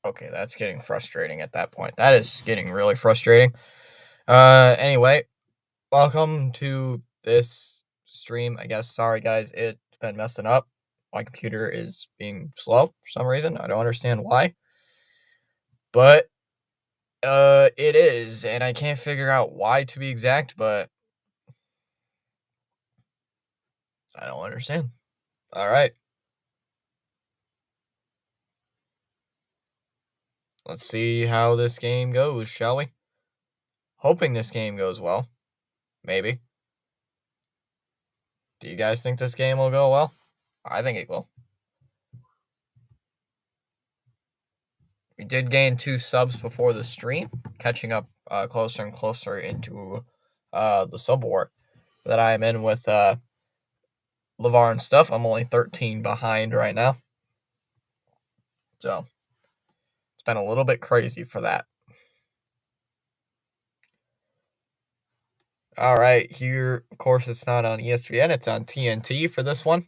Okay, that's getting frustrating at that point. That is getting really frustrating. Anyway, welcome to this stream, I guess. Sorry, guys, it's been messing up. My computer is being slow for some reason. I don't understand why. But, it is, and I can't figure out why to be exact, but I don't understand. Alright. Let's see how this game goes, shall we? Hoping this game goes well. Maybe. Do you guys think this game will go well? I think it will. We did gain 2 subs before the stream, catching up closer and closer into the sub war that I am in with LeVar and stuff. I'm only 13 behind right now. So it's been a little bit crazy for that. All right, here, of course, it's not on ESPN. It's on TNT for this one.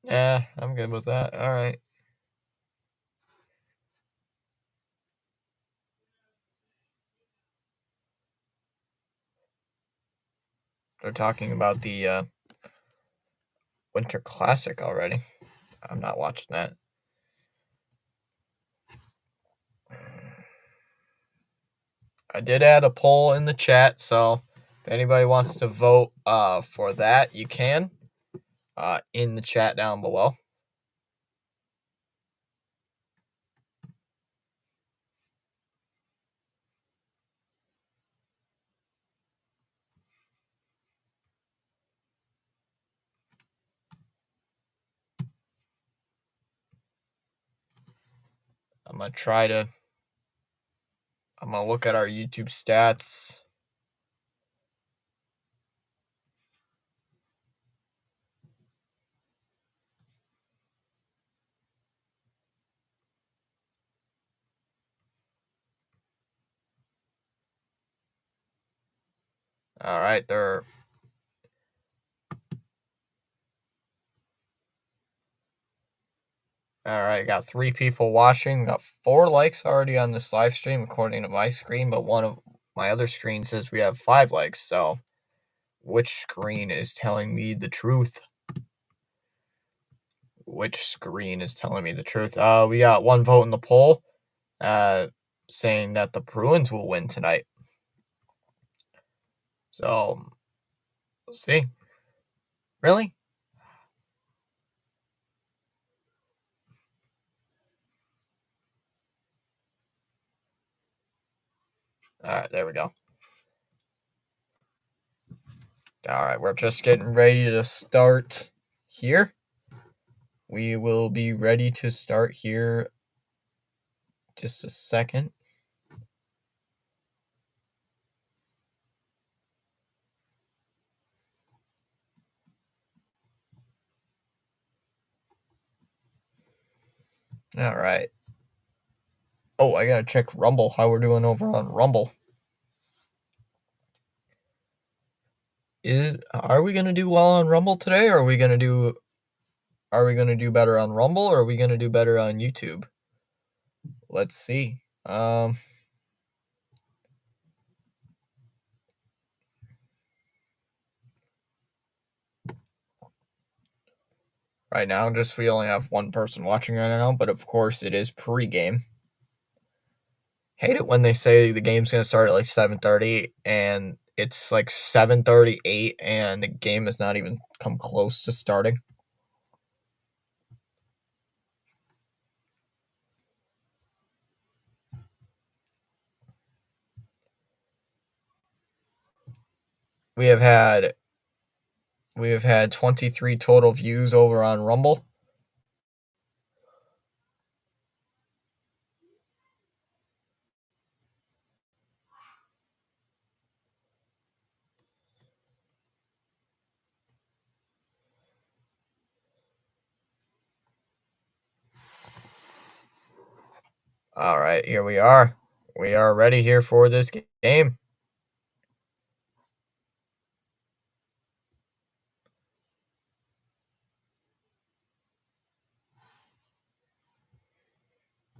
Yeah, I'm good with that. All right. They're talking about the Winter Classic already. I'm not watching that. I did add a poll in the chat, so if anybody wants to vote for that, you can in the chat down below. I'm going to look at our YouTube stats. All right, all right, got 3 people watching. We got 4 likes already on this live stream according to my screen, but one of my other screen says we have 5 likes. So which screen is telling me the truth? Which screen is telling me the truth? We got 1 vote in the poll saying that the Bruins will win tonight. So, we'll see. Really? Alright, there we go. Alright, we're just getting ready to start here. We will be ready to start here just a second. Alright. Oh, I gotta check Rumble, how we're doing over on Rumble. Are we gonna do well on Rumble today, or are we gonna do better on Rumble, or are we gonna do better on YouTube? Let's see. Right now, we only have 1 person watching right now, but of course it is pregame. Hate it when they say the game's gonna start at like 7:30 and it's like 7:38 and the game has not even come close to starting. We have had 23 total views over on Rumble. All right, here we are. We are ready here for this game.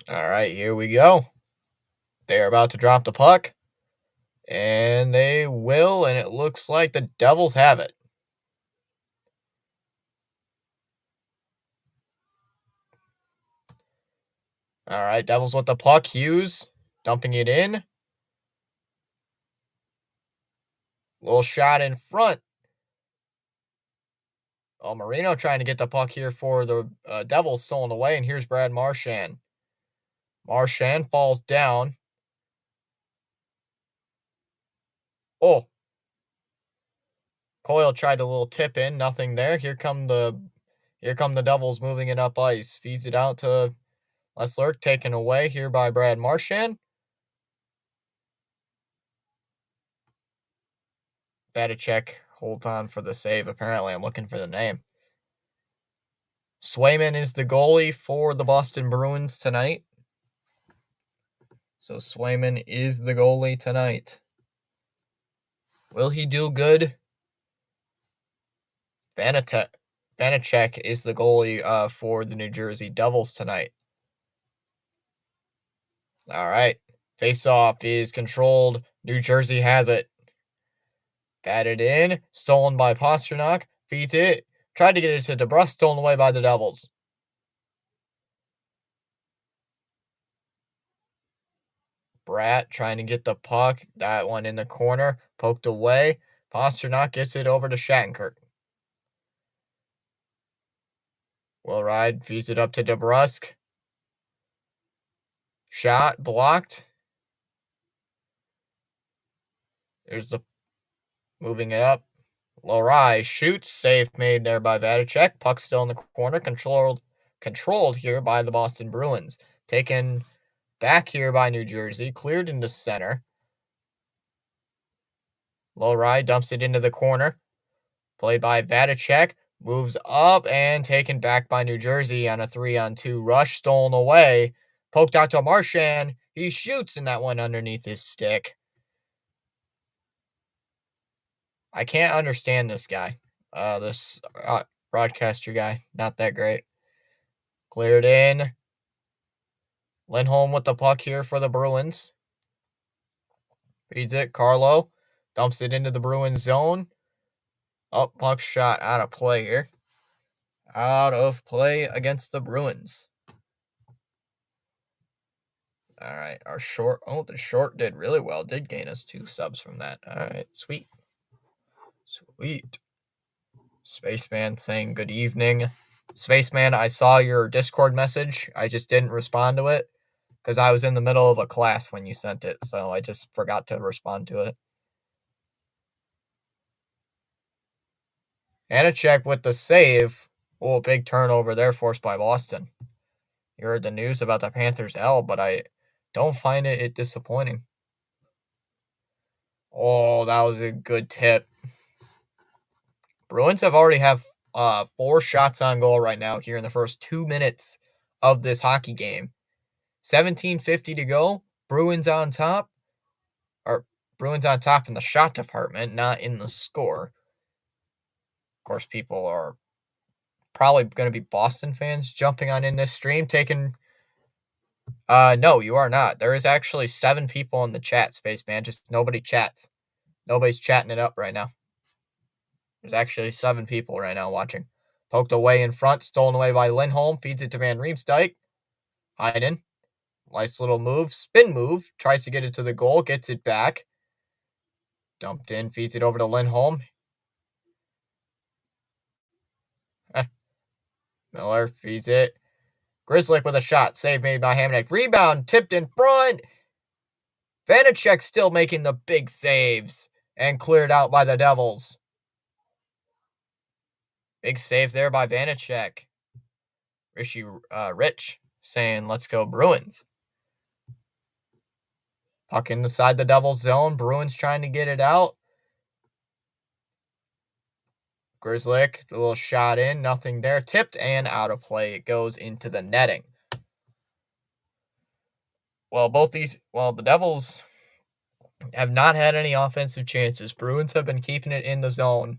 All right, here we go. They're about to drop the puck, and they will, and it looks like the Devils have it. All right, Devils with the puck. Hughes dumping it in. Little shot in front. Oh, Marino trying to get the puck here for the Devils, stolen away, and here's Brad Marchand. Marchand falls down. Oh, Coyle tried a little tip in, nothing there. Here come the Devils moving it up ice. Feeds it out to Lesler, taken away here by Brad Marchand. Vanacek holds on for the save. Apparently, I'm looking for the name. Swayman is the goalie for the Boston Bruins tonight. So Swayman is the goalie tonight. Will he do good? Vanacek is the goalie for the New Jersey Devils tonight. All right. Face-off is controlled. New Jersey has it. Batted in. Stolen by Pastrnak. Feeds it. Tried to get it to DeBrusk. Stolen away by the Devils. Bratt trying to get the puck. That one in the corner. Poked away. Pastrnak gets it over to Shattenkirk. Will Ride feeds it up to DeBrusk. Shot blocked. There's the moving it up. Lorai shoots. Save made there by Vanacek. Puck still in the corner. Controlled here by the Boston Bruins. Taken back here by New Jersey. Cleared into center. Lorai dumps it into the corner. Played by Vanacek. Moves up and taken back by New Jersey on a 3-on-2 rush. Stolen away. Poked out to Marchand. He shoots and that went underneath his stick. I can't understand this guy. This broadcaster guy. Not that great. Cleared in. Lindholm with the puck here for the Bruins. Feeds it. Carlo dumps it into the Bruins zone. Oh, puck shot out of play here. Out of play against the Bruins. All right, our short. Oh, the short did really well. Did gain us 2 subs from that. All right, sweet. Sweet. Spaceman saying good evening. Spaceman, I saw your Discord message. I just didn't respond to it because I was in the middle of a class when you sent it, so I just forgot to respond to it. Vanacek with the save. Oh, big turnover there forced by Boston. You heard the news about the Panthers L, but I don't find it disappointing. Oh, that was a good tip. Bruins have already have 4 shots on goal right now here in the first 2 minutes of this hockey game. 17:50 to go. Bruins on top. Or Bruins on top in the shot department, not in the score. Of course, people are probably going to be Boston fans jumping on in this stream, taking... no, you are not. There is actually 7 people in the chat, Spaceman. Just nobody chats. Nobody's chatting it up right now. There's actually 7 people right now watching. Poked away in front, stolen away by Lindholm. Feeds it to Van Riemsdyk. Heiden. Nice little move. Spin move. Tries to get it to the goal. Gets it back. Dumped in. Feeds it over to Lindholm. Miller feeds it. Grzelcyk with a shot. Save made by Hamonic. Rebound. Tipped in front. Vanacek still making the big saves. And cleared out by the Devils. Big save there by Vanacek. Rich saying, let's go Bruins. Puck inside the Devils zone. Bruins trying to get it out. Grzelcyk, the little shot in. Nothing there. Tipped and out of play. It goes into the netting. Well, the Devils have not had any offensive chances. Bruins have been keeping it in the zone,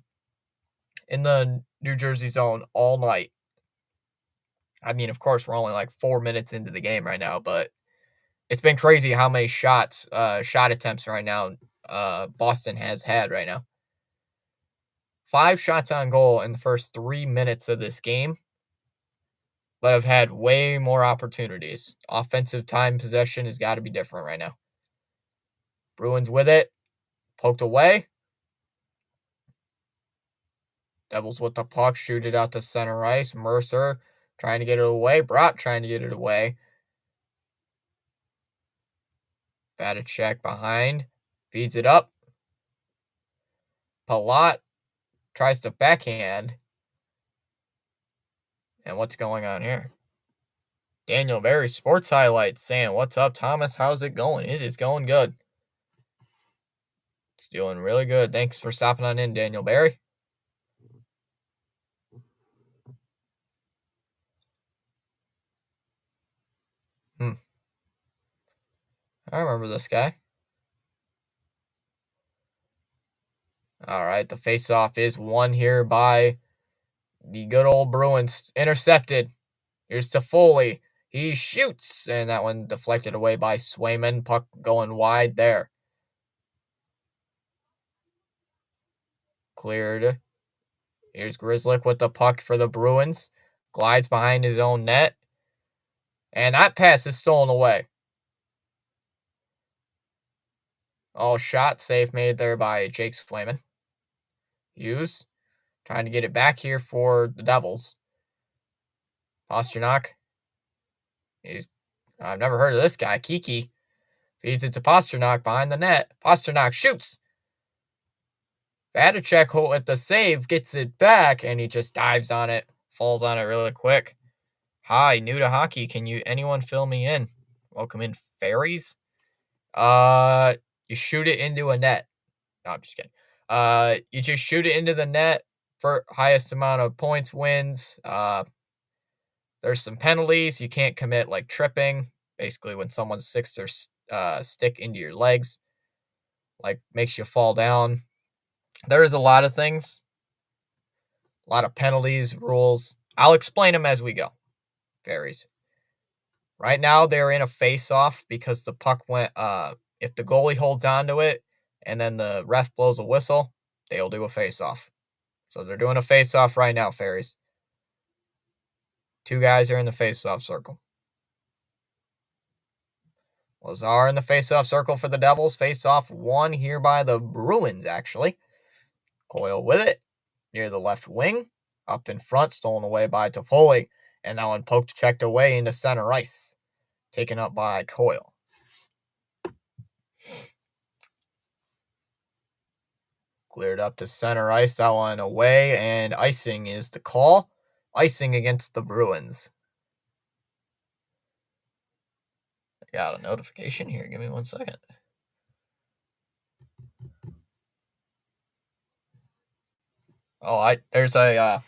in the New Jersey zone all night. I mean, of course, we're only like 4 minutes into the game right now, but it's been crazy how many shot attempts right now Boston has had right now. 5 shots on goal in the first 3 minutes of this game, but have had way more opportunities. Offensive time possession has got to be different right now. Bruins with it, poked away. Devils with the puck, shoot it out to center ice. Mercer trying to get it away. Brott trying to get it away. Vadicek behind, feeds it up. Palat tries to backhand. And what's going on here? Daniel Barry, Sports Highlights, saying, "What's up, Thomas? How's it going?" It is going good. It's doing really good. Thanks for stopping on in, Daniel Barry. I remember this guy. All right, the faceoff is won here by the good old Bruins. Intercepted. Here's Toffoli. He shoots, and that one deflected away by Swayman. Puck going wide there. Cleared. Here's Grzelcyk with the puck for the Bruins. Glides behind his own net. And that pass is stolen away. Oh, shot save made there by Jake Swayman. Hughes trying to get it back here for the Devils. Pastrnak. I've never heard of this guy. Kiki feeds it to Pastrnak behind the net. Pastrnak shoots. Vadicek with the save gets it back, and he just dives on it. Falls on it really quick. Hi, new to hockey. Can anyone fill me in? Welcome in, fairies. You shoot it into a net. No, I'm just kidding. You just shoot it into the net for highest amount of points wins. There's some penalties. You can't commit like tripping. Basically, when someone sticks their stick into your legs, like makes you fall down. There is a lot of things, a lot of penalties, rules. I'll explain them as we go. Varies. Right now, they're in a face-off because the puck went. If the goalie holds onto it and then the ref blows a whistle, they'll do a face-off. So they're doing a face-off right now, Fairies. 2 guys are in the face-off circle. Lazar in the face-off circle for the Devils. Face-off won here by the Bruins, actually. Coyle with it. Near the left wing. Up in front, stolen away by Toffoli. And that one checked away into center ice. Taken up by Coyle. Cleared up to center ice. That one away. And icing is the call. Icing against the Bruins. I got a notification here. Give me 1 second. There's a,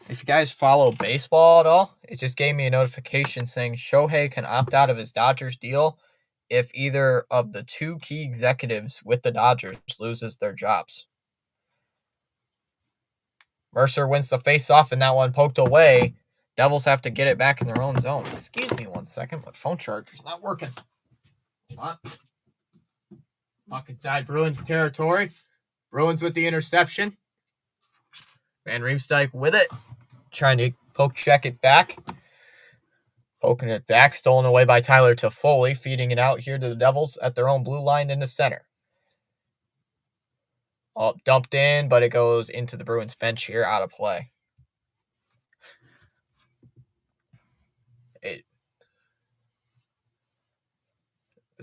if you guys follow baseball at all, it just gave me a notification saying Shohei can opt out of his Dodgers deal if either of the 2 key executives with the Dodgers loses their jobs. Mercer wins the face-off, and that one poked away. Devils have to get it back in their own zone. Excuse me 1 second, but phone charger's not working. What? Puck inside Bruins territory. Bruins with the interception. Van Riemsdyk with it. Trying to check it back. Poking it back. Stolen away by Tyler Toffoli. Feeding it out here to the Devils at their own blue line in the center. Dumped in, but it goes into the Bruins bench here, out of play. This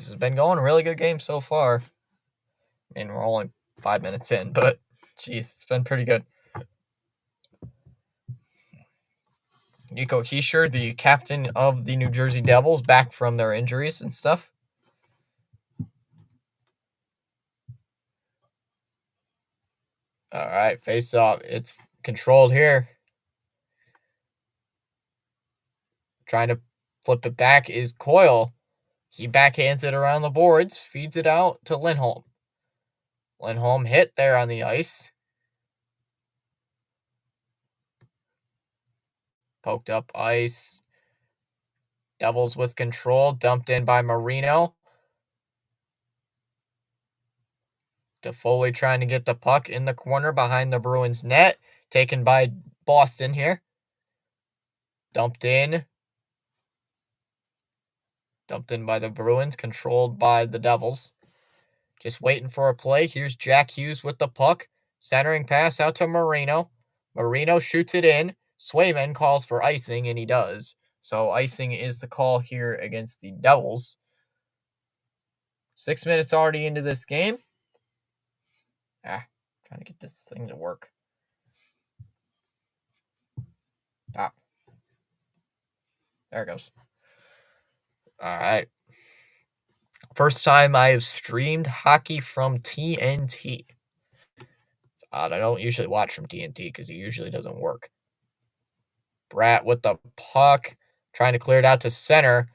has been going a really good game so far. I mean, we're only 5 minutes in, but geez, it's been pretty good. Nico Hischier, the captain of the New Jersey Devils, back from their injuries and stuff. All right, face off. It's controlled here. Trying to flip it back is Coyle. He backhands it around the boards, feeds it out to Lindholm. Lindholm hit there on the ice. Poked up ice. Devils with control. Dumped in by Marino. Toffoli trying to get the puck in the corner behind the Bruins net. Taken by Boston here. Dumped in. Dumped in by the Bruins. Controlled by the Devils. Just waiting for a play. Here's Jack Hughes with the puck. Centering pass out to Marino. Marino shoots it in. Swayman calls for icing, and he does. So icing is the call here against the Devils. 6 minutes already into this game. Trying to get this thing to work. There it goes. All right. First time I have streamed hockey from TNT. It's odd. I don't usually watch from TNT because it usually doesn't work. Bratt with the puck. Trying to clear it out to center.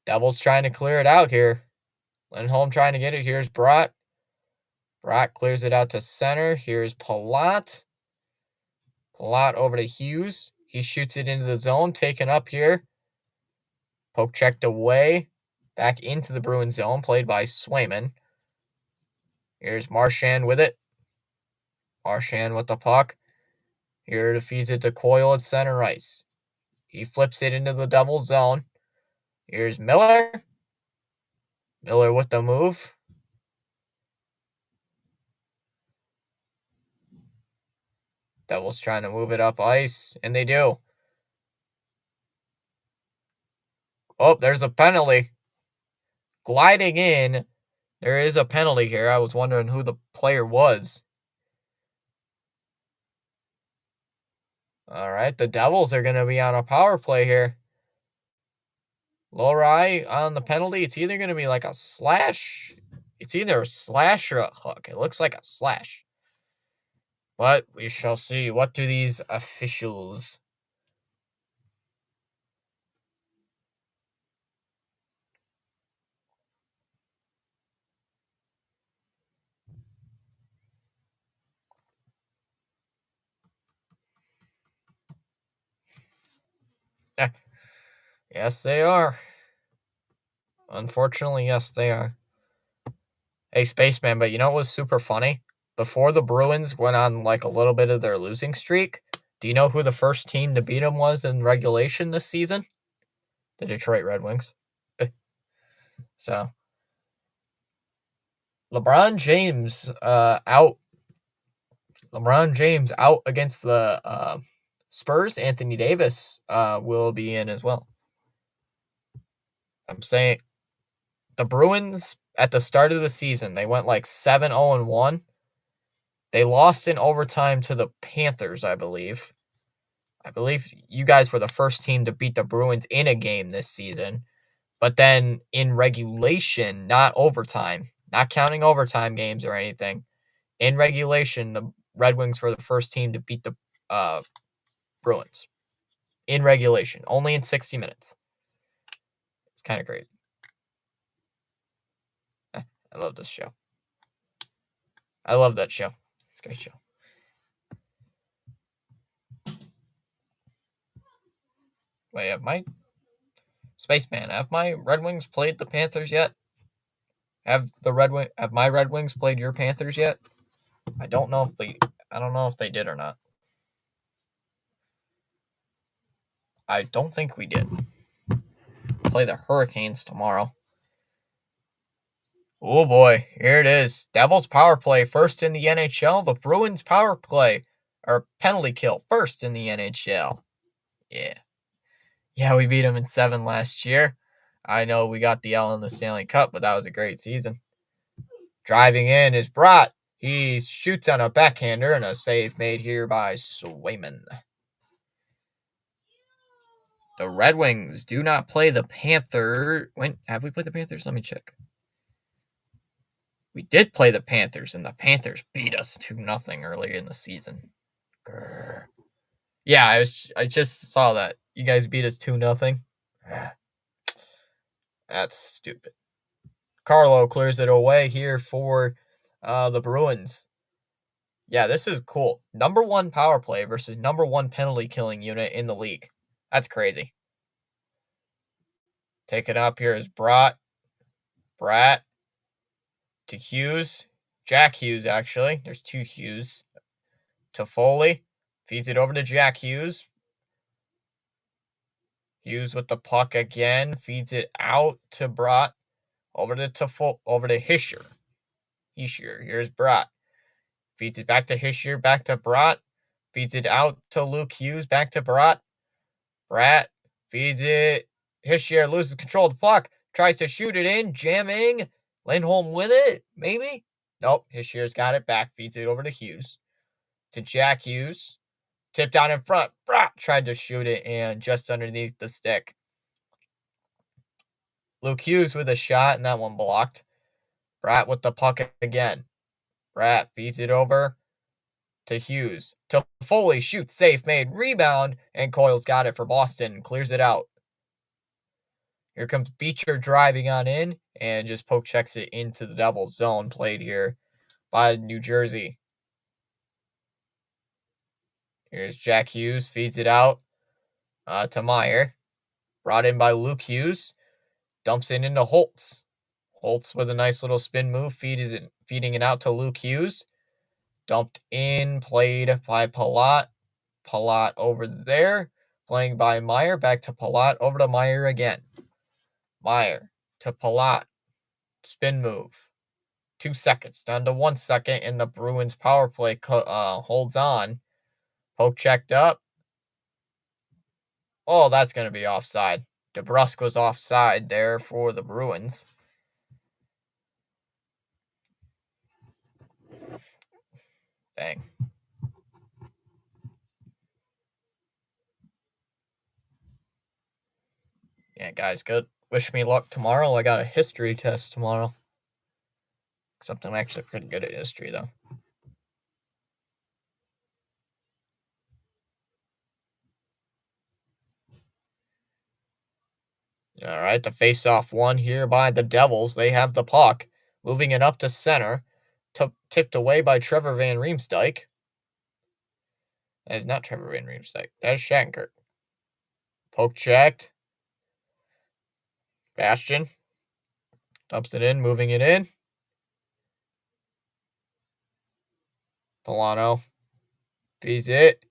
Devils trying to clear it out here. Lindholm trying to get it. Here's Bratt. Bratt clears it out to center. Here's Palat. Palat over to Hughes. He shoots it into the zone. Taken up here. Poke checked away. Back into the Bruins zone. Played by Swayman. Here's Marchand with it. Marchand with the puck. Here to feeds it to Coyle at center ice. He flips it into the double zone. Here's Miller. Miller with the move. Devils trying to move it up ice, and they do. Oh, there's a penalty. Gliding in. There is a penalty here. I was wondering who the player was. All right, the Devils are going to be on a power play here. Lohrei on the penalty. It's either going to be like a slash. It's either a slash or a hook. It looks like a slash. But we shall see. What do these officials? Yes, they are. Unfortunately, yes, they are. Hey, Spaceman, but you know what was super funny? Before the Bruins went on like a little bit of their losing streak, do you know who the first team to beat them was in regulation this season? The Detroit Red Wings. So, LeBron James out against the Spurs. Anthony Davis will be in as well. I'm saying the Bruins at the start of the season, they went like 7-0-1. They lost in overtime to the Panthers, I believe. I believe you guys were the first team to beat the Bruins in a game this season. But then in regulation, not overtime, not counting overtime games or anything, in regulation, the Red Wings were the first team to beat the Bruins. In regulation, only in 60 minutes. It's kind of crazy. I love this show. I love that show. It's a great show. Wait, have my Red Wings played the Panthers yet? Have my Red Wings played your Panthers yet? I don't know if they did or not. I don't think we did. Play the Hurricanes tomorrow. Oh boy, here it is. Devils power play first in the NHL. The Bruins power play or penalty kill first in the NHL. Yeah, we beat them in 7 last year. I know we got the L in the Stanley Cup, but that was a great season. Driving in is Bratt. He shoots on a backhander and a save made here by Swayman. The Red Wings do not play the Panthers. When have we played the Panthers? Let me check. We did play the Panthers, and the Panthers beat us 2-0 earlier in the season. Grr. Yeah, I just saw that. You guys beat us 2-0. That's stupid. Carlo clears it away here for the Bruins. Yeah, this is cool. Number one power play versus number one penalty killing unit in the league. That's crazy. Taken up here is Brat to Hughes. Jack Hughes, actually. There's two Hughes. To Foley. Feeds it over to Jack Hughes. Hughes with the puck again. Feeds it out to Brat. Over to Hischier. Here's Brat. Feeds it back to Hischier. Back to Brat. Feeds it out to Luke Hughes. Back to Brat. Brat feeds it. Hischier loses control of the puck. Tries to shoot it in. Jamming. Lindholm with it. Maybe? Nope. Hischier's got it back. Feeds it over to Hughes. To Jack Hughes. Tipped down in front. Brat tried to shoot it and just underneath the stick. Luke Hughes with a shot, and that one blocked. Brat with the puck again. Brat feeds it over to Hughes. To Foley, shoots, safe, made, rebound, and Coyle's got it for Boston. Clears it out. Here comes Beecher driving on in, and just poke checks it into the Devils zone played here by New Jersey. Here's Jack Hughes, feeds it out to Meyer. Brought in by Luke Hughes. Dumps it into Holtz. Holtz with a nice little spin move, feeding it out to Luke Hughes. Dumped in, played by Palat. Palat over there, playing by Meyer. Back to Palat, over to Meyer again. Meyer to Palat. Spin move. 2 seconds, down to 1 second, and the Bruins power play holds on. Poke checked up. Oh, that's going to be offside. DeBrusk was offside there for the Bruins. Dang. Yeah, guys, good. Wish me luck tomorrow. I got a history test tomorrow. Except I'm actually pretty good at history, though. All right, the face-off one here by the Devils. They have the puck. Moving it up to center. Tipped away by Trevor Van Riemsdyk. That is not Trevor Van Riemsdyk. That is Shattenkirk. Poke checked. Bastian. Dumps it in, moving it in. Polano. Feeds it.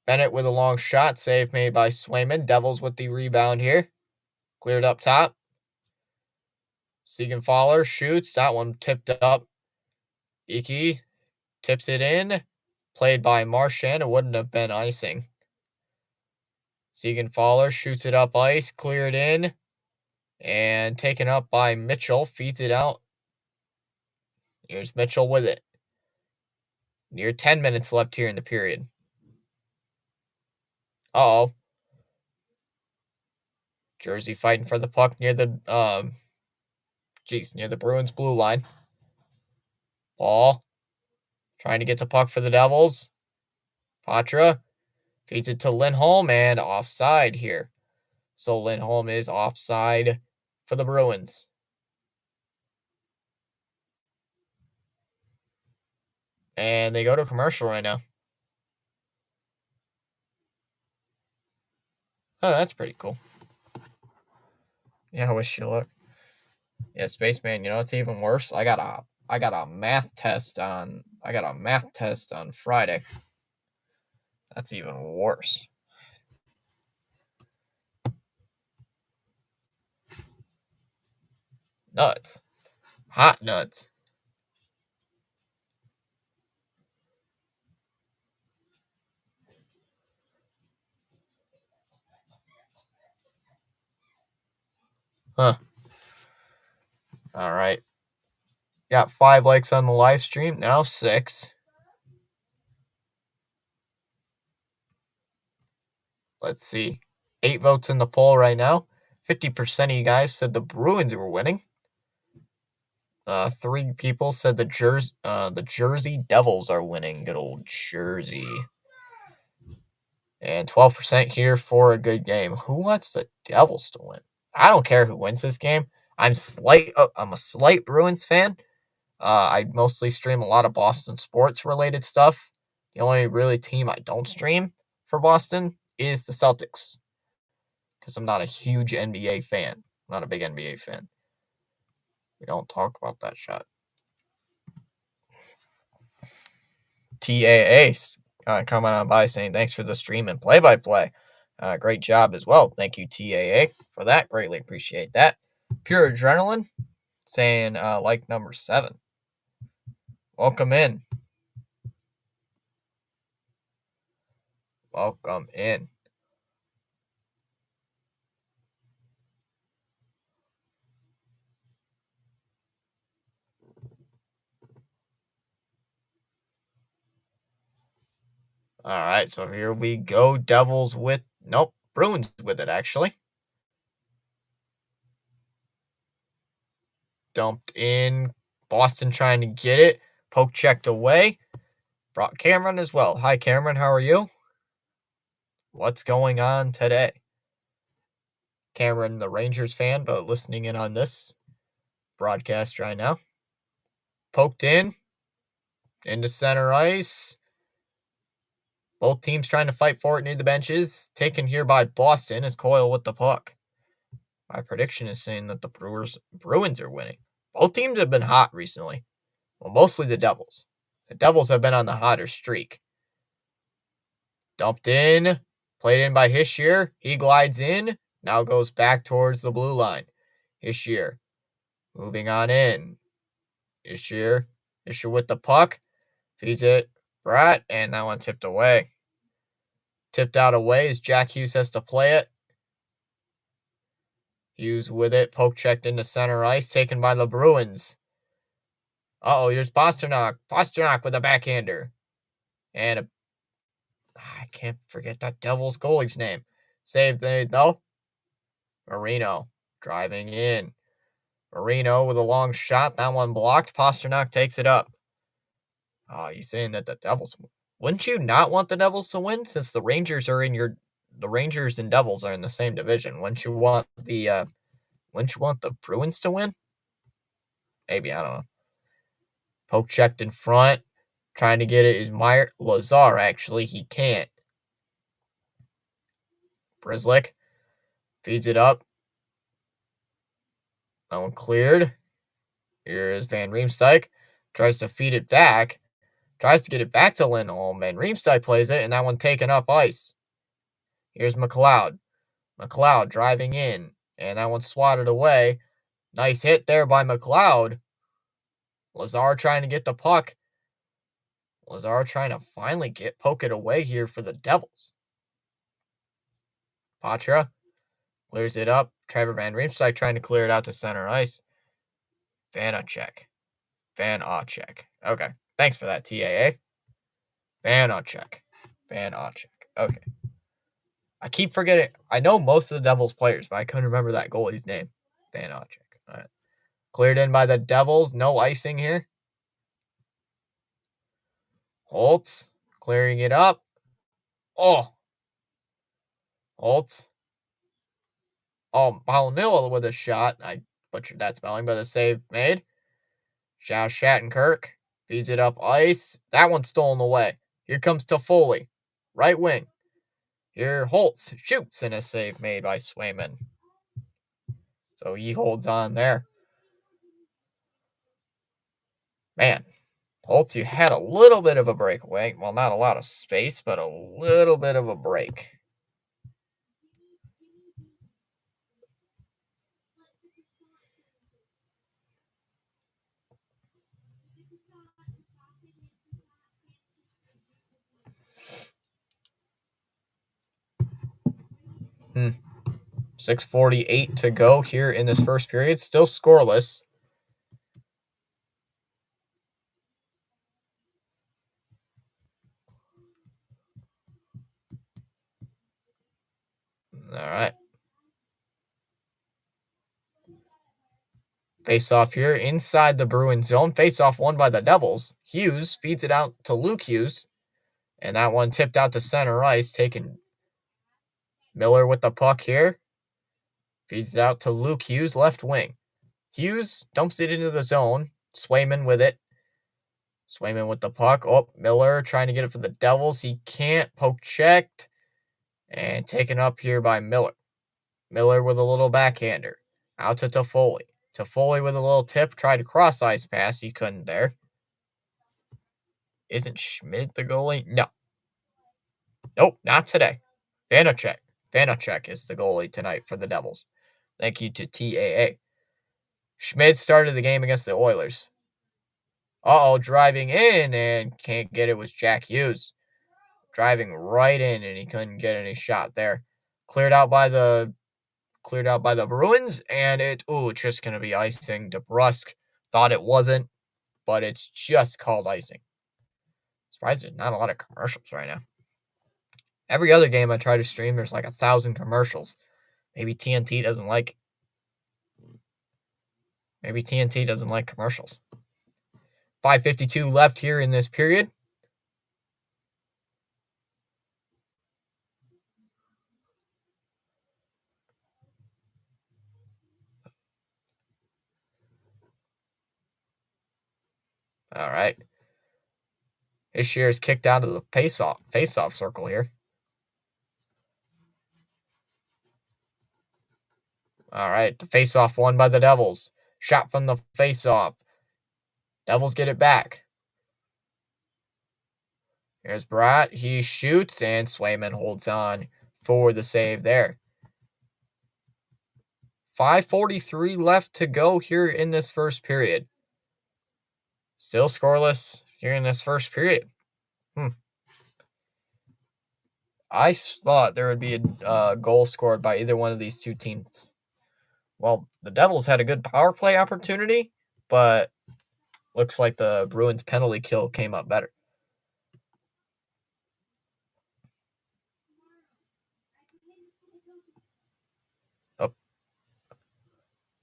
Bennett with a long shot. Save made by Swayman. Devils with the rebound here. Cleared up top. Siegenthaler shoots. That one tipped up. Icky tips it in. Played by Marchand. It wouldn't have been icing. Siegenthaler shoots it up ice. Cleared in. And taken up by Mitchell. Feeds it out. Here's Mitchell with it. Near 10 minutes left here in the period. Uh-oh. Jersey fighting for the puck near the near the Bruins blue line. Ball. Trying to get the puck for the Devils. Patra feeds it to Lindholm and offside here. So Lindholm is offside for the Bruins. And they go to commercial right now. Oh, that's pretty cool. Yeah, I wish you luck. Yeah, Spaceman, you know it's even worse? I got a math test on Friday. That's even worse. Nuts. Hot nuts. Huh. All right. Got 5 likes on the live stream. Now 6. Let's see. 8 votes in the poll right now. 50% of you guys said the Bruins were winning. 3 people said the Jersey Devils are winning. Good old Jersey. And 12% here for a good game. Who wants the Devils to win? I don't care who wins this game. I'm a slight Bruins fan. I mostly stream a lot of Boston sports related stuff. The only really team I don't stream for Boston is the Celtics because I'm not a huge NBA fan. I'm not a big NBA fan. We don't talk about that shot. TAA comment on by saying thanks for the stream and play-by-play. Great job as well. Thank you, TAA, for that. Greatly appreciate that. Pure Adrenaline saying like number 7. Welcome in. Welcome in. All right, so here we go. Devils with, nope, Bruins with it, actually. Dumped in. Boston trying to get it. Poke checked away. Brought Cameron as well. Hi, Cameron. How are you? What's going on today? Cameron, the Rangers fan, but listening in on this broadcast right now. Poked in. Into center ice. Both teams trying to fight for it near the benches. Taken here by Boston as Coyle with the puck. My prediction is saying that the Bruins are winning. Both teams have been hot recently. Well, mostly the Devils. The Devils have been on the hotter streak. Dumped in. Played in by Hischier. He glides in. Now goes back towards the blue line. Hischier. Moving on in. Hischier with the puck. Feeds it. Bratt. And that one tipped away. Tipped out away as Jack Hughes has to play it. Hughes with it. Poke checked into center ice. Taken by the Bruins. Uh-oh, here's Pasternak. Pasternak with a backhander. And I can't forget that Devils goalie's name. Saved no. Marino driving in. Marino with a long shot. That one blocked. Pasternak takes it up. Oh, you saying that the Devils... Wouldn't you not want the Devils to win since the Rangers are in your... The Rangers and Devils are in the same division. Wouldn't you want the Bruins to win? Maybe, I don't know. Poke checked in front. Trying to get it is Meyer. Lazar, actually. He can't. Brislick feeds it up. That one cleared. Here is Van Riemsdyk. Tries to feed it back. Tries to get it back to Lindholm. Van Riemsdyk plays it, and that one taken up ice. Here's McLeod. McLeod driving in, and that one swatted away. Nice hit there by McLeod. Lazar trying to get the puck. Lazar trying to finally poke it away here for the Devils. Patra clears it up. Trevor Van Riemsdyk trying to clear it out to center ice. Vanacek. Okay. Thanks for that, TAA. Vanacek. Okay. I keep forgetting. I know most of the Devils players, but I couldn't remember that goalie's name. Vanacek. All right. Cleared in by the Devils. No icing here. Holtz clearing it up. Oh. Holtz. Oh, Palinilla with a shot. I butchered that spelling, but a save made. Shattenkirk feeds it up ice. That one's stolen away. Here comes Toffoli. Right wing. Here Holtz shoots and a save made by Swayman. So he holds on there. Man, Holtz, you had a little bit of a breakaway. Well, not a lot of space, but a little bit of a break. Hmm. 6:48 to go here in this first period. Still scoreless. All right. Face-off here inside the Bruins zone. Face-off won by the Devils. Hughes feeds it out to Luke Hughes. And that one tipped out to center ice. Taken Miller with the puck here. Feeds it out to Luke Hughes, left wing. Hughes dumps it into the zone. Swayman with it. Swayman with the puck. Oh, Miller trying to get it for the Devils. He can't. Poke checked. And taken up here by Miller. Miller with a little backhander. Out to Toffoli. Toffoli with a little tip. Tried to cross-ice pass. He couldn't there. Isn't Schmidt the goalie? No. Nope, not today. Vanacek. Vanacek is the goalie tonight for the Devils. Thank you to TAA. Schmidt started the game against the Oilers. Driving in and can't get it was Jack Hughes. Driving right in and he couldn't get any shot there. Cleared out by the Bruins and it's just going to be icing. DeBrusk thought it wasn't, but it's just called icing. Surprised there's not a lot of commercials right now. Every other game I try to stream, there's like 1,000 commercials. Maybe TNT doesn't like commercials. 5:52 left here in this period. All right. Hischier is kicked out of the face-off circle here. All right, the face-off won by the Devils. Shot from the face-off. Devils get it back. Here's Bratt. He shoots, and Swayman holds on for the save there. 5:43 left to go here in this first period. Still scoreless here in this first period. I thought there would be a goal scored by either one of these two teams. Well, the Devils had a good power play opportunity, but looks like the Bruins penalty kill came up better. Oh,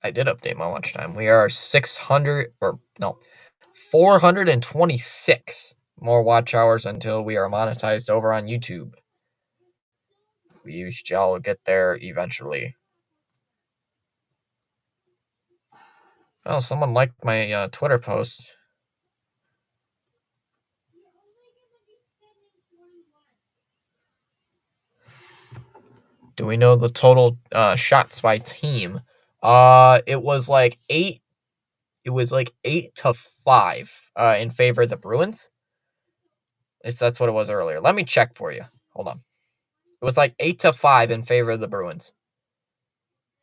I did update my watch time. We are 426 more watch hours until we are monetized over on YouTube. We shall get there eventually. Oh, someone liked my Twitter post. Do we know the total shots by team? It was like 8. It was like 8-5 in favor of the Bruins. At least that's what it was earlier. Let me check for you. Hold on. It was like 8-5 in favor of the Bruins.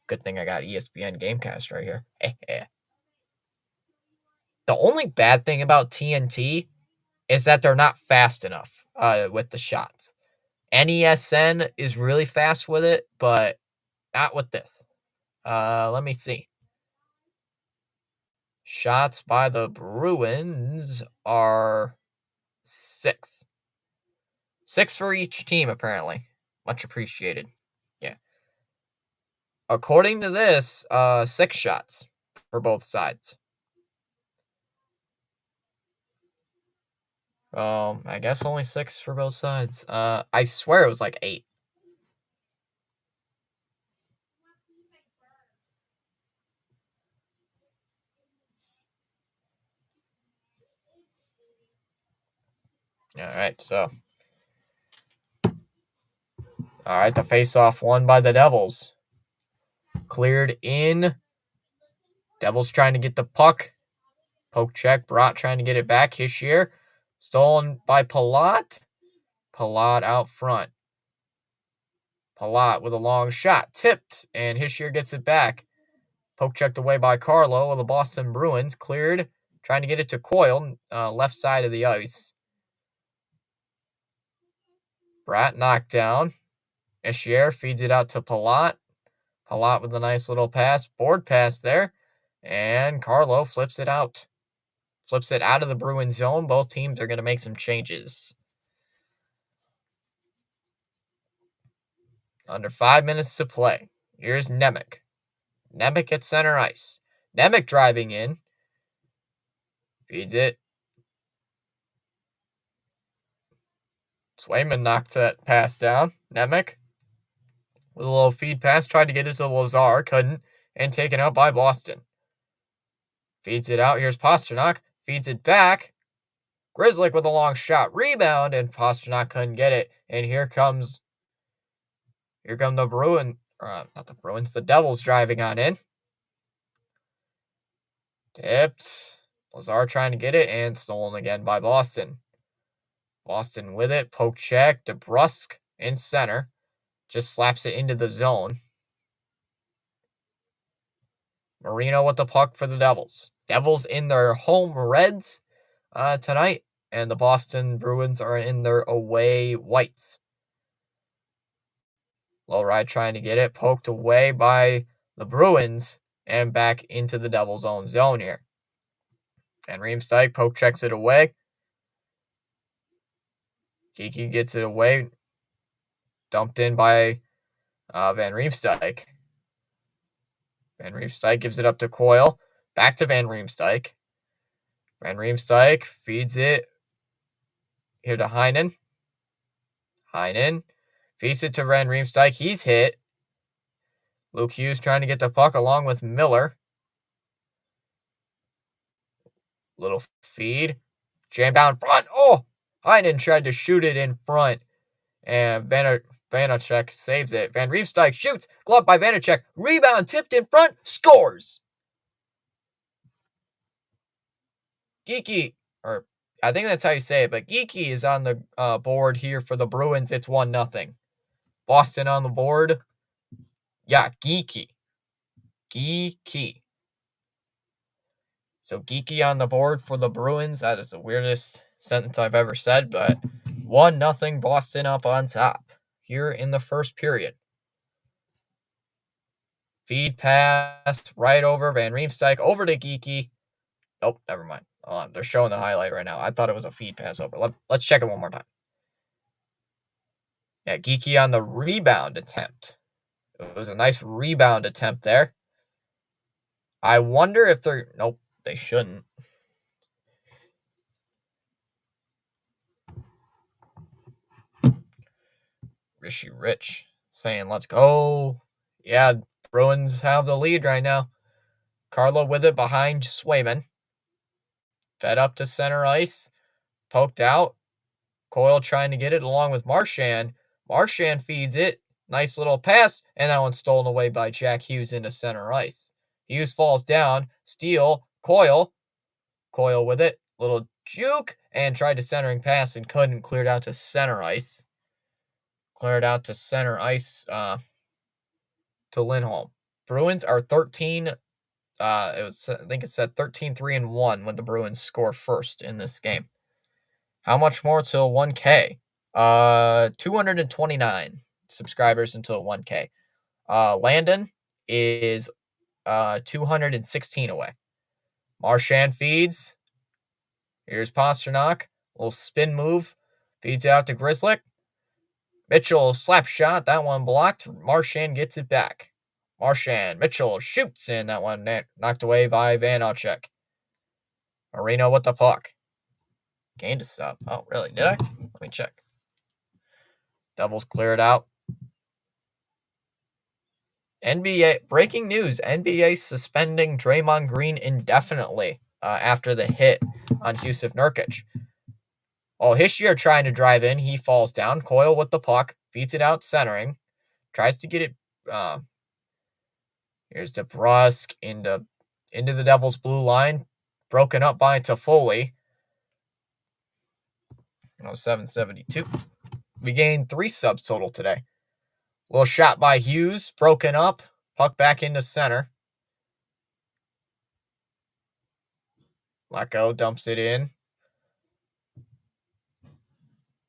Good thing I got ESPN Gamecast right here. The only bad thing about TNT is that they're not fast enough with the shots. NESN is really fast with it, but not with this. Let me see. Shots by the Bruins are 6. 6 for each team, apparently. Much appreciated. Yeah. According to this, 6 shots for both sides. I guess only 6 for both sides. I swear it was like 8. All right, so. All right, the face-off won by the Devils. Cleared in. Devils trying to get the puck. Poke check. Bratt trying to get it back. Hischier. Stolen by Palat. Palat out front. Palat with a long shot. Tipped, and Hischier gets it back. Poke checked away by Carlo of the Boston Bruins. Cleared. Trying to get it to Coyle. Left side of the ice. Bratt knocked down. Hischier feeds it out to Palat. Palat with a nice little pass. Board pass there. And Carlo flips it out. Flips it out of the Bruins zone. Both teams are going to make some changes. Under 5 minutes to play. Here's Nemec. Nemec at center ice. Nemec driving in. Feeds it. Swayman knocked that pass down. Nemec with a little feed pass. Tried to get it to Lazar. Couldn't. And taken out by Boston. Feeds it out. Here's Pasternak. Feeds it back. Grizzly with a long shot. Rebound, and Pasternak couldn't get it. And here come the Bruins. Not the Bruins. The Devils driving on in. Tipped. Lazar trying to get it, and stolen again by Boston. Boston with it. Poke check. DeBrusk in center. Just slaps it into the zone. Marino with the puck for the Devils. Devils in their home reds tonight, and the Boston Bruins are in their away whites. Low ride trying to get it. Poked away by the Bruins, and back into the Devils' own zone here. Van Riemsdyk poke checks it away. Kiki gets it away. Dumped in by Van Riemsdyk. Van Riemsdyk gives it up to Coyle. Back to Van Riemsdyk. Van Riemsdyk feeds it here to Heinen. Heinen feeds it to Van Riemsdyk. He's hit. Luke Hughes trying to get the puck along with Miller. Little feed. Jam down front. Oh! Heinen tried to shoot it in front. And Vanacek saves it. Van Riemsdyk shoots. Glove by Vanacek. Rebound tipped in front. Scores! Geeky, or I think that's how you say it, but Geeky is on the board here for the Bruins. It's 1-0. Boston on the board. Yeah, Geeky. Geeky. So Geeky on the board for the Bruins. That is the weirdest sentence I've ever said, but 1-0 Boston up on top here in the first period. Feed pass right over Van Riemsdyk over to Geeky. Nope, never mind. They're showing the highlight right now. I thought it was a feed pass over. Let's check it one more time. Yeah, Geeky on the rebound attempt. It was a nice rebound attempt there. I wonder if they're... Nope, they shouldn't. Rishi Rich saying, let's go. Yeah, Bruins have the lead right now. Carlo with it behind Swayman. Fed up to center ice. Poked out. Coyle trying to get it along with Marchand. Marchand feeds it. Nice little pass. And that one's stolen away by Jack Hughes into center ice. Hughes falls down. Steal. Coyle. Coyle with it. Little juke. And tried to centering pass and couldn't. Cleared out to center ice. Cleared out to center ice to Lindholm. Bruins are 13. I think it said 13-3-1 when the Bruins score first in this game. How much more till 1K? 229 subscribers until 1K. Landon is 216 away. Marchand feeds. Here's Pasternak. Little spin move. Feeds out to Grizzly. Mitchell slap shot. That one blocked. Marchand gets it back. Marchand. Mitchell shoots, and that one knocked away by Vanacek. Marino with the puck. Gained a sub. Oh, really? Did I? Let me check. Devils clear it out. NBA breaking news. NBA suspending Draymond Green indefinitely after the hit on Jusuf Nurkic. Oh, Hischier trying to drive in. He falls down. Coyle with the puck. Feeds it out centering. Tries to get it. Here's DeBrusk into the Devils' blue line. Broken up by Toffoli. 772. We gained 3 subs total today. Little shot by Hughes. Broken up. Puck back into center. Lecco dumps it in.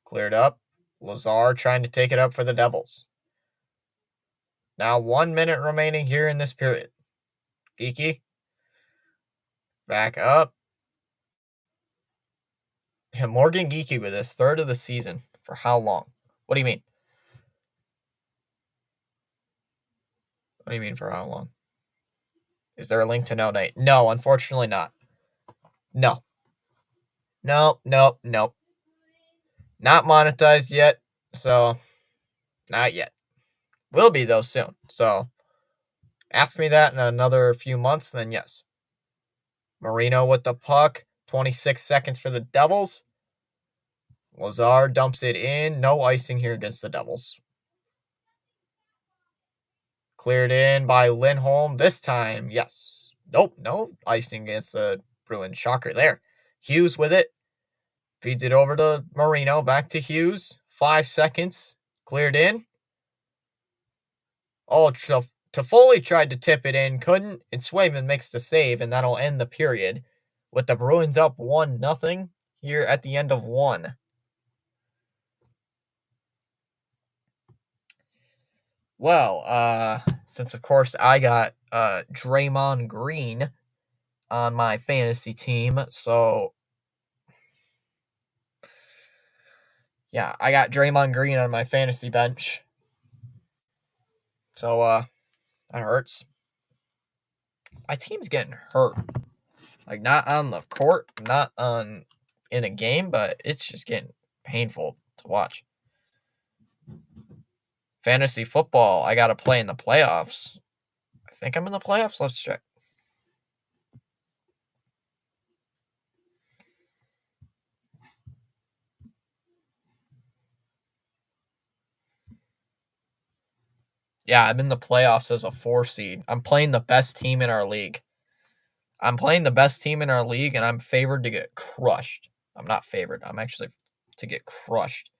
Cleared up. Lazar trying to take it up for the Devils. Now 1 minute remaining here in this period. Geeky. Back up. And Morgan Geeky with his 3rd of the season. For how long? What do you mean? What do you mean for how long? Is there a link to No Night? No, unfortunately not. No. Nope. Not monetized yet, so not yet. Will be, though, soon. So ask me that in another few months, then yes. Marino with the puck. 26 seconds for the Devils. Lazar dumps it in. No icing here against the Devils. Cleared in by Lindholm this time. Yes. Nope, no icing against the Bruins. Shocker there. Hughes with it. Feeds it over to Marino. Back to Hughes. 5 seconds. Cleared in. Oh, Toffoli tried to tip it in. Couldn't. And Swayman makes the save, and that'll end the period with the Bruins up 1-0 here at the end of 1. Well, since of course I got Draymond Green on my fantasy team, so yeah, I got Draymond Green on my fantasy bench. So that hurts. My team's getting hurt. Like, not on the court, not in a game, but it's just getting painful to watch. Fantasy football, I got to play in the playoffs. I think I'm in the playoffs. Let's check. Yeah, I'm in the playoffs as a 4 seed. I'm playing the best team in our league. And I'm favored to get crushed. I'm not favored. I'm actually to get crushed.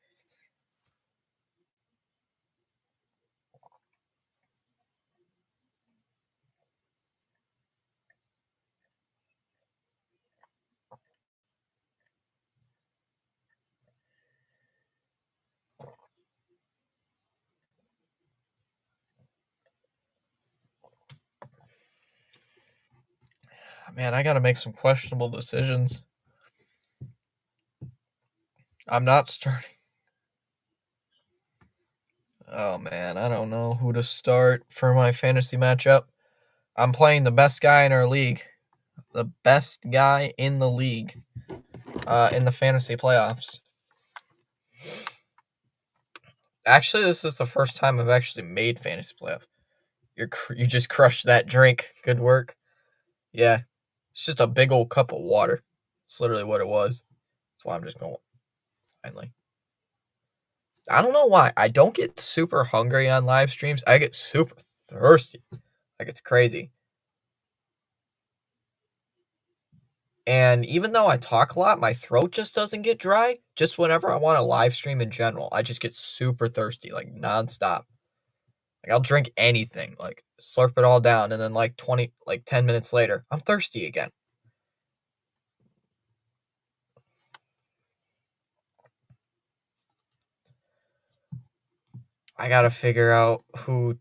Man, I got to make some questionable decisions. I'm not starting. Oh, man, I don't know who to start for my fantasy matchup. I'm playing the best guy in our league. The best guy in the league in the fantasy playoffs. Actually, this is the first time I've actually made fantasy playoff. You just crushed that drink. Good work. Yeah, it's just a big old cup of water. It's literally what it was. That's why I'm just going finally. I don't know why. I don't get super hungry on live streams. I get super thirsty. Like, it's crazy. And even though I talk a lot, my throat just doesn't get dry. Just whenever I want to live stream in general, I just get super thirsty, like nonstop. Like, I'll drink anything, like slurp it all down, and then like 10 minutes later, I'm thirsty again. I gotta figure out who.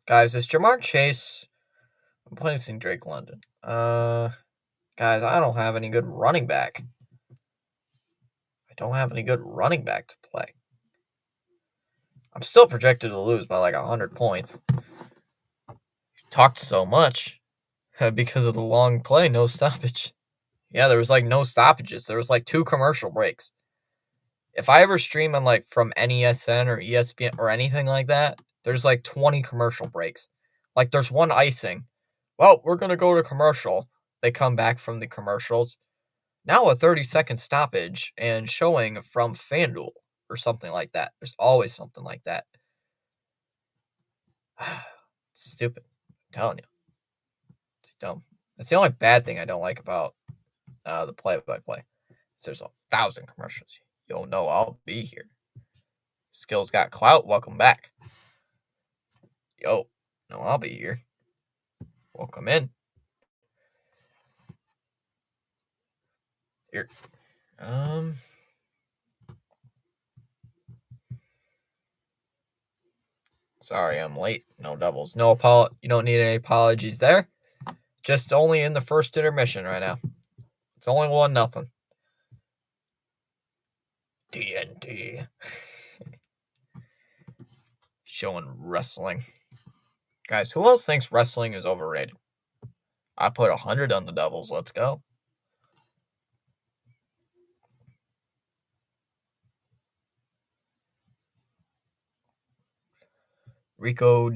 Guys, is Jamar Chase? I'm placing Drake London. Guys, I don't have any good running back. I don't have any good running back to play. I'm still projected to lose by like 100 points. Talked so much because of the long play, no stoppage. Yeah, there was like no stoppages. There was like 2 commercial breaks. If I ever stream on like from NESN or ESPN or anything like that, there's like 20 commercial breaks. Like, there's one icing. Well, we're going to go to commercial. They come back from the commercials. Now a 30-second stoppage and showing from FanDuel or something like that. There's always something like that. It's stupid. I'm telling you. It's dumb. That's the only bad thing I don't like about the play-by-play. There's 1,000 commercials. You'll know I'll be here. Skills got clout. Welcome back. Yo, no, I'll be here. Welcome in. Here. Sorry, I'm late. No doubles. No you don't need any apologies there. Just only in the first intermission right now. It's only 1-0. TNT. Showing wrestling. Guys, who else thinks wrestling is overrated? I put 100 on the Devils. Let's go. Rico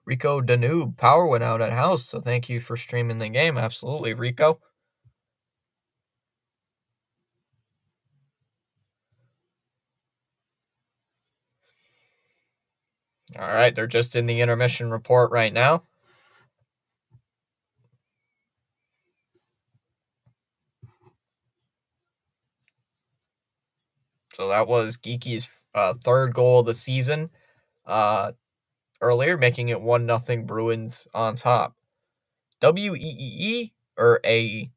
Rico Danube, power went out at house, so thank you for streaming the game. Absolutely, Rico. All right, they're just in the intermission report right now. So that was Geeky's third goal of the season earlier, making it 1-0 Bruins on top. WEEE or AE?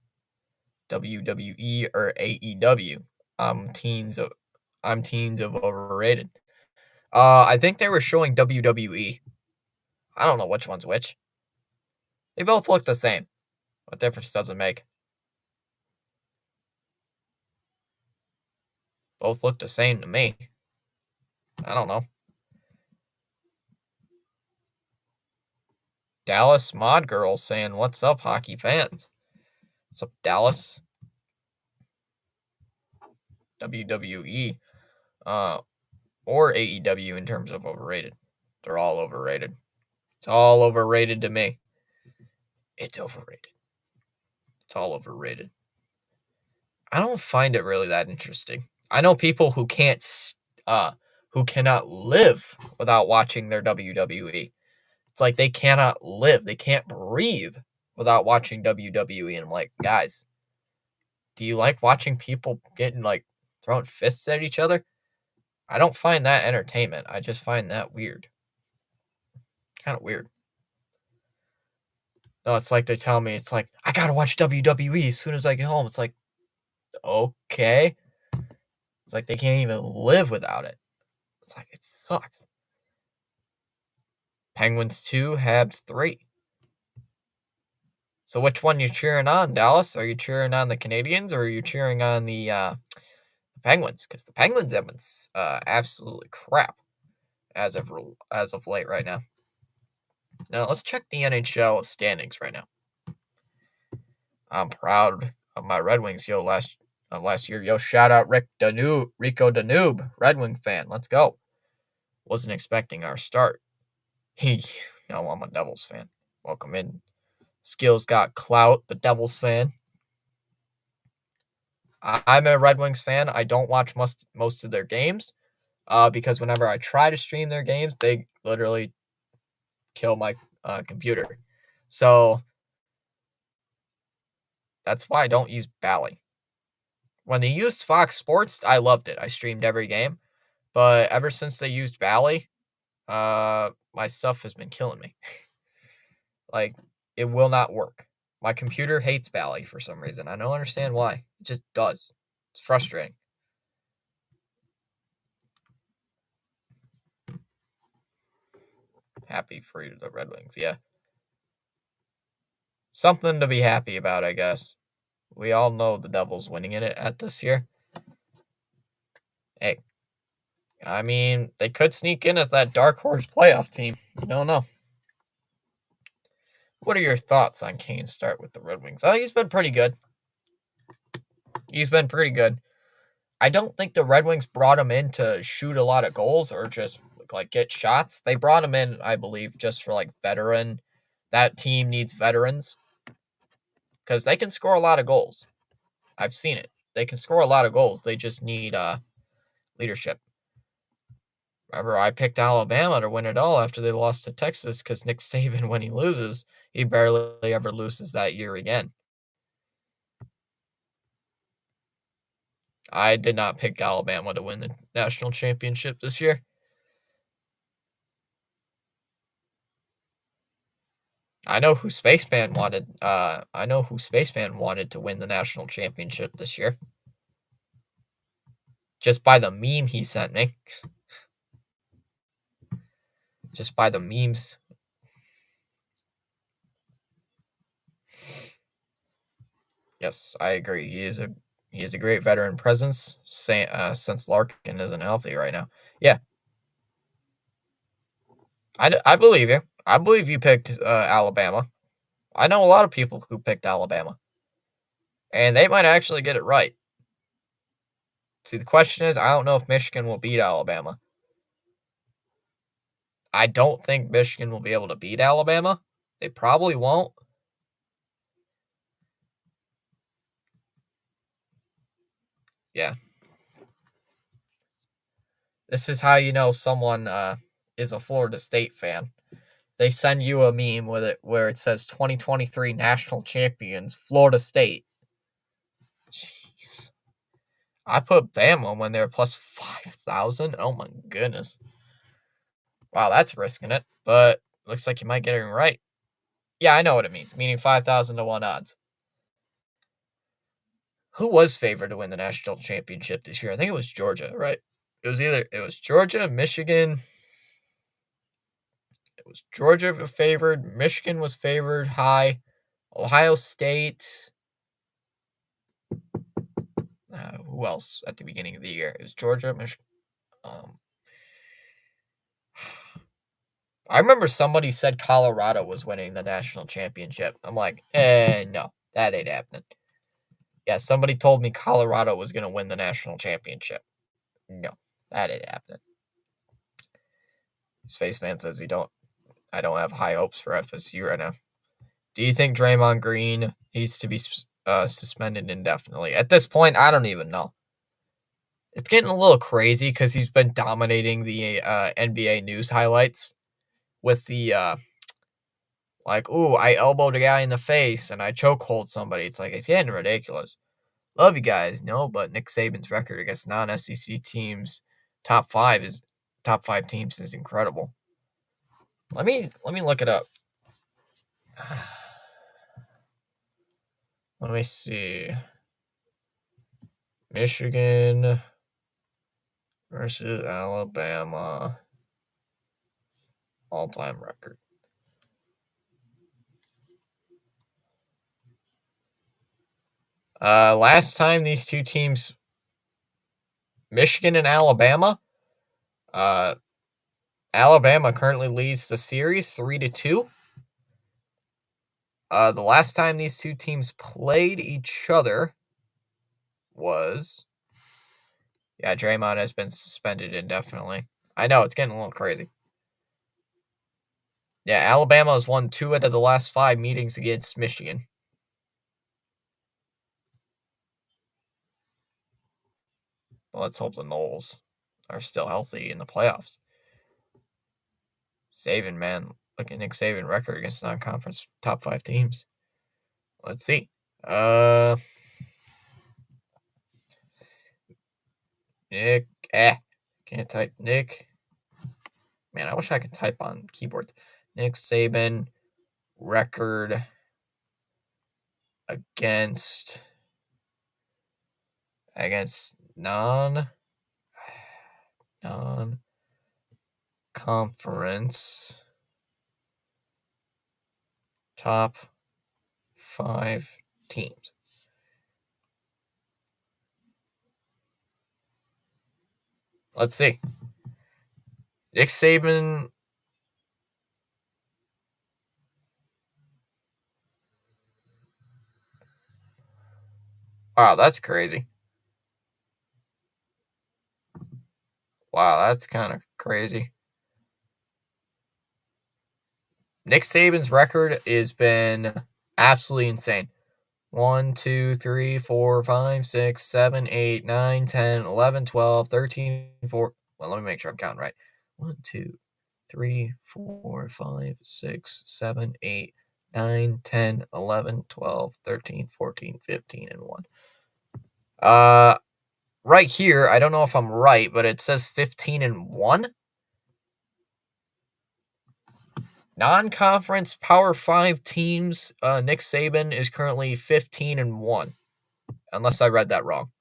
WWE or AEW? I'm teens of overrated. I think they were showing WWE. I don't know which one's which. They both look the same. What difference does it make? Both look the same to me. I don't know. Dallas Mod Girl saying, "What's up, hockey fans? What's up, Dallas?" WWE, or AEW in terms of overrated. They're all overrated. It's all overrated to me. It's overrated. It's all overrated. I don't find it really that interesting. I know people who who cannot live without watching their WWE. It's like they cannot live, they can't breathe without watching WWE. And I'm like, guys, do you like watching people getting like throwing fists at each other? I don't find that entertainment. I just find that weird. Kind of weird. No, it's like they tell me, it's like, I gotta watch WWE as soon as I get home. It's like, okay. It's like they can't even live without it. It's like, it sucks. Penguins 2, Habs 3. So which one you cheering on, Dallas? Are you cheering on the Canadians or are you cheering on the Penguins? Because the Penguins have been absolutely crap as of late right now. Now let's check the NHL standings right now. I'm proud of my Red Wings. Last year, shout out Rico Danube, Red Wing fan. Let's go. Wasn't expecting our start. No, I'm a Devils fan. Welcome in. Skills got clout. The Devils fan. I'm a Red Wings fan. I don't watch most of their games, because whenever I try to stream their games, they literally kill my computer. So that's why I don't use Bally. When they used Fox Sports, I loved it. I streamed every game. But ever since they used Bally, my stuff has been killing me. Like, it will not work. My computer hates Bally for some reason. I don't understand why. It just does. It's frustrating. Happy for the Red Wings, yeah. Something to be happy about, I guess. We all know the Devils winning it at this year. Hey, I mean, they could sneak in as that dark horse playoff team. You don't know. What are your thoughts on Kane's start with the Red Wings? Oh, he's been pretty good. I don't think the Red Wings brought him in to shoot a lot of goals or just like get shots. They brought him in, I believe, just for like veteran. That team needs veterans because they can score a lot of goals. I've seen it. They can score a lot of goals. They just need leadership. Remember, I picked Alabama to win it all after they lost to Texas because Nick Saban, when he loses, he barely ever loses that year again. I did not pick Alabama to win the national championship this year. I know who Spaceman wanted. I know who Spaceman wanted to win the national championship this year. Just by the meme he sent me. Just by the memes. Yes, I agree. He is a great veteran presence since Larkin isn't healthy right now. Yeah, I believe you. I believe you picked Alabama. I know a lot of people who picked Alabama, and they might actually get it right. See, the question is, I don't know if Michigan will beat Alabama. I don't think Michigan will be able to beat Alabama. They probably won't. Yeah. This is how you know someone is a Florida State fan. They send you a meme with it where it says 2023 national champions, Florida State. Jeez. I put Bama when they were plus 5,000. Oh my goodness. Wow, that's risking it. But looks like you might get it right. Yeah, I know what it means, meaning 5,000 to 1 odds. Who was favored to win the national championship this year? I think it was Georgia, right? It was Georgia, Michigan. It was Georgia favored, Michigan was favored high, Ohio State. Who else at the beginning of the year? It was Georgia, Michigan. I remember somebody said Colorado was winning the national championship. I'm like, no, that ain't happening. Yeah, somebody told me Colorado was going to win the national championship. No, that ain't happening. Spaceman says I don't have high hopes for FSU right now. Do you think Draymond Green needs to be suspended indefinitely? At this point, I don't even know. It's getting a little crazy because he's been dominating the NBA news highlights with the ooh, I elbowed a guy in the face and I chokehold somebody. It's like, it's getting ridiculous. Love you guys. No, but Nick Saban's record against non-SEC teams, top five teams is incredible. Let me look it up. Let me see. Michigan versus Alabama all-time record. Last time these two teams, Michigan and Alabama, Alabama currently leads the series 3-2. The last time these two teams played each other was, yeah, Draymond has been suspended indefinitely. I know, it's getting a little crazy. Yeah, Alabama has won 2 out of the last 5 meetings against Michigan. Well, let's hope the Noles are still healthy in the playoffs. Saban, man. Look at Nick Saban record against non-conference top 5 teams. Let's see. Nick, can't type Nick. Man, I wish I could type on keyboard. Nick Saban record against non-conference top 5 teams. Let's see. Nick Saban. Wow, that's crazy. Wow, that's kind of crazy. Nick Saban's record has been absolutely insane. 1, 2, 3, 4, 5, 6, 7, 8, 9, 10, 11, 12, 13, 4. Well, let me make sure I'm counting right. 1, 2, 3, 4, 5, 6, 7, 8, 9, 10, 11, 12, 13, 14, 15, and 1. Right here, I don't know if I'm right, but it says 15 and 1. Non-conference Power 5 teams, Nick Saban is currently 15 and 1. Unless I read that wrong.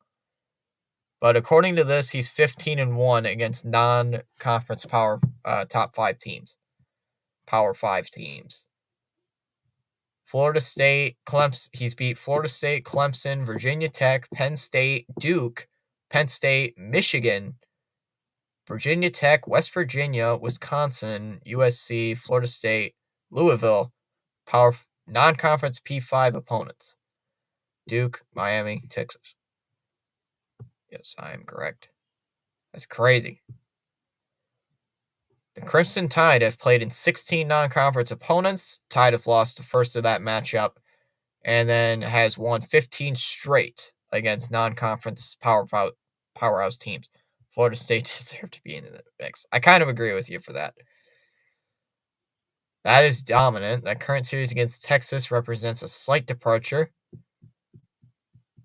But according to this, he's 15 and 1 against non-conference power top 5 teams. Power 5 teams. Florida State, Clemson. He's beat Florida State, Clemson, Virginia Tech, Penn State, Duke, Penn State, Michigan, Virginia Tech, West Virginia, Wisconsin, USC, Florida State, Louisville, power non-conference P5 opponents. Duke, Miami, Texas. Yes, I am correct. That's crazy. The Crimson Tide have played in 16 non-conference opponents. Tide have lost the first of that matchup, and then has won 15 straight against non-conference powerhouse teams. Florida State deserved to be in the mix. I kind of agree with you for that. That is dominant. That current series against Texas represents a slight departure.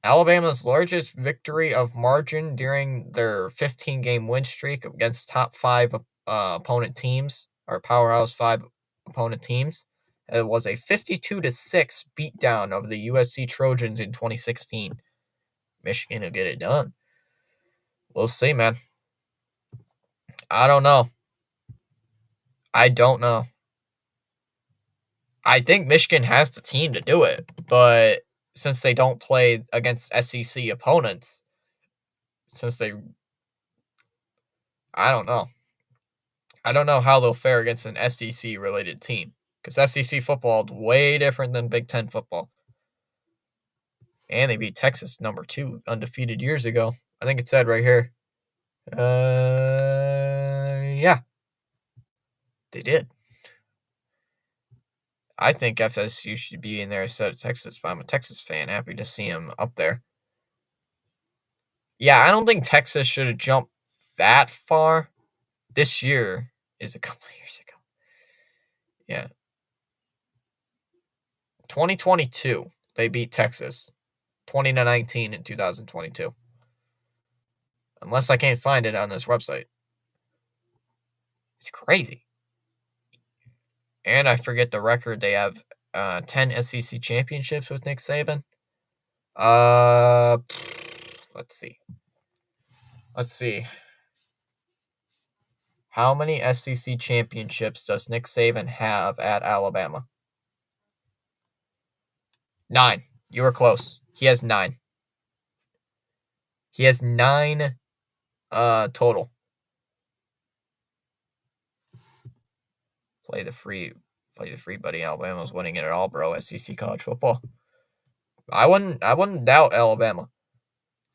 Alabama's largest victory of margin during their 15-game win streak against top 5 opponent teams, or powerhouse 5 opponent teams. It was a 52-6 beatdown of the USC Trojans in 2016. Michigan will get it done. We'll see, man. I don't know. I think Michigan has the team to do it, but since they don't play against SEC opponents, I don't know. I don't know how they'll fare against an SEC-related team, because SEC football is way different than Big Ten football. And they beat Texas, number 2, undefeated years ago. I think it said right here. Yeah. They did. I think FSU should be in there instead of Texas, but I'm a Texas fan. Happy to see him up there. Yeah, I don't think Texas should have jumped that far. This year is a couple years ago. Yeah. 2022, they beat Texas. 2019 and 2022. Unless I can't find it on this website. It's crazy. And I forget the record. They have 10 SEC championships with Nick Saban. Let's see. How many SEC championships does Nick Saban have at Alabama? 9. You were close. He has 9. He has 9 total. Play the free, buddy. Alabama's winning it all, bro. SEC college football. I wouldn't doubt Alabama.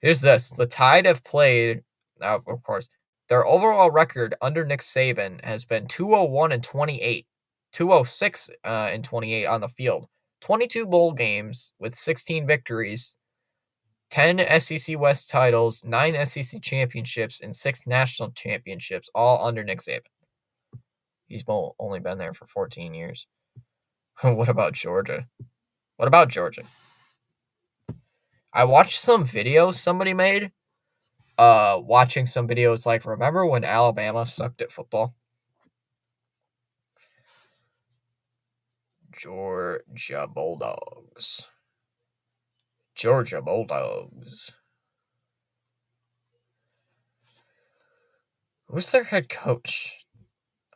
Here's this. The Tide have played, of course, their overall record under Nick Saban has been 201 and 28. 206 and 28 on the field. 22 bowl games with 16 victories. 10 SEC West titles, 9 SEC championships, and 6 national championships, all under Nick Saban. He's only been there for 14 years. What about Georgia? I watched some videos somebody made. Watching some videos like, remember when Alabama sucked at football? Georgia Bulldogs. Who's their head coach?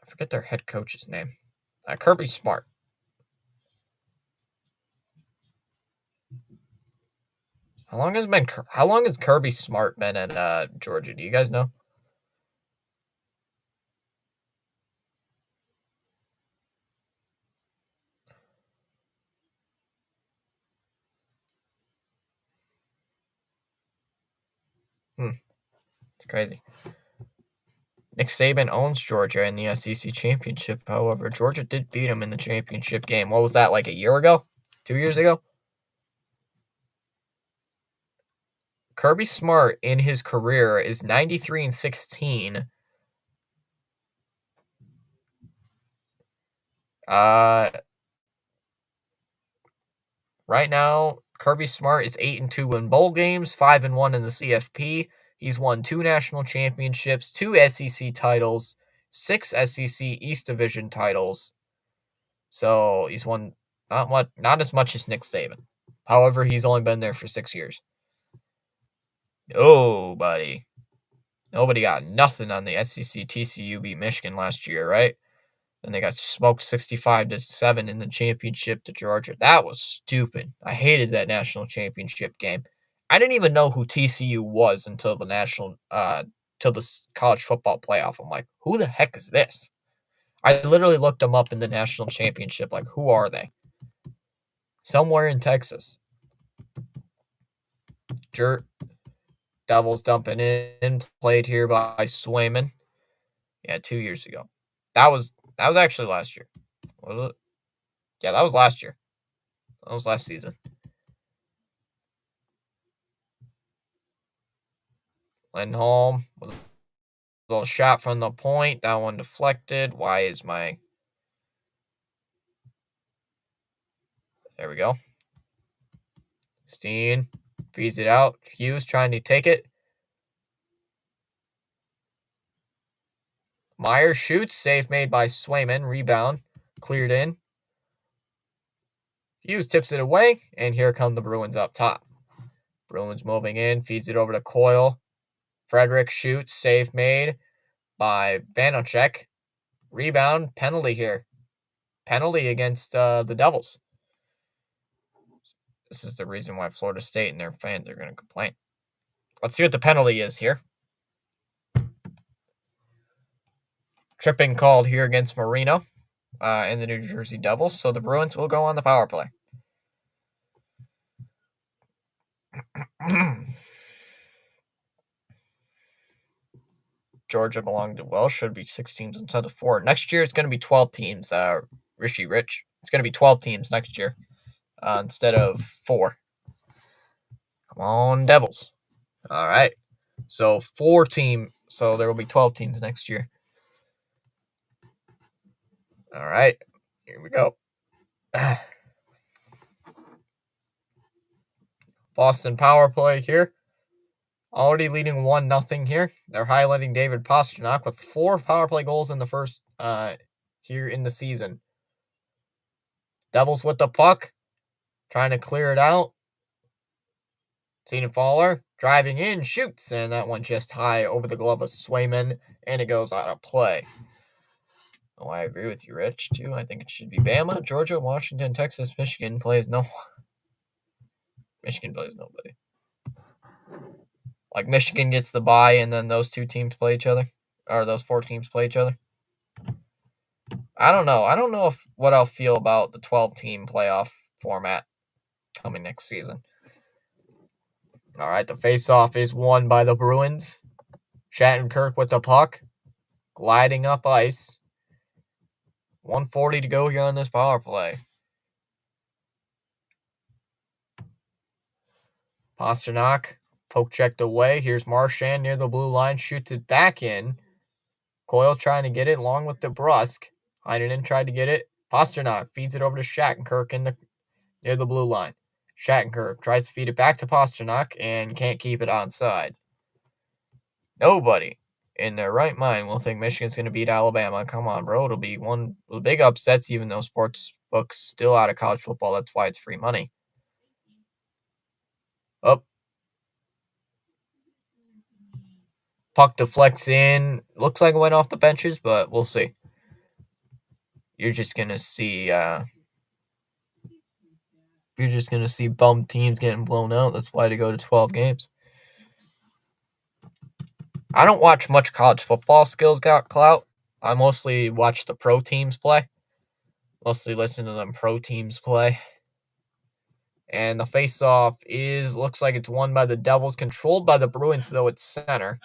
I forget their head coach's name. Kirby Smart. How long has Kirby Smart been at Georgia? Do you guys know? It's crazy. Nick Saban owns Georgia in the SEC championship. However, Georgia did beat him in the championship game. What was that, like a year ago? 2 years ago? Kirby Smart in his career is 93 and 16. Right now, Kirby Smart is 8-2 in bowl games, 5-1 in the CFP. He's won 2 national championships, 2 SEC titles, 6 SEC East Division titles. So he's won not as much as Nick Saban. However, he's only been there for 6 years. Nobody got nothing on the SEC. TCU beat Michigan last year, right? And they got smoked 65-7 in the championship to Georgia. That was stupid. I hated that national championship game. I didn't even know who TCU was until till the college football playoff. I'm like, who the heck is this? I literally looked them up in the national championship. Like, who are they? Somewhere in Texas. Devils dumping in, played here by Swayman. Yeah, 2 years ago. That was actually last year. Was it? Yeah, that was last year. That was last season. Lindholm with a little shot from the point. That one deflected. Why is my... There we go. Steen feeds it out. Hughes trying to take it. Meyer shoots. Save made by Swayman. Rebound. Cleared in. Hughes tips it away. And here come the Bruins up top. Bruins moving in. Feeds it over to Coyle. Frederick shoots. Save made by Vanacek. Rebound. Penalty here. Penalty against the Devils. This is the reason why Florida State and their fans are going to complain. Let's see what the penalty is here. Tripping called here against Marino and the New Jersey Devils, so the Bruins will go on the power play. Georgia belonged to Welsh, should be 6 teams instead of 4. Next year it's going to be 12 teams, Rishi Rich. It's going to be 12 teams next year instead of 4. Come on, Devils. All right. So so there will be 12 teams next year. All right. Here we go. Boston power play here. Already leading 1-0 here. They're highlighting David Pastrnak with 4 power play goals in the first here in the season. Devils with the puck. Trying to clear it out. Sienenfaller driving in, shoots, and that one just high over the glove of Swayman, and it goes out of play. Oh, I agree with you, Rich, too. I think it should be Bama, Georgia, Washington, Texas, Michigan plays no... Michigan plays nobody. Like, Michigan gets the bye, and then those 2 teams play each other. Or those 4 teams play each other. I don't know. I don't know what I'll feel about the 12-team playoff format coming next season. All right, the faceoff is won by the Bruins. Shattenkirk with the puck. Gliding up ice. 1:40 to go here on this power play. Pastrnak, poke checked away. Here's Marchand near the blue line, shoots it back in. Coyle trying to get it along with DeBrusk. Heinen tried to get it. Pastrnak feeds it over to Shattenkirk near the blue line. Shattenkirk tries to feed it back to Pastrnak and can't keep it onside. Nobody in their right mind will think Michigan's going to beat Alabama. Come on, bro. It'll be one of the big upsets, even though sports books still out of college football. That's why it's free money. Up. Puck deflects in. Looks like it went off the benches, but we'll see. You're just going to see bum teams getting blown out. That's why they go to 12 games. I don't watch much college football. Skills got clout. I mostly watch the pro teams play. Mostly listen to them pro teams play. And the faceoff looks like it's won by the Devils, controlled by the Bruins, though it's center.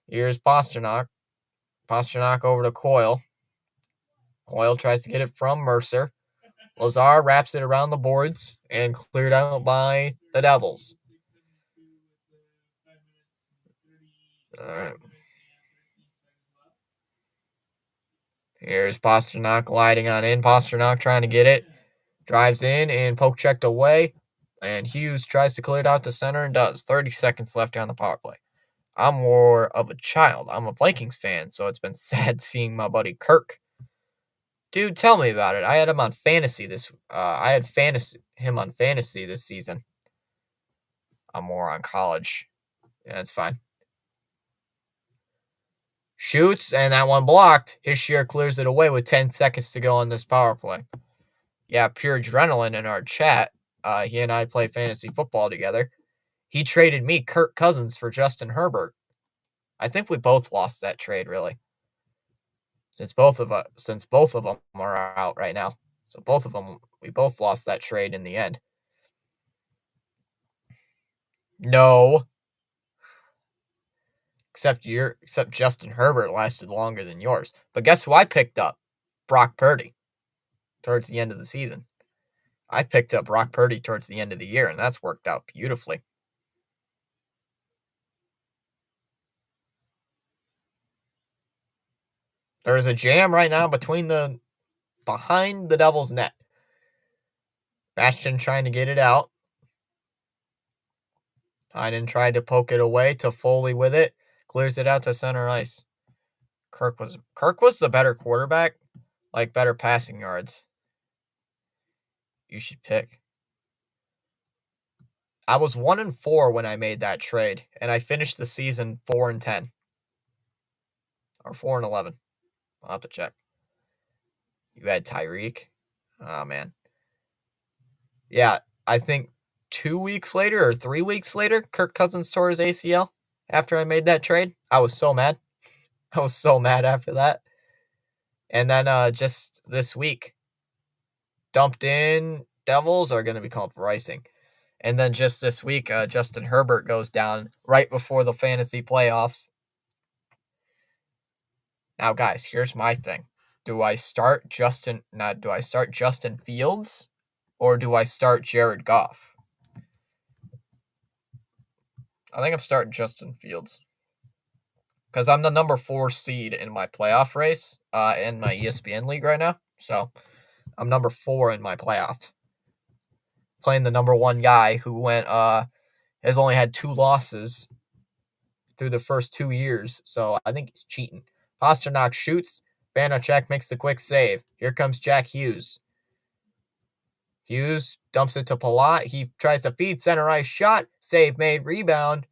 Here's Pastrnak. Pastrnak over to Coyle. Coyle tries to get it from Mercer. Lazar wraps it around the boards and cleared out by the Devils. All right. Here's Pastrnak gliding on in. Pastrnak trying to get it. Drives in and poke checked away. And Hughes tries to clear it out to center and does. 30 seconds left on the power play. I'm more of a child. I'm a Vikings fan, so it's been sad seeing my buddy Kirk. Dude, tell me about it. I had him on fantasy him on fantasy this season. I'm more on college. Yeah, that's fine. Shoots, and that one blocked. Hischier clears it away with 10 seconds to go on this power play. Yeah, pure adrenaline in our chat. He and I play fantasy football together. He traded me Kirk Cousins for Justin Herbert. I think we both lost that trade, really. Since both of them are out right now. So we both lost that trade in the end. No. except Justin Herbert lasted longer than yours. But guess who I picked up? Brock Purdy towards the end of the season. I picked up Brock Purdy towards the end of the year, and that's worked out beautifully. There is a jam right now behind the Devils' net. Bastion trying to get it out. Heinen tried to poke it away to Foley with it. Clears it out to center ice. Kirk was the better quarterback, like better passing yards. You should pick. I was 1-4 when I made that trade, and I finished the season 4-10. Or 4-11. I'll have to check. You had Tyreek. Oh, man. Yeah, I think 2 weeks later or 3 weeks later, Kirk Cousins tore his ACL after I made that trade. I was so mad. I was so mad after that. And then just this week, dumped in Devils are going to be called ricing. And then just this week, Justin Herbert goes down right before the fantasy playoffs. Now, guys, here's my thing. Do I start Justin Fields or do I start Jared Goff? I think I'm starting Justin Fields because I'm the number 4 seed in my playoff race in my ESPN league right now. So I'm number 4 in my playoffs. Playing the number 1 guy who has only had 2 losses through the first 2 years. So I think he's cheating. Pasternak shoots. Vanacek makes the quick save. Here comes Jack Hughes. Hughes dumps it to Palat. He tries to feed center ice shot. Save made. Rebound.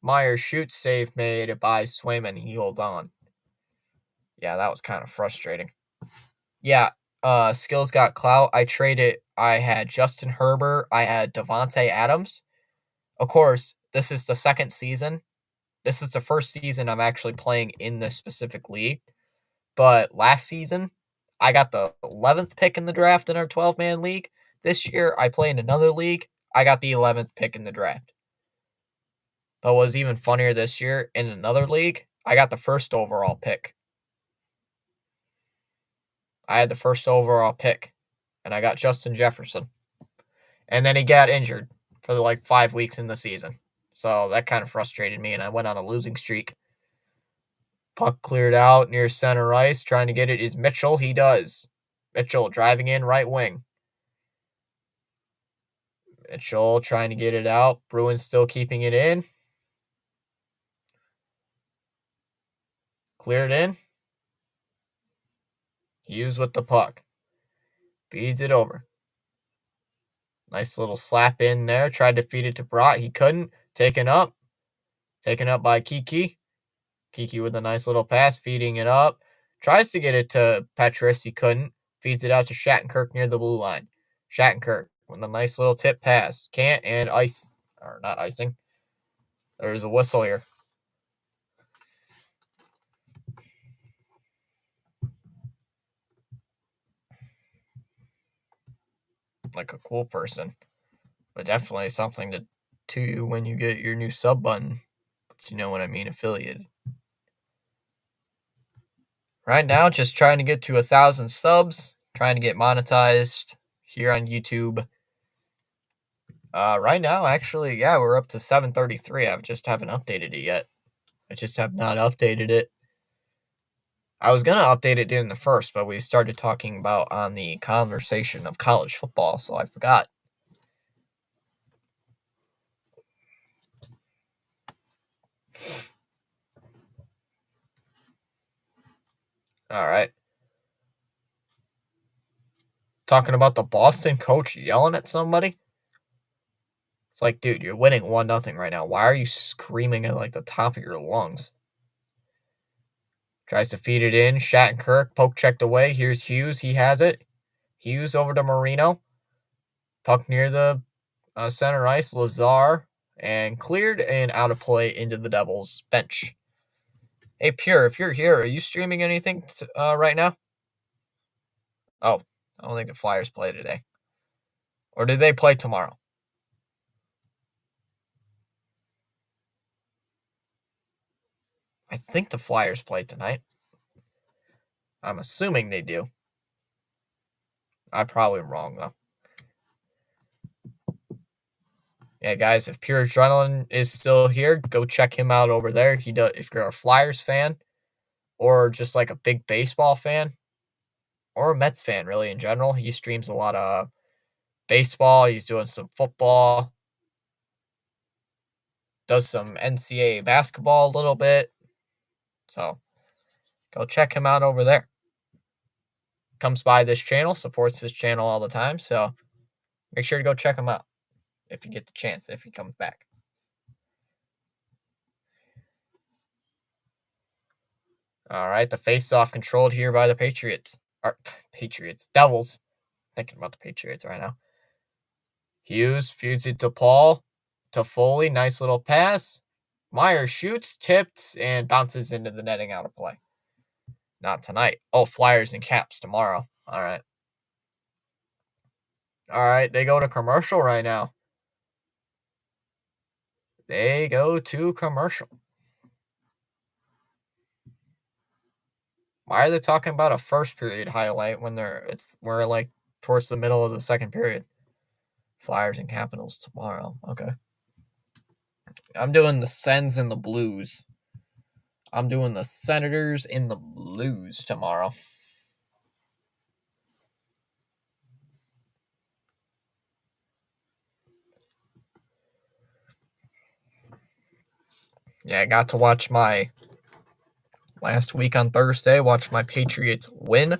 Myers shoots. Save made by Swayman. He holds on. Yeah, that was kind of frustrating. Yeah, skills got clout. I had Justin Herbert. I had Devontae Adams. Of course, this is the second season. This is the first season I'm actually playing in this specific league. But last season, I got the 11th pick in the draft in our 12-man league. This year, I play in another league. I got the 11th pick in the draft. But what was even funnier this year, in another league, I got the first overall pick. I had the first overall pick, and I got Justin Jefferson. And then he got injured for like 5 weeks in the season. So that kind of frustrated me, and I went on a losing streak. Puck cleared out near center ice. Trying to get it is Mitchell. He does. Mitchell driving in right wing. Mitchell trying to get it out. Bruins still keeping it in. Cleared in. Hughes with the puck. Feeds it over. Nice little slap in there. Tried to feed it to Brott. He couldn't. Taken up. Taken up by Kiki. Kiki with a nice little pass, feeding it up. Tries to get it to Petrus. He couldn't. Feeds it out to Shattenkirk near the blue line. Shattenkirk with a nice little tip pass. Can't and ice. Or not icing. There's a whistle here. Like a cool person. But definitely something to you when you get your new sub button. But you know what I mean, affiliated. Right now, just trying to get to 1,000 subs. Trying to get monetized here on YouTube. Right now, actually, yeah, we're up to 733. I just haven't updated it yet. I just have not updated it. I was going to update it during the first, but we started talking about on the conversation of college football, so I forgot. All right. Talking about the Boston coach yelling at somebody. It's like, dude, you're winning 1-0 right now. Why are you screaming at like the top of your lungs? Tries to feed it in. Shattenkirk, poke checked away. Here's Hughes. He has it. Hughes over to Marino. Puck near the center ice. Lazar. And cleared and out of play into the Devils' bench. Hey, Pure, if you're here, are you streaming anything right now? Oh, I don't think the Flyers play today. Or do they play tomorrow? I think the Flyers play tonight. I'm assuming they do. I probably am wrong, though. Yeah, guys, if Pure Adrenaline is still here, go check him out over there. If you're a Flyers fan, or just like a big baseball fan, or a Mets fan, really, in general. He streams a lot of baseball. He's doing some football, does some NCAA basketball a little bit. So go check him out over there. Comes by this channel, supports this channel all the time. So make sure to go check him out if you get the chance, if he comes back. All right, the face-off controlled here by the Patriots. Devils. Thinking about the Patriots right now. Hughes feeds it to Paul. To Foley, nice little pass. Meyer shoots, tipped, and bounces into the netting out of play. Not tonight. Oh, Flyers and Caps tomorrow. All right. All right, they go to commercial right now. They go to commercial. Why are they talking about a first period highlight when we're like towards the middle of the second period? Flyers and Capitals tomorrow. Okay. I'm doing the Sens and the Blues. I'm doing the Senators and the Blues tomorrow. Yeah, I got to watch last week on Thursday, watch my Patriots win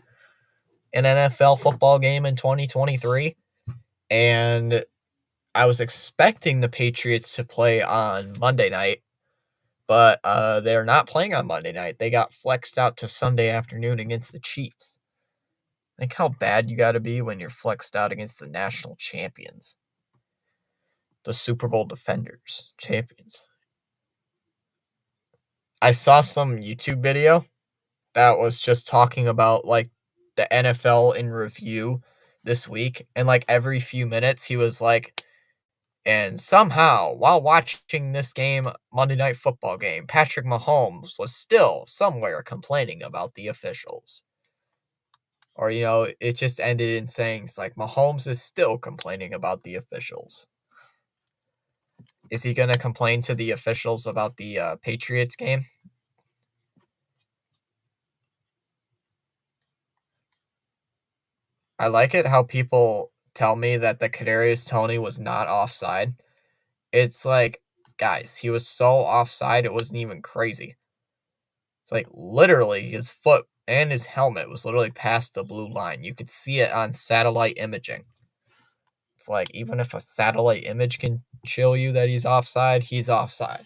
an NFL football game in 2023. And I was expecting the Patriots to play on Monday night, but they're not playing on Monday night. They got flexed out to Sunday afternoon against the Chiefs. Think how bad you got to be when you're flexed out against the national champions, the Super Bowl defenders, champions. I saw some YouTube video that was just talking about like the NFL in review this week, and like every few minutes he was like, and somehow while watching this game, Monday Night Football game, Patrick Mahomes was still somewhere complaining about the officials. Or, it just ended in sayings like Mahomes is still complaining about the officials. Is he going to complain to the officials about the Patriots game? I like it how people tell me that the Kadarius Toney was not offside. It's like, guys, he was so offside, it wasn't even crazy. It's like literally his foot and his helmet was literally past the blue line. You could see it on satellite imaging. It's like, even if a satellite image can show you that he's offside, he's offside.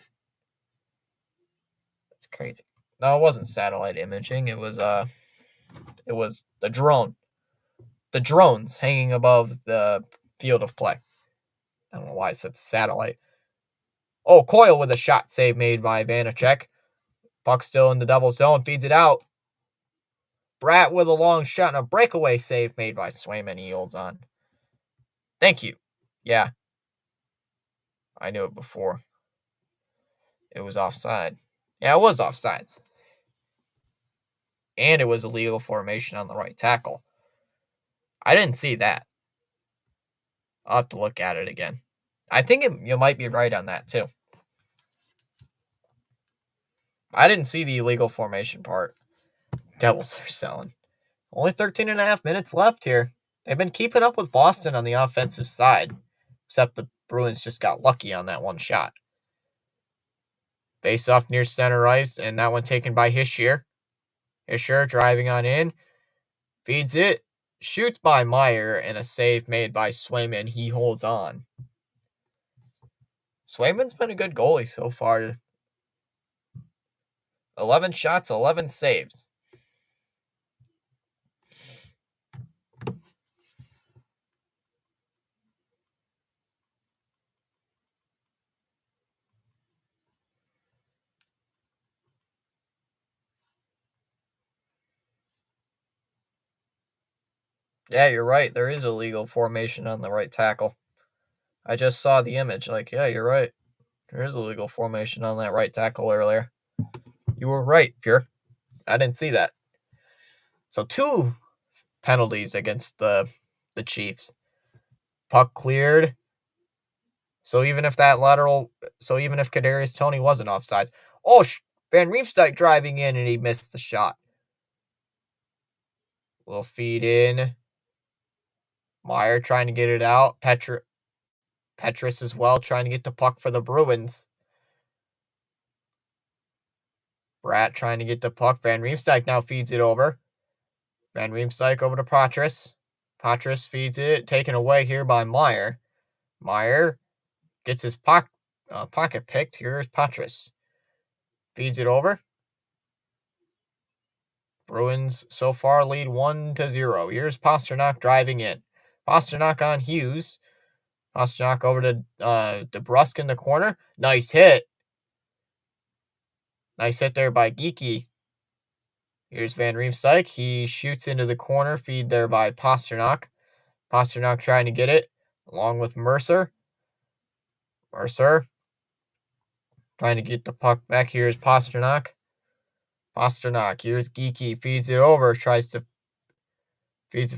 That's crazy. No, it wasn't satellite imaging. It was the drone. The drones hanging above the field of play. I don't know why I said satellite. Oh, Coyle with a shot save made by Vanacek. Puck still in the double zone, feeds it out. Bratt with a long shot and a breakaway save made by Swayman. He holds on. Thank you. Yeah. I knew it before. It was offside. Yeah, it was offsides. And it was illegal formation on the right tackle. I didn't see that. I'll have to look at it again. I think you might be right on that, too. I didn't see the illegal formation part. Devils are selling. Only 13 and a half minutes left here. They've been keeping up with Boston on the offensive side, except the Bruins just got lucky on that one shot. Face off near center ice, and that one taken by Hischier. Hischier driving on in. Feeds it. Shoots by Meyer, and a save made by Swayman. He holds on. Swayman's been a good goalie so far. 11 shots, 11 saves. Yeah, you're right. There is illegal formation on the right tackle. I just saw the image. Like, yeah, you're right. There is illegal formation on that right tackle earlier. You were right, Pure. I didn't see that. So 2 penalties against the Chiefs. Puck cleared. So even if Kadarius Toney wasn't offside. Oh, Van Riemsdyk driving in and he missed the shot. Little feed in. Meyer trying to get it out. Petrus as well trying to get the puck for the Bruins. Bratt trying to get the puck. Van Riemsdyk now feeds it over. Van Riemsdyk over to Patras. Patras feeds it. Taken away here by Meyer. Meyer gets his pocket picked. Here's Patras. Feeds it over. Bruins so far lead 1-0. Here's Pastrnak driving in. Pastrnak on Hughes. Pastrnak over to DeBrusk in the corner. Nice hit. Nice hit there by Geekie. Here's Van Riemsdyk. He shoots into the corner. Feed there by Pastrnak. Pastrnak trying to get it along with Mercer. Mercer trying to get the puck back. Here's Pastrnak. Pastrnak. Here's Geekie. Feeds it over. Feeds it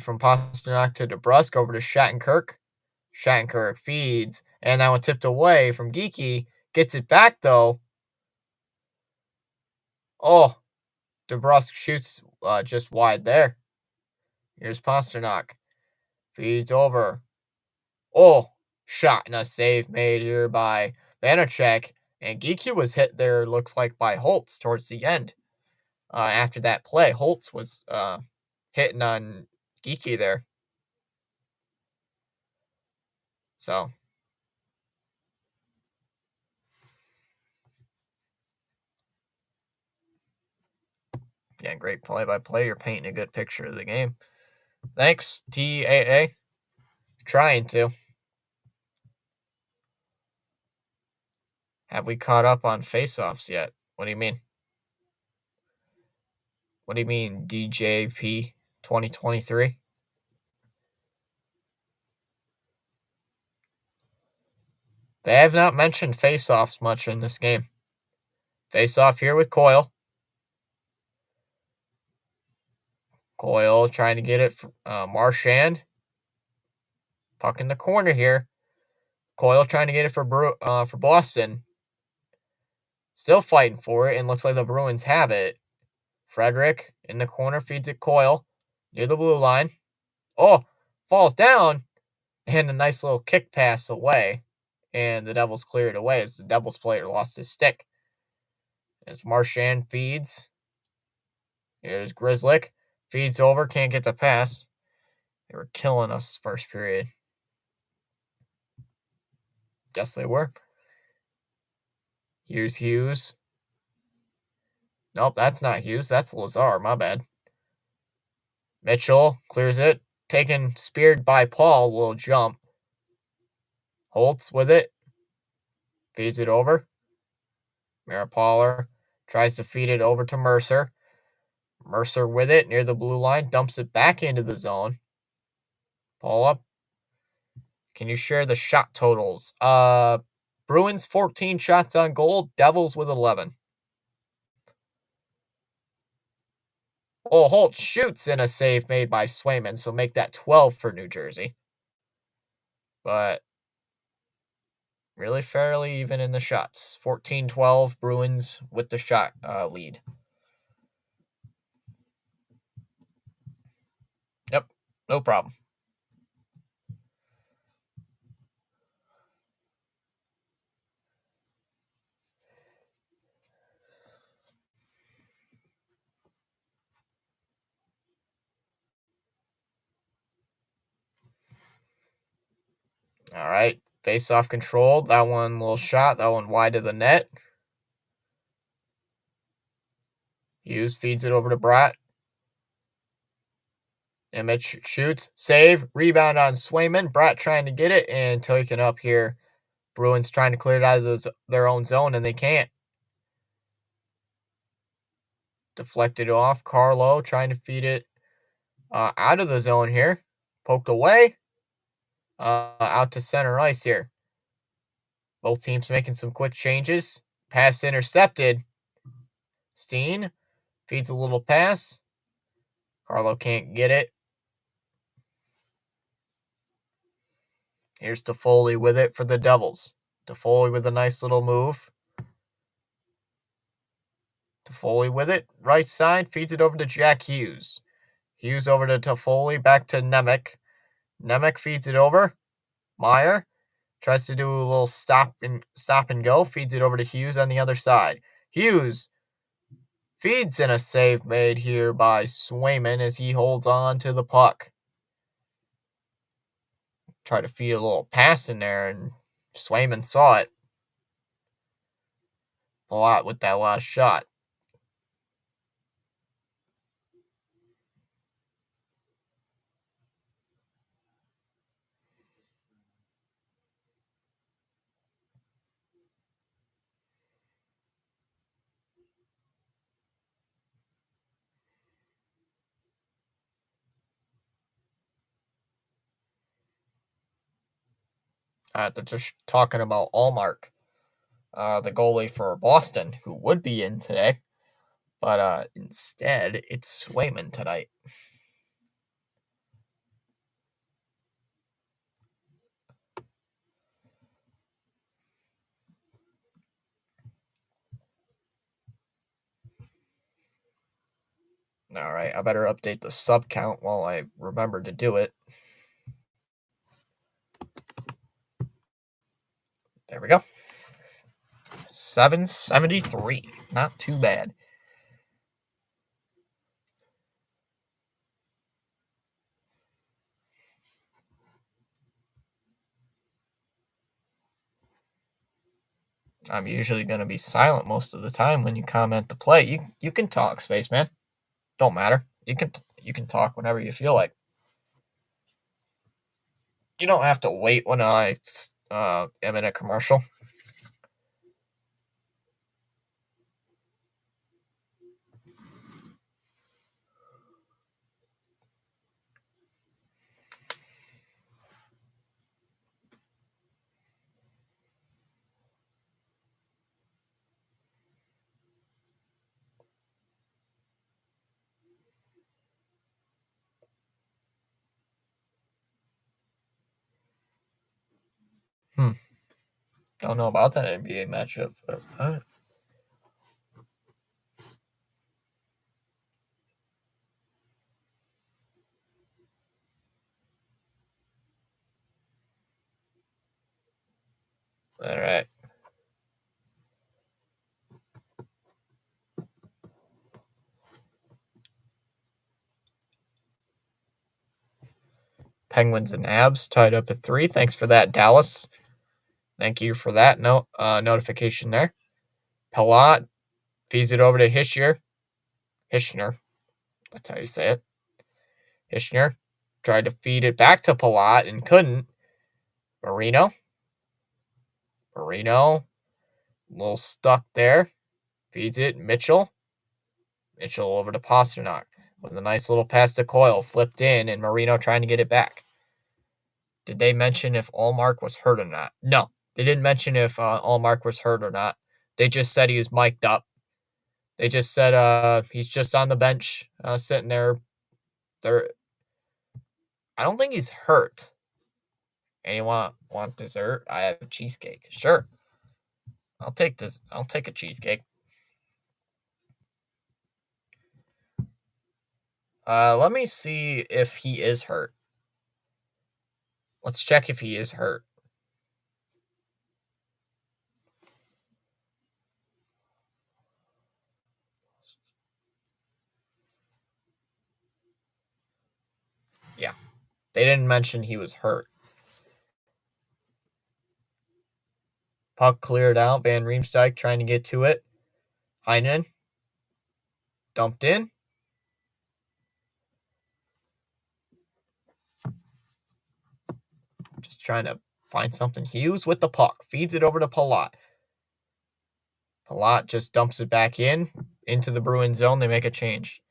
from Pastrnak to DeBrusk over to Shattenkirk. Shattenkirk feeds. And that one tipped away from Geekie. Gets it back though. Oh, DeBrusk shoots just wide there. Here's Pastrnak. Feeds over. Oh, shot and a save made here by Vanacek. And Geekie was hit there, looks like, by Holtz towards the end. After that play, Holtz was hitting on Geekie there. So. Yeah, great play-by-play. You're painting a good picture of the game. Thanks, TAA. Trying to. Have we caught up on face-offs yet? What do you mean? What do you mean, DJP 2023? They have not mentioned face-offs much in this game. Face-off here with Coyle. Coyle trying to get it for Marchand. Puck in the corner here. Coyle trying to get it for Boston. Still fighting for it, and looks like the Bruins have it. Frederick in the corner feeds it Coyle near the blue line. Oh, falls down, and a nice little kick pass away. And the Devils clear it away as the Devils player lost his stick. As Marchand feeds. Here's Grzelcyk. Feeds over, can't get the pass. They were killing us first period. Yes, they were. Here's Hughes. Nope, that's not Hughes. That's Lazar. My bad. Mitchell clears it. Speared by Paul. Little jump. Holtz with it. Feeds it over. Maripaller tries to feed it over to Mercer. Mercer with it near the blue line. Dumps it back into the zone. Paul up. Can you share the shot totals? Bruins 14 shots on goal. Devils with 11. Oh, Holt shoots in a save made by Swayman, so make that 12 for New Jersey. But really fairly even in the shots. 14-12 Bruins with the shot lead. Yep, no problem. All right, face-off controlled. That one little shot. That one wide of the net. Hughes feeds it over to Bratt. Image shoots. Save. Rebound on Swayman. Bratt trying to get it and taken up here. Bruins trying to clear it out of their own zone, and they can't. Deflected off. Carlo trying to feed it out of the zone here. Poked away. Out to center ice here. Both teams making some quick changes. Pass intercepted. Steen feeds a little pass. Carlo can't get it. Here's Toffoli with it for the Devils. Toffoli with a nice little move. Toffoli with it. Right side. Feeds it over to Jack Hughes. Hughes over to Toffoli. Back to Nemec. Nemec feeds it over. Meyer tries to do a little stop and go. Feeds it over to Hughes on the other side. Hughes feeds in a save made here by Swayman as he holds on to the puck. Try to feed a little pass in there, and Swayman saw it. A lot with that last shot. They're just talking about Allmark, the goalie for Boston, who would be in today. But instead, it's Swayman tonight. All right, I better update the sub count while I remember to do it. There we go. 773. Not too bad. I'm usually going to be silent most of the time when you comment the play. You can talk, Spaceman. Don't matter. You can talk whenever you feel like. You don't have to wait when I am in a commercial. Don't know about that NBA matchup. But, all right. Penguins and Abs tied up at 3. Thanks for that, Dallas. Thank you for that notification there. Palat feeds it over to Hishner. That's how you say it. Hishner tried to feed it back to Palat and couldn't. Marino, a little stuck there. Feeds it. Mitchell over to Pasternak with a nice little pass to Coyle. Flipped in, and Marino trying to get it back. Did they mention if Allmark was hurt or not? No, they didn't mention if Allmark was hurt or not. They just said he was mic'd up. They just said he's just on the bench, sitting there. I don't think he's hurt. And you want dessert? I have cheesecake. Sure. I'll take this. I'll take a cheesecake. Let me see if he is hurt. Let's check if he is hurt. Yeah. They didn't mention he was hurt. Puck cleared out. Van Riemsdyk trying to get to it. Heinen dumped in. Just trying to find something. Hughes with the puck. Feeds it over to Palat. Palat just dumps it back into the Bruins zone. They make a change.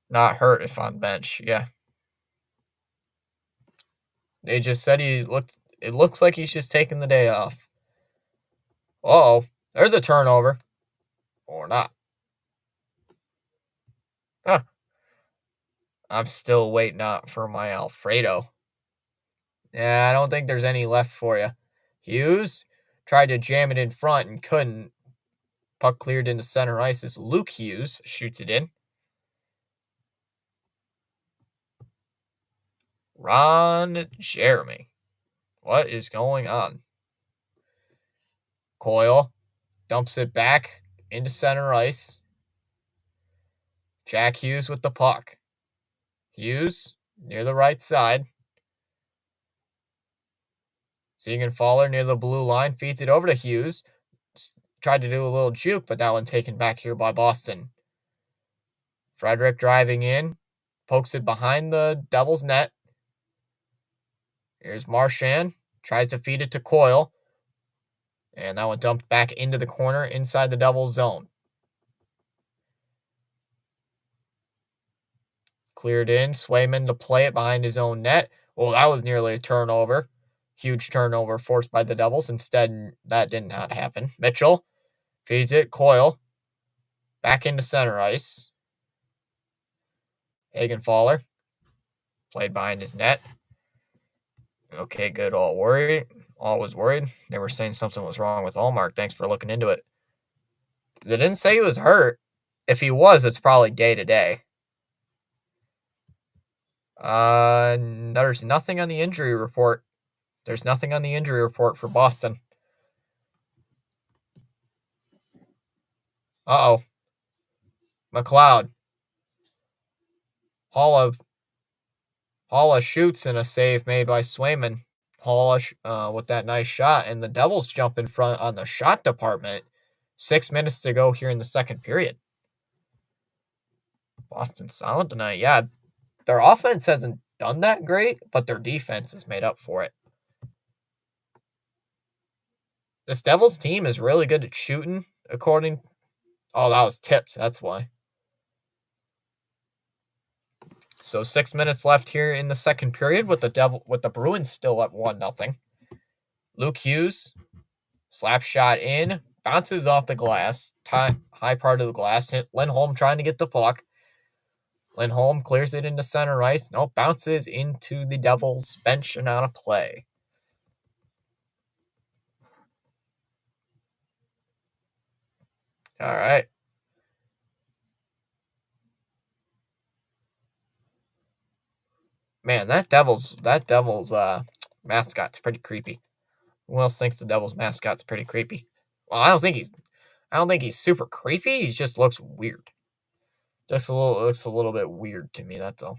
Not hurt if on bench. Yeah. They just said it looks like he's just taking the day off. Uh-oh. There's a turnover. Or not. I'm still waiting out for my Alfredo. Yeah, I don't think there's any left for you. Hughes tried to jam it in front and couldn't. Puck cleared into center ice as Luke Hughes shoots it in. Ron Jeremy. What is going on? Coyle dumps it back into center ice. Jack Hughes with the puck. Hughes near the right side. Siegenthaler near the blue line feeds it over to Hughes. Tried to do a little juke, but that one taken back here by Boston. Frederick driving in. Pokes it behind the Devils' net. Here's Marchand. Tries to feed it to Coyle. And that one dumped back into the corner inside the Devils' zone. Cleared in. Swayman to play it behind his own net. Well, that was nearly a turnover. Huge turnover forced by the Devils. Instead, that did not happen. Mitchell feeds it. Coyle. Back into center ice. Siegenthaler. Played behind his net. Okay, good. All was worried. They were saying something was wrong with Allmark. Thanks for looking into it. They didn't say he was hurt. If he was, it's probably day to day. There's nothing on the injury report. There's nothing on the injury report for Boston. Uh-oh. McLeod. Halla shoots in a save made by Swayman. Halla with that nice shot, and the Devils jump in front on the shot department. 6 minutes to go here in the second period. Boston solid tonight. Yeah, their offense hasn't done that great, but their defense has made up for it. This Devils team is really good at shooting, according... Oh, that was tipped. That's why. So 6 minutes left here in the second period with the Bruins still up 1-0. Luke Hughes, slap shot in, bounces off the glass, high part of the glass. Hit Lindholm trying to get the puck. Lindholm clears it into center ice. Nope, bounces into the Devils bench and out of play. All right. Man, that Devils mascot's pretty creepy. Who else thinks the Devils mascot's pretty creepy? Well, I don't think he's super creepy. He just looks weird. Looks a little bit weird to me, that's all.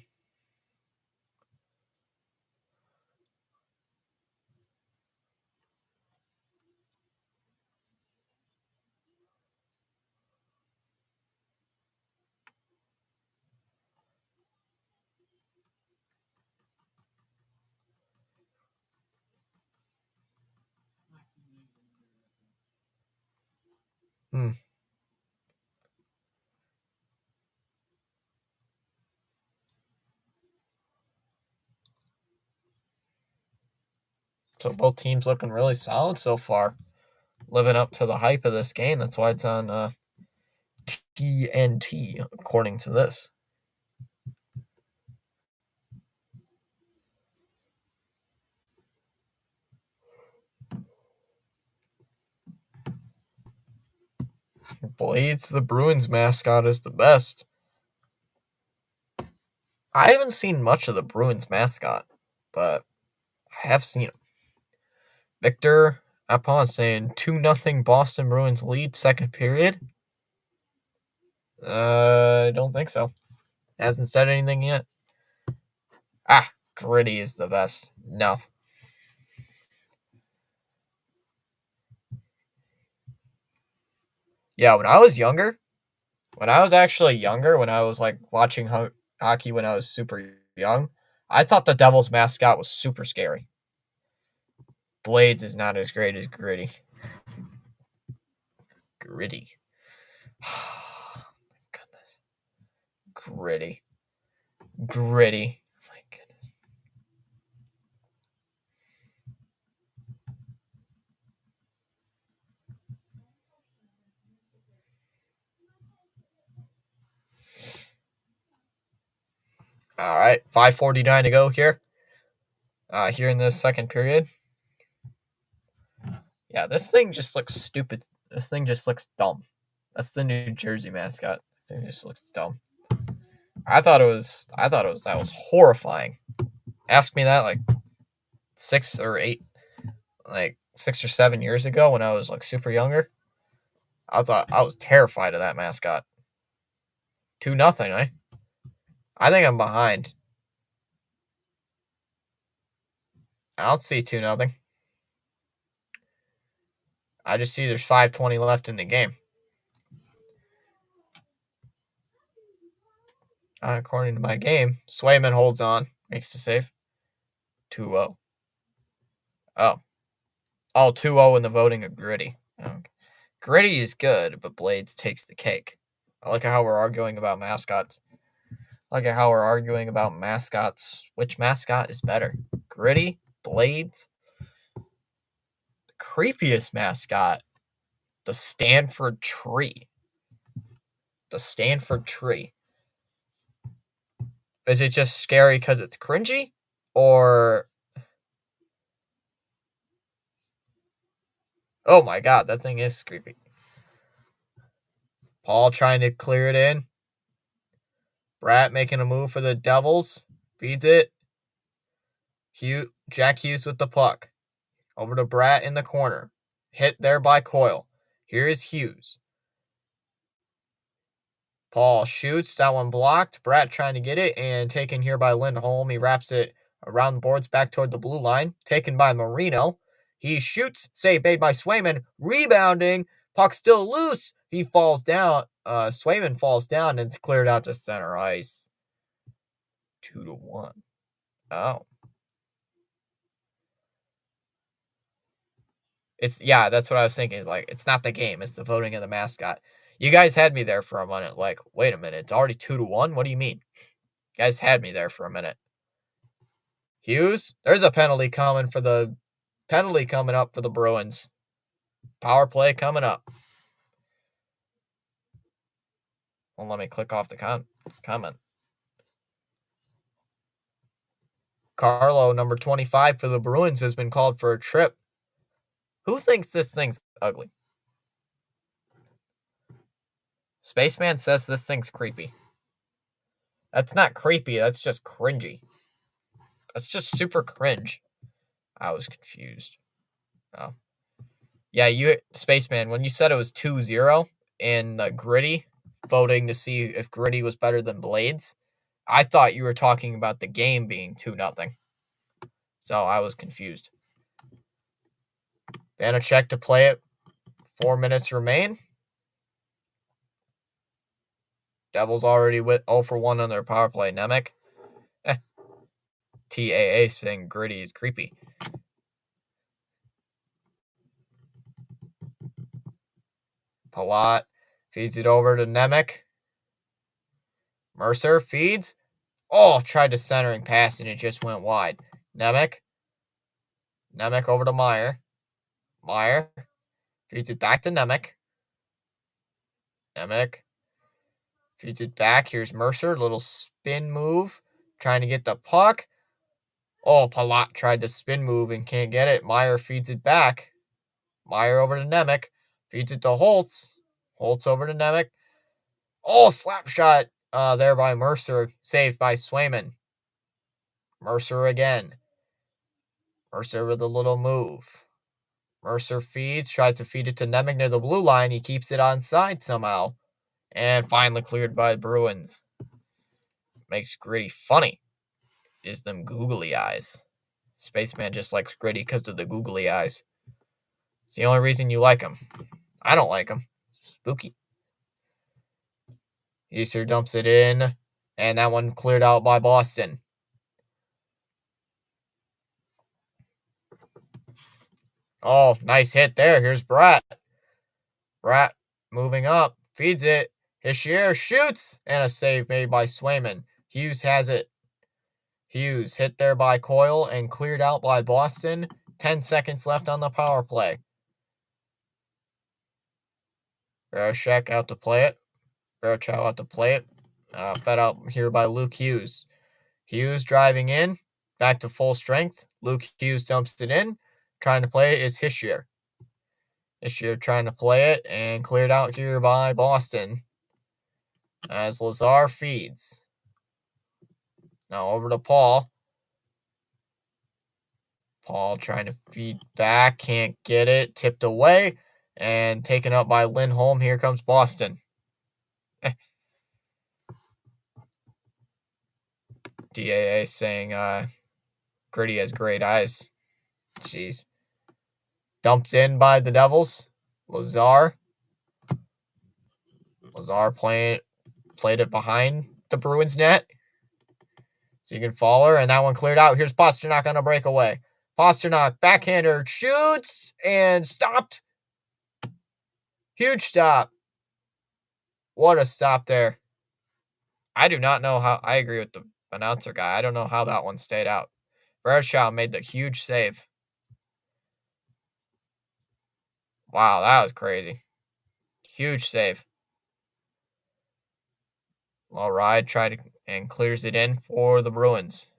So both teams looking really solid so far. Living up to the hype of this game. That's why it's on TNT, according to this. Blades, the Bruins mascot, is the best. I haven't seen much of the Bruins mascot, but I have seen him. Victor Apon saying 2-0 Boston Bruins lead second period. I don't think so. Hasn't said anything yet. Gritty is the best. No. Yeah, when I was actually younger, when I was like watching hockey when I was super young, I thought the Devils mascot was super scary. Blades is not as great as Gritty. Gritty. Oh, my goodness. Gritty. My goodness. All right, 5:49 to go here. Here in this second period. Yeah, this thing just looks stupid. This thing just looks dumb. That's the New Jersey mascot. This thing just looks dumb. That was horrifying. Ask me that like 6 or 7 years ago when I was like super younger. I thought I was terrified of that mascot. 2-0, eh? I think I'm behind. I don't see 2-0. I just see there's 5:20 left in the game. According to my game, Swayman holds on, makes the save. 2-0. Oh. 2-0 in the voting of Gritty. Okay. Gritty is good, but Blades takes the cake. I like how we're arguing about mascots. Which mascot is better? Gritty? Blades? The creepiest mascot? The Stanford Tree. The Stanford Tree. Is it just scary because it's cringy? Or... Oh my god, that thing is creepy. Paul trying to clear it in. Bratt making a move for the Devils. Feeds it. Jack Hughes with the puck. Over to Bratt in the corner. Hit there by Coyle. Here is Hughes. Paul shoots. That one blocked. Bratt trying to get it and taken here by Lindholm. He wraps it around the boards back toward the blue line. Taken by Marino. He shoots. Save made by Swayman. Rebounding. Puck still loose. He falls down. Swayman falls down and it's cleared out to center ice. 2-1. Oh. That's what I was thinking. It's like, it's not the game. It's the voting of the mascot. You guys had me there for a minute. Like, wait a minute. It's already 2-1? What do you mean? You guys had me there for a minute. Hughes, there's a penalty coming up for the Bruins. Power play coming up. Well, let me click off the comment. Carlo, number 25 for the Bruins, has been called for a trip. Who thinks this thing's ugly? Spaceman says this thing's creepy. That's not creepy. That's just cringy. That's just super cringe. I was confused. Oh. Yeah, Spaceman, when you said it was 2-0 in Gritty, voting to see if Gritty was better than Blades, I thought you were talking about the game being 2-0. So I was confused. Vanacek to play it. 4 minutes remain. Devils already with 0 for 1 on their power play. Nemec. TAA saying Gritty is creepy. Palat feeds it over to Nemec. Mercer feeds. Oh, tried to centering pass and it just went wide. Nemec over to Meyer. Meyer feeds it back to Nemec. Nemec feeds it back. Here's Mercer. Little spin move. Trying to get the puck. Oh, Palat tried to spin move and can't get it. Meyer feeds it back. Meyer over to Nemec. Feeds it to Holtz. Holtz over to Nemec. Oh, slap shot there by Mercer. Saved by Swayman. Mercer again. Mercer with a little move. Mercer feeds. Tries to feed it to Nemec near the blue line. He keeps it onside somehow. And finally cleared by Bruins. Makes Gritty funny. Is them googly eyes. Spaceman just likes Gritty because of the googly eyes. It's the only reason you like him. I don't like him. Spooky. Easter dumps it in. And that one cleared out by Boston. Oh, nice hit there. Here's Bratt. Bratt moving up. Feeds it. Hischier shoots. And a save made by Swayman. Hughes has it. Hughes hit there by Coyle and cleared out by Boston. 10 seconds left on the power play. Barashek out to play it. Fed out here by Luke Hughes. Hughes driving in, back to full strength. Luke Hughes dumps it in. Trying to play it is Hischier. Hischier trying to play it and cleared out here by Boston as Lazar feeds. Now over to Paul. Paul trying to feed back, can't get it, tipped away, and taken up by Lindholm. Here comes Boston. DAA saying Gritty has great eyes. Jeez. Dumped in by the Devils. Lazar played it behind the Bruins net. So you can follow her, and that one cleared out. Here's Pastrnak on a breakaway. Pastrnak, backhander, shoots, and stopped. Huge stop. What a stop there. I do not know how. I agree with the announcer guy. I don't know how that one stayed out. Vershaw made the huge save. Wow, that was crazy. Huge save. All right, tried to, and clears it in for the Bruins.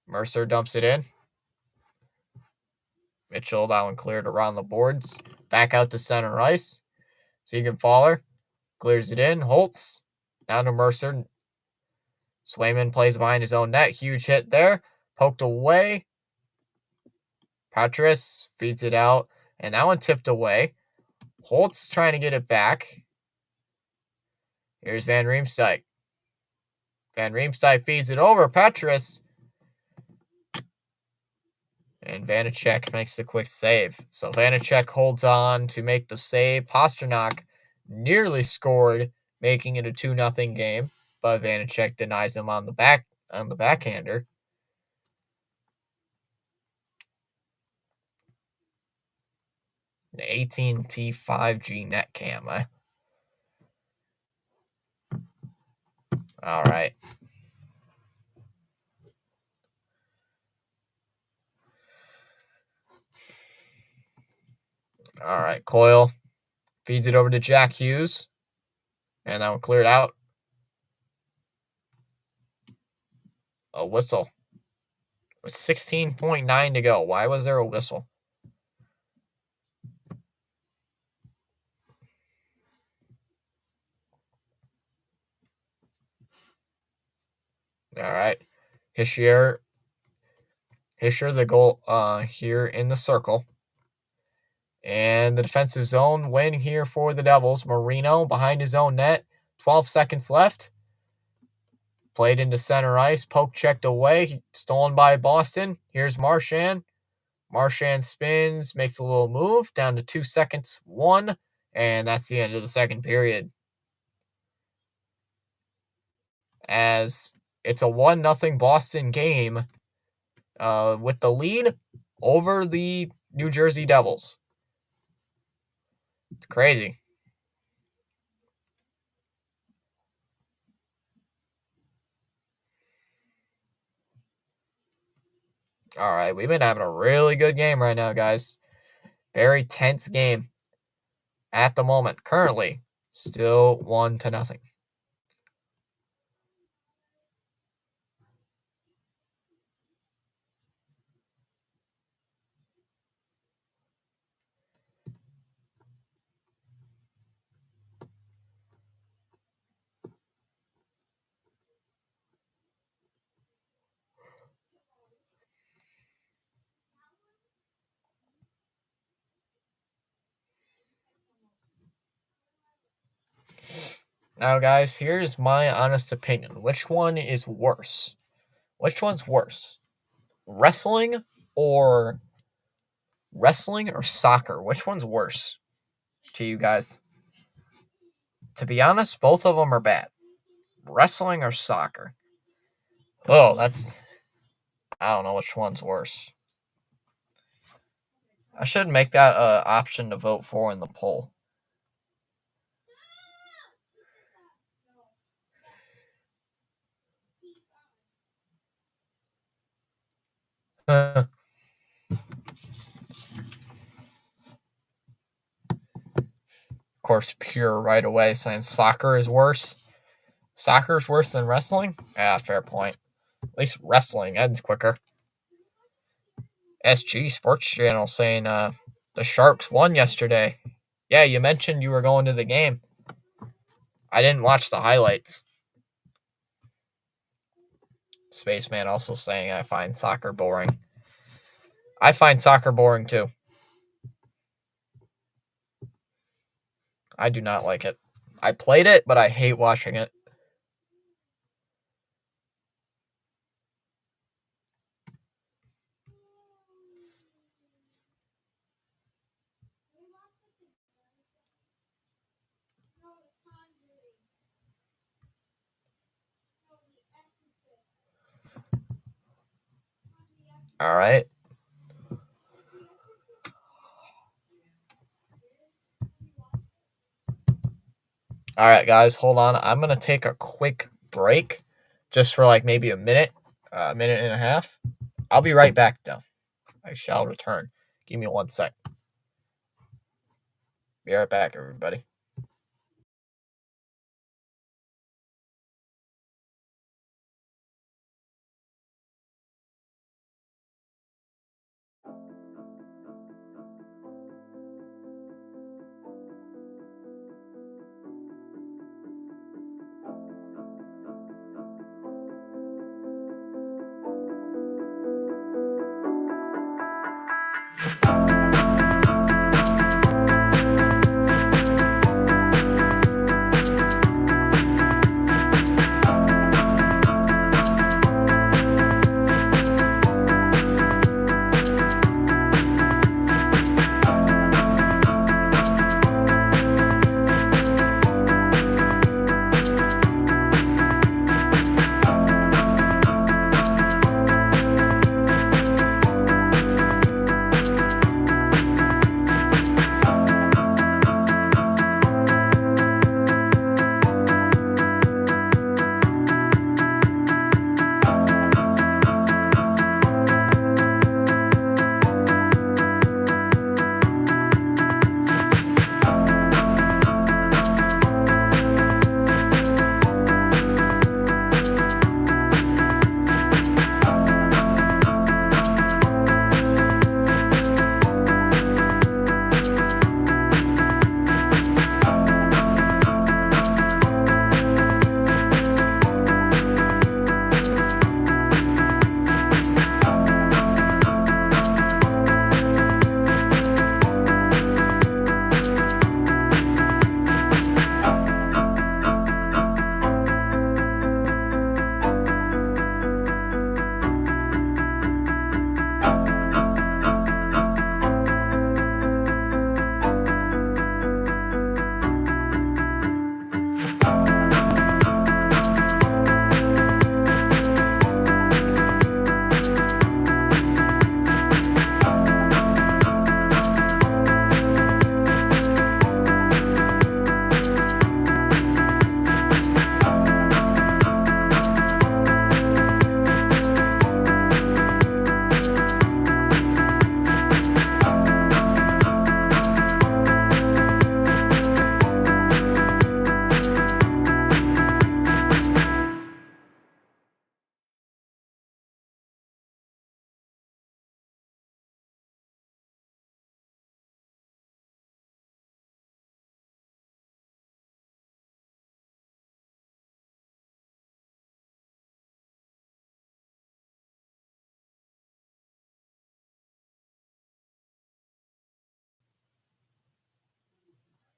Mercer dumps it in. Mitchell, that one cleared around the boards. Back out to center ice. Siegenthaler clears it in. Holtz down to Mercer. Swayman plays behind his own net. Huge hit there. Poked away. Patras feeds it out. And that one tipped away. Holtz trying to get it back. Here's Van Riemsdyk. Van Riemsdyk feeds it over. Patras. And Vanacek makes the quick save. So Vanacek holds on to make the save. Pastrnak nearly scored, making it a 2-0 game. But Vanacek denies him on the backhander. An AT&T 5G net cam, eh? All right. All right, Coyle feeds it over to Jack Hughes. And that one cleared out. A whistle. With 16.9 to go. Why was there a whistle? All right. Hischier the goal here in the circle. And the defensive zone win here for the Devils. Marino behind his own net. 12 seconds left. Played into center ice. Poke checked away. Stolen by Boston. Here's Marchand. Marchand spins. Makes a little move. Down to 2 seconds. 1. And that's the end of the second period. As it's a 1-0 Boston game with the lead over the New Jersey Devils. It's crazy. All right, we've been having a really good game right now, guys. Very tense game at the moment. Currently, still 1-0. Now, guys, here's my honest opinion. Which one is worse? Which one's worse? Wrestling or soccer? Which one's worse to you guys? To be honest, both of them are bad. Wrestling or soccer? Oh, I don't know which one's worse. I should make that an option to vote for in the poll. Of course, Pure right away saying soccer is worse. Soccer is worse than wrestling? Yeah, fair point. At least wrestling ends quicker. SG Sports Channel saying the Sharks won yesterday. Yeah, you mentioned you were going to the game. I didn't watch the highlights. Spaceman also saying I find soccer boring. I find soccer boring too. I do not like it. I played it, but I hate watching it. All right. All right, guys, hold on. I'm going to take a quick break just for like maybe a minute and a half. I'll be right back, though. I shall return. Give me 1 sec. Be right back, everybody.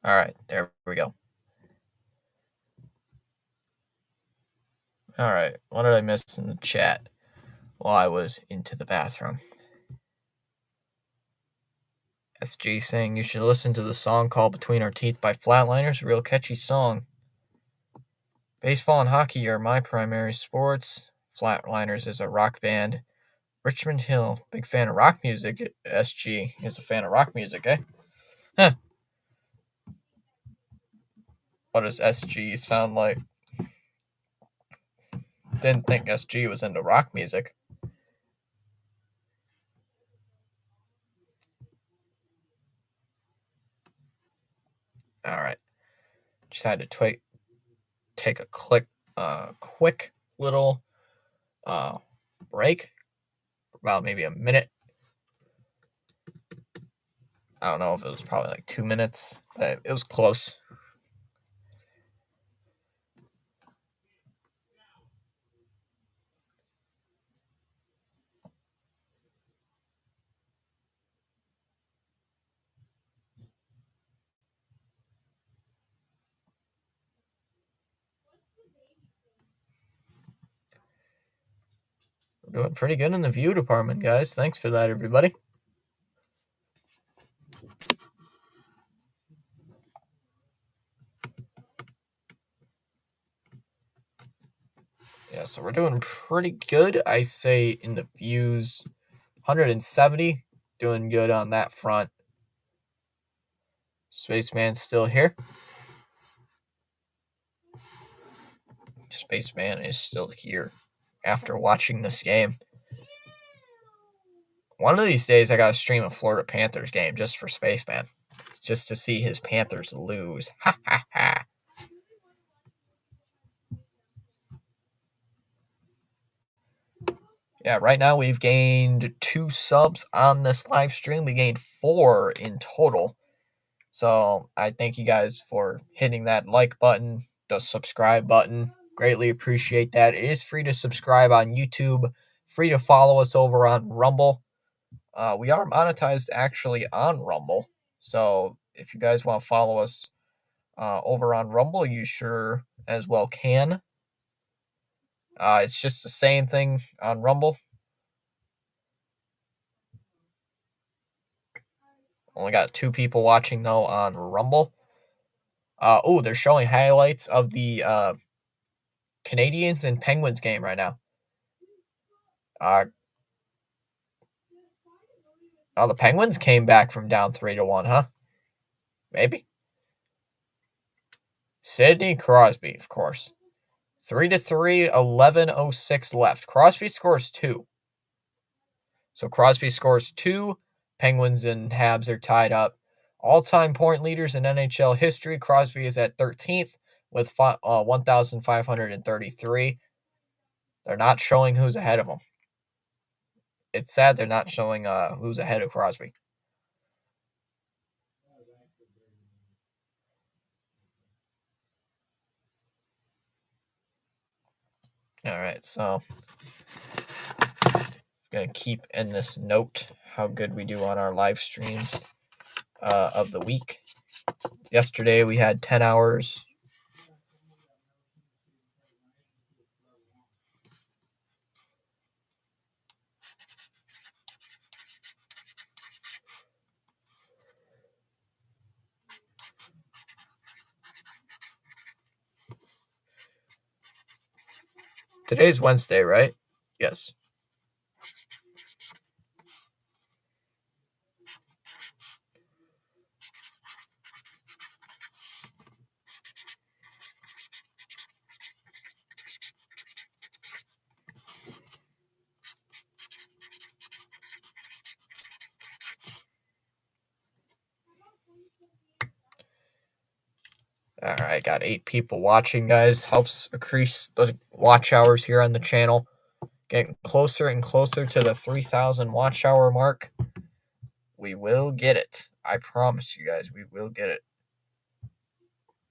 All right, there we go. All right, what did I miss in the chat while I was into the bathroom? SG saying you should listen to the song called Between Our Teeth by Flatliners. Real catchy song. Baseball and hockey are my primary sports. Flatliners is a rock band. Richmond Hill, big fan of rock music. SG is a fan of rock music, eh? Huh. What does SG sound like? Didn't think SG was into rock music. All right. Just had to take a quick little break, about maybe a minute. I don't know if it was probably like 2 minutes. But it was close. We're doing pretty good in the view department, guys. Thanks for that, everybody. Yeah, so we're doing pretty good. I say in the views, 170. Doing good on that front. Spaceman's still here. Spaceman is still here after watching this game. One of these days, I gotta stream a Florida Panthers game just for Spaceman, just to see his Panthers lose. Ha ha ha. Yeah, right now we've gained 2 subs on this live stream. We gained 4 in total. So I thank you guys for hitting that like button, the subscribe button. Greatly appreciate that. It is free to subscribe on YouTube, free to follow us over on Rumble. We are monetized actually on Rumble. So if you guys want to follow us over on Rumble, you sure as well can. It's just the same thing on Rumble. Only got 2 people watching though on Rumble. They're showing highlights of the Canadiens and Penguins game right now. The Penguins came back from down 3-1, huh? Maybe. Sidney Crosby, of course. 3-3, 11:06 left. Crosby scores 2. So Crosby scores 2. Penguins and Habs are tied up. All-time point leaders in NHL history. Crosby is at 13th with 1,533. They're not showing who's ahead of him. It's sad they're not showing who's ahead of Crosby. All right, so I'm going to keep in this note how good we do on our live streams of the week. Yesterday we had 10 hours. Today's Wednesday, right? Yes. All right, got 8 people watching, guys. Helps increase the watch hours here on the channel. Getting closer and closer to the 3,000 watch hour mark. We will get it. I promise you guys, we will get it.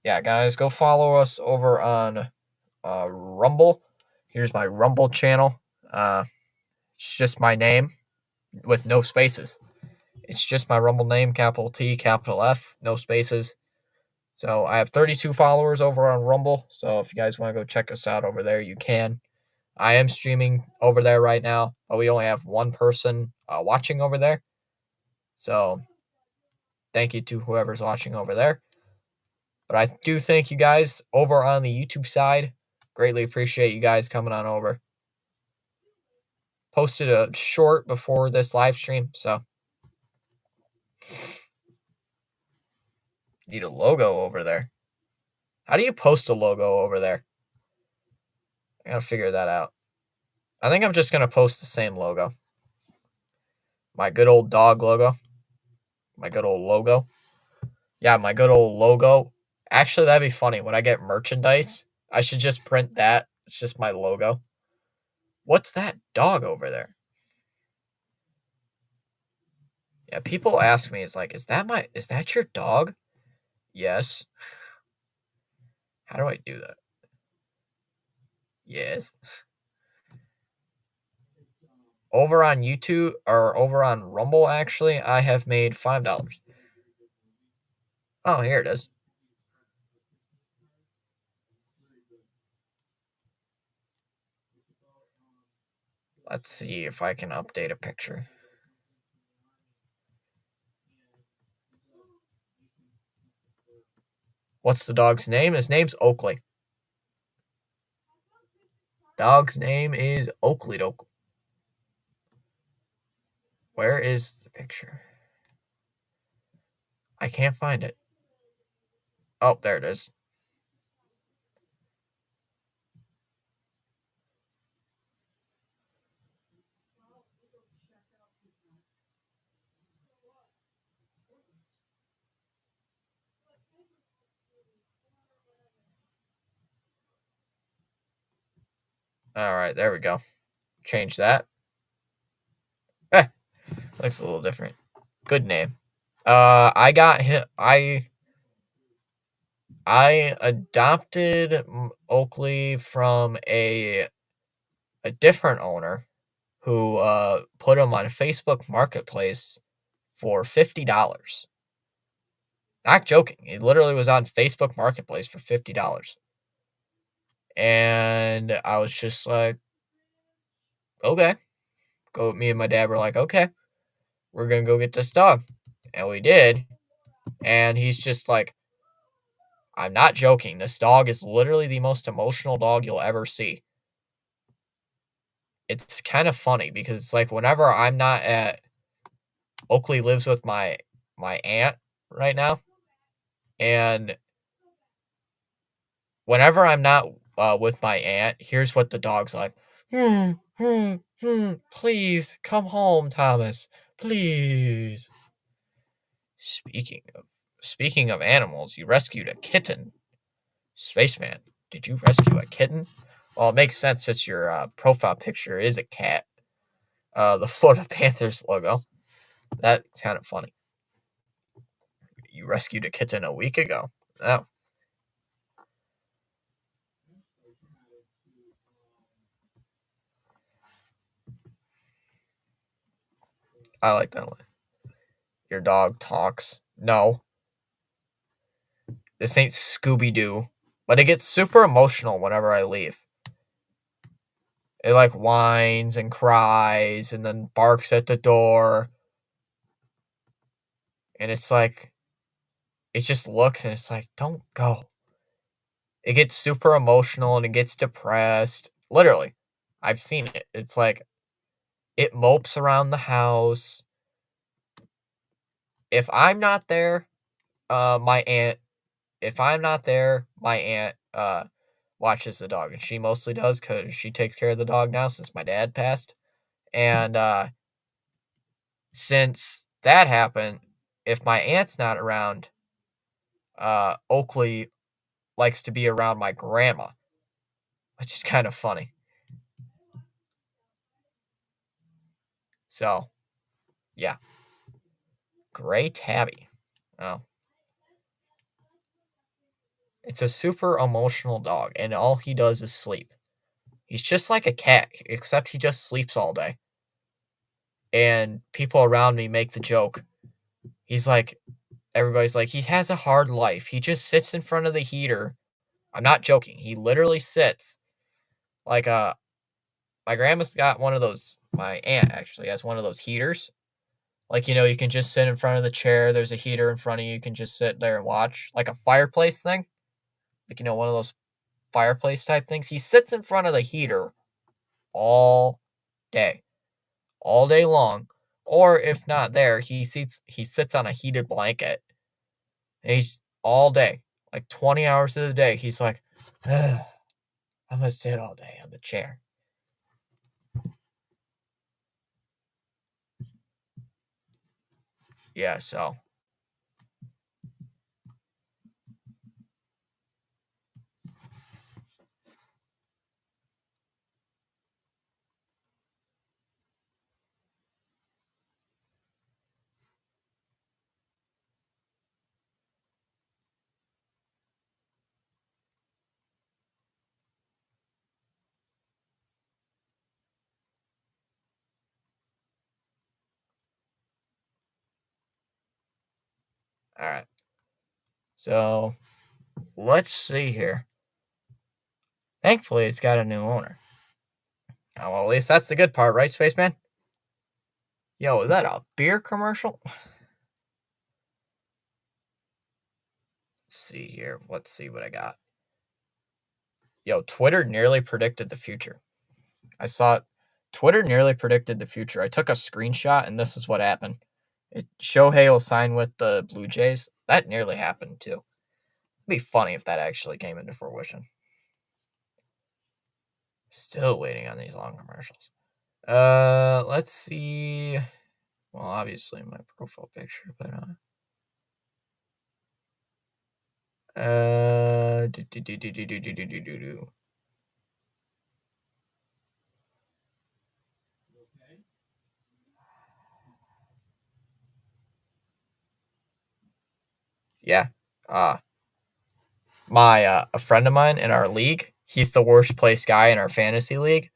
Yeah, guys, go follow us over on Rumble. Here's my Rumble channel. It's just my name with no spaces. It's just my Rumble name, capital T, capital F, no spaces. So I have 32 followers over on Rumble. So if you guys want to go check us out over there, you can. I am streaming over there right now, but we only have 1 person watching over there. So thank you to whoever's watching over there. But I do thank you guys over on the YouTube side. Greatly appreciate you guys coming on over. Posted a short before this live stream, so need a logo over there. How do you post a logo over there? I gotta figure that out. I think I'm just gonna post the same logo. My good old dog logo. My good old logo. Yeah, my good old logo. Actually, that'd be funny. When I get merchandise, I should just print that. It's just my logo. What's that dog over there? Yeah, people ask me, it's like, is that your dog? Yes. How do I do that? Yes. Over on YouTube or over on Rumble, actually, I have made $5. Oh, here it is. Let's see if I can update a picture. What's the dog's name? His name's Oakley. Dog's name is Oakley Doke. Where is the picture? I can't find it. Oh, there it is. All right, there we go. Change that. Eh, looks a little different. Good name. I got him. I adopted Oakley from a different owner who put him on Facebook Marketplace for $50. Not joking. He literally was on Facebook Marketplace for $50. And I was just like, okay. Me and my dad were like, okay, we're gonna go get this dog. And we did. And he's just like, I'm not joking. This dog is literally the most emotional dog you'll ever see. It's kind of funny because it's like whenever I'm not at Oakley lives with my aunt right now, and whenever I'm not with my aunt, here's what the dog's like. Please come home, Thomas. Please. Speaking of animals, you rescued a kitten. Spaceman, did you rescue a kitten? Well, it makes sense since your profile picture is a cat. The Florida Panthers logo. That's kind of funny. You rescued a kitten a week ago. Oh. I like that one. Your dog talks. No, this ain't Scooby Doo. But it gets super emotional whenever I leave. It like whines and cries and then barks at the door. And it's like, it just looks and it's like, don't go. It gets super emotional and it gets depressed. Literally, I've seen it. It's like, it mopes around the house. If I'm not there, my aunt, if I'm not there, my aunt watches the dog, and she mostly does because she takes care of the dog now since my dad passed. And since that happened, if my aunt's not around, Oakley likes to be around my grandma, which is kind of funny. So, yeah, Gray Tabby. Oh, it's a super emotional dog, and all he does is sleep. He's just like a cat, except he just sleeps all day. And people around me make the joke. He's like, everybody's like, he has a hard life. He just sits in front of the heater. I'm not joking. He literally sits like my grandma's got one of those. My aunt actually has one of those heaters. Like, you can just sit in front of the chair. There's a heater in front of you. You can just sit there and watch, like a fireplace thing. Like, one of those fireplace type things. He sits in front of the heater all day, all day long. Or if not there, he sits on a heated blanket. And he's all day, like 20 hours of the day. He's like, I'm gonna sit all day on the chair. Yeah, so All right. So let's see here. Thankfully, it's got a new owner. Oh, well, at least that's the good part, right, Spaceman? Yo, is that a beer commercial? Let's see here. Let's see what I got. Yo, Twitter nearly predicted the future. I saw it. Twitter nearly predicted the future. I took a screenshot, and this is what happened. Shohei will sign with the Blue Jays. That nearly happened, too. It'd be funny if that actually came into fruition. Still waiting on these long commercials. Let's see. Well, obviously my profile picture, but yeah. A friend of mine in our league, he's the worst placed guy in our fantasy league,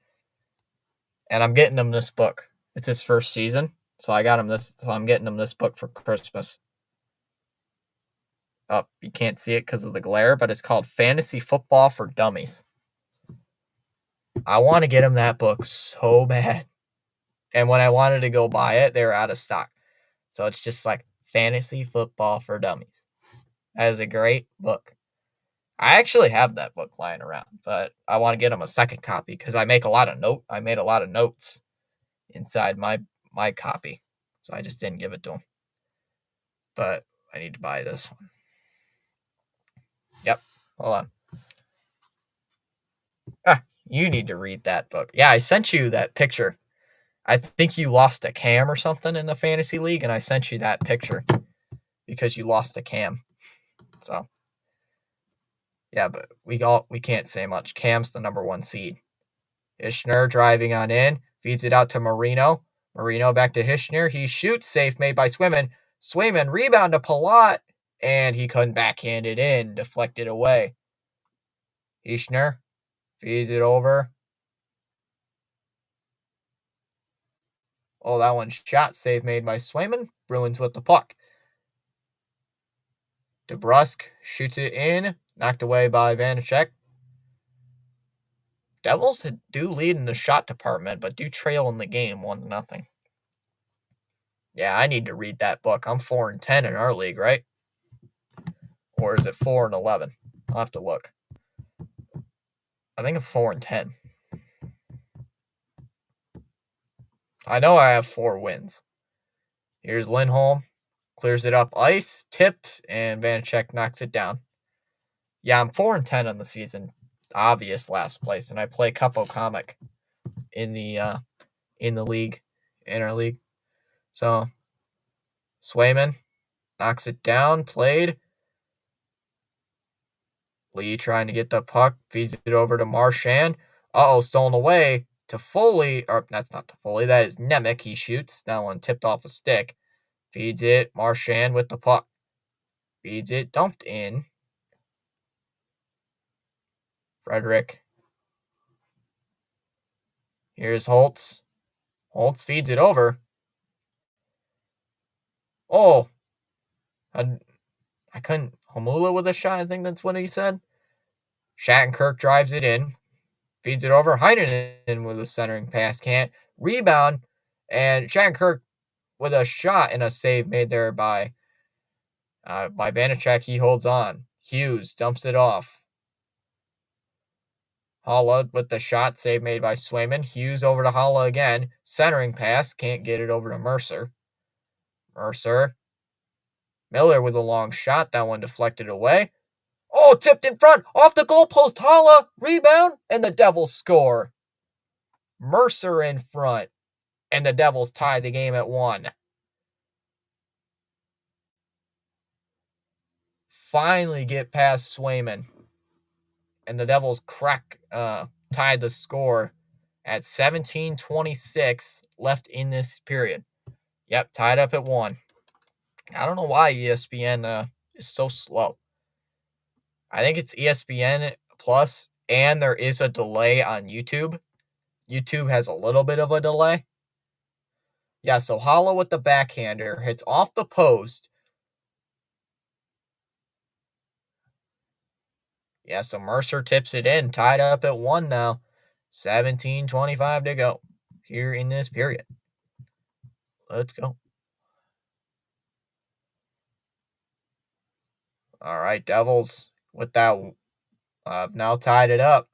and I'm getting him this book. It's his first season, so I'm getting him this book for Christmas. Oh, you can't see it because of the glare, but it's called Fantasy Football for Dummies. I want to get him that book so bad. And when I wanted to go buy it, they were out of stock. So it's just like Fantasy Football for Dummies. That is a great book. I actually have that book lying around, but I want to get him a second copy because I made a lot of notes inside my copy. So I just didn't give it to him. But I need to buy this one. Yep. Hold on. You need to read that book. Yeah, I sent you that picture. I think you lost a cam or something in the fantasy league, and I sent you that picture because you lost a cam. So yeah, but we can't say much. Cam's the number 1 seed. Ishner driving on in, feeds it out to Marino. Marino back to Hishner. He shoots, safe made by Swayman. Swayman rebound to Palat, and he couldn't backhand it in, deflected away. Hishner feeds it over. Oh, that one's shot, save made by Swayman. Bruins with the puck. DeBrusk shoots it in, knocked away by Vanacek. Devils do lead in the shot department, but do trail in the game 1-0. Yeah, I need to read that book. I'm 4-10 in our league, right? Or is it 4-11? I'll have to look. I think I'm 4-10. I know I have 4 wins. Here's Lindholm. Clears it up ice, tipped, and Vanacek knocks it down. Yeah, I'm 4-10 on the season. Obvious last place, and I play Cupo Comic in the league, in our league. So Swayman knocks it down, played. Lee trying to get the puck, feeds it over to Marchand. Stolen away to Foley, or that's not to Foley, that is Nemec. He shoots. That one tipped off a stick. Feeds it, Marchand with the puck. Feeds it, dumped in. Frederick. Here's Holtz. Holtz feeds it over. Oh, I couldn't. Homula with a shot, I think that's what he said. Shattenkirk drives it in. Feeds it over. Heinen with a centering pass. Can't. Rebound. And Shattenkirk with a shot and a save made there by Vanacek. He holds on. Hughes dumps it off. Holla with the shot, save made by Swayman. Hughes over to Holla again. Centering pass. Can't get it over to Mercer. Miller with a long shot. That one deflected away. Oh, tipped in front. Off the goalpost. Holla. Rebound. And the Devils score. Mercer in front. And the Devils tie the game at 1. Finally get past Swayman. And the Devils tied the score at 17:26 left in this period. Yep, tied up at 1. I don't know why ESPN is so slow. I think it's ESPN Plus, and there is a delay on YouTube. YouTube has a little bit of a delay. Yeah, so Holla with the backhander hits off the post. Yeah, so Mercer tips it in, tied up at 1 now. 17:25 to go here in this period. Let's go. All right, Devils with that now tied it up.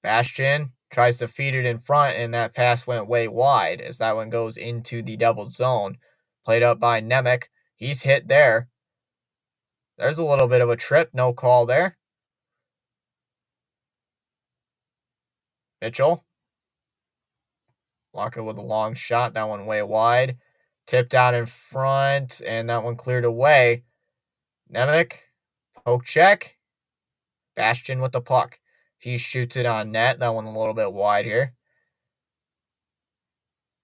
Bastian tries to feed it in front, and that pass went way wide as that one goes into the Devils zone. Played up by Nemec. He's hit there. There's a little bit of a trip. No call there. Mitchell. Locker with a long shot. That one way wide. Tipped out in front, and that one cleared away. Nemec. Poke check. Bastian with the puck. He shoots it on net. That one a little bit wide here.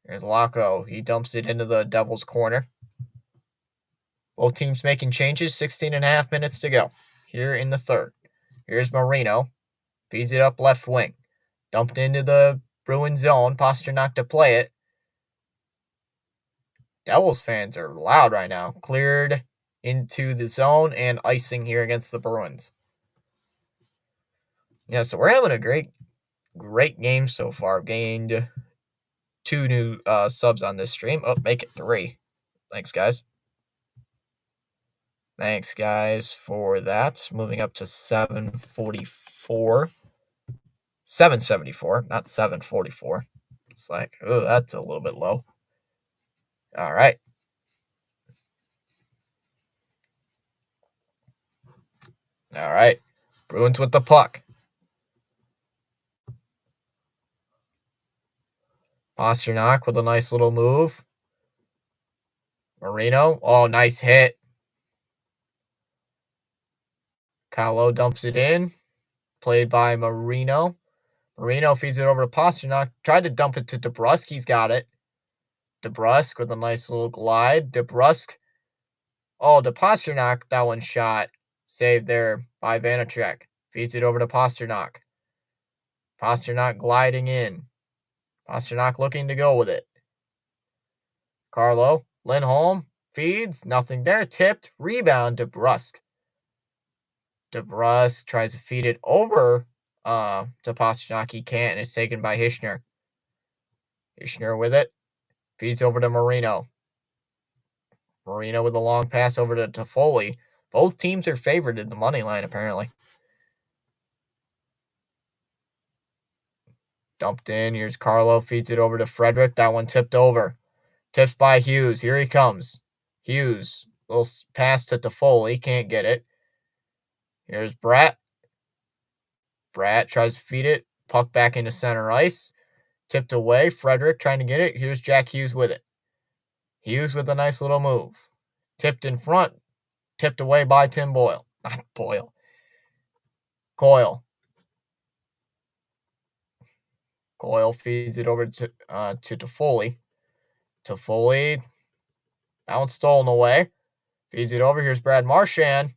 Here's Laco. He dumps it into the Devils' corner. Both teams making changes. 16.5 minutes to go here in the third. Here's Marino. Feeds it up left wing. Dumped into the Bruins zone. Pasternak to play it. Devils fans are loud right now. Cleared into the zone and icing here against the Bruins. Yeah, so we're having a great game so far. Gained 2 new subs on this stream. Oh, make it 3. Thanks, guys. Thanks, guys, for that. Moving up to 744. 774, not 744. It's like, oh, that's a little bit low. All right. All right. Bruins with the puck. Pasternak with a nice little move. Marino. Oh, nice hit. Carlo dumps it in. Played by Marino. Marino feeds it over to Pasternak. Tried to dump it to DeBrusk. He's got it. DeBrusk with a nice little glide. DeBrusk. Oh, to Pasternak. That one shot. Saved there by Vanacek. Feeds it over to Pasternak. Pasternak gliding in. Pasternak looking to go with it. Carlo. Lindholm. Feeds. Nothing there. Tipped. Rebound. DeBrusk. DeBrusk tries to feed it over to Pasternak. He can't, and it's taken by Hishner. Hishner with it. Feeds over to Marino. Marino with a long pass over to Toffoli. Both teams are favored in the money line, apparently. Dumped in. Here's Carlo. Feeds it over to Frederick. That one tipped over. Tipped by Hughes. Here he comes. Hughes. Little pass to Toffoli. Can't get it. Here's Bratt. Bratt tries to feed it. Puck back into center ice. Tipped away. Frederick trying to get it. Here's Jack Hughes with it. Hughes with a nice little move. Tipped in front. Tipped away by Tim Boyle. Not Boyle. Coyle. Coyle feeds it over to Toffoli. Toffoli. That one's stolen away. Feeds it over. Here's Brad Marchand.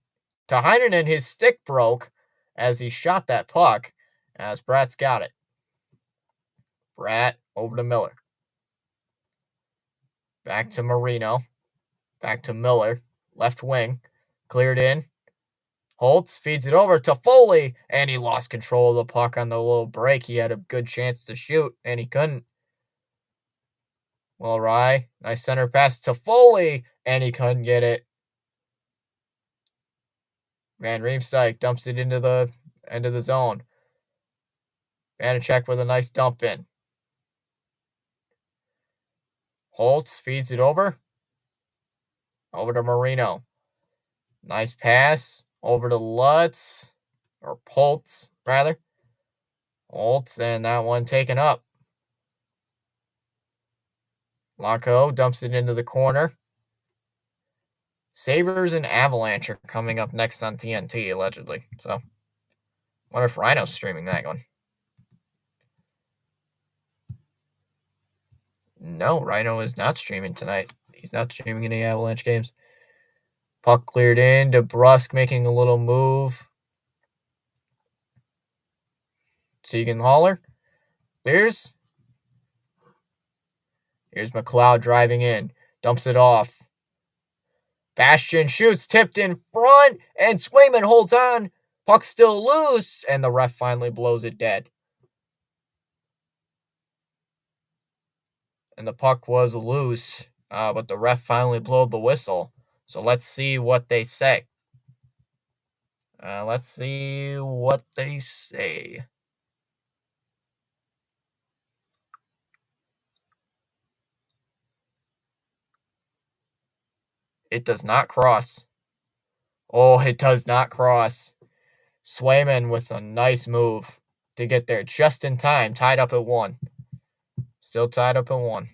To Heinonen, his stick broke as he shot that puck, as Bratt's got it. Bratt over to Miller. Back to Marino. Back to Miller. Left wing. Cleared in. Holtz feeds it over to Foley, and he lost control of the puck on the little break. He had a good chance to shoot, and he couldn't. Well, Rye, nice center pass to Foley, and he couldn't get it. Van Riemsdyk dumps it into the end of the zone. Vanacek with a nice dump in. Holtz feeds it over. Over to Marino. Nice pass. Over to Lutz. Or Holtz, rather. Holtz, and that one taken up. Laco dumps it into the corner. Sabres and Avalanche are coming up next on TNT, allegedly. So, wonder if Rhino's streaming that one. No, Rhino is not streaming tonight. He's not streaming any Avalanche games. Puck cleared in. DeBrusk making a little move. Siegenthaler. Clears. Here's McLeod driving in. Dumps it off. Bastian shoots. Tipped in front. And Swayman holds on. Puck's still loose, and the ref finally blows it dead. And the puck was loose, but the ref finally blew the whistle. So let's see what they say. Let's see what they say. It does not cross. Oh, it does not cross. Swayman with a nice move to get there just in time. Tied up at 1. Still tied up at 1.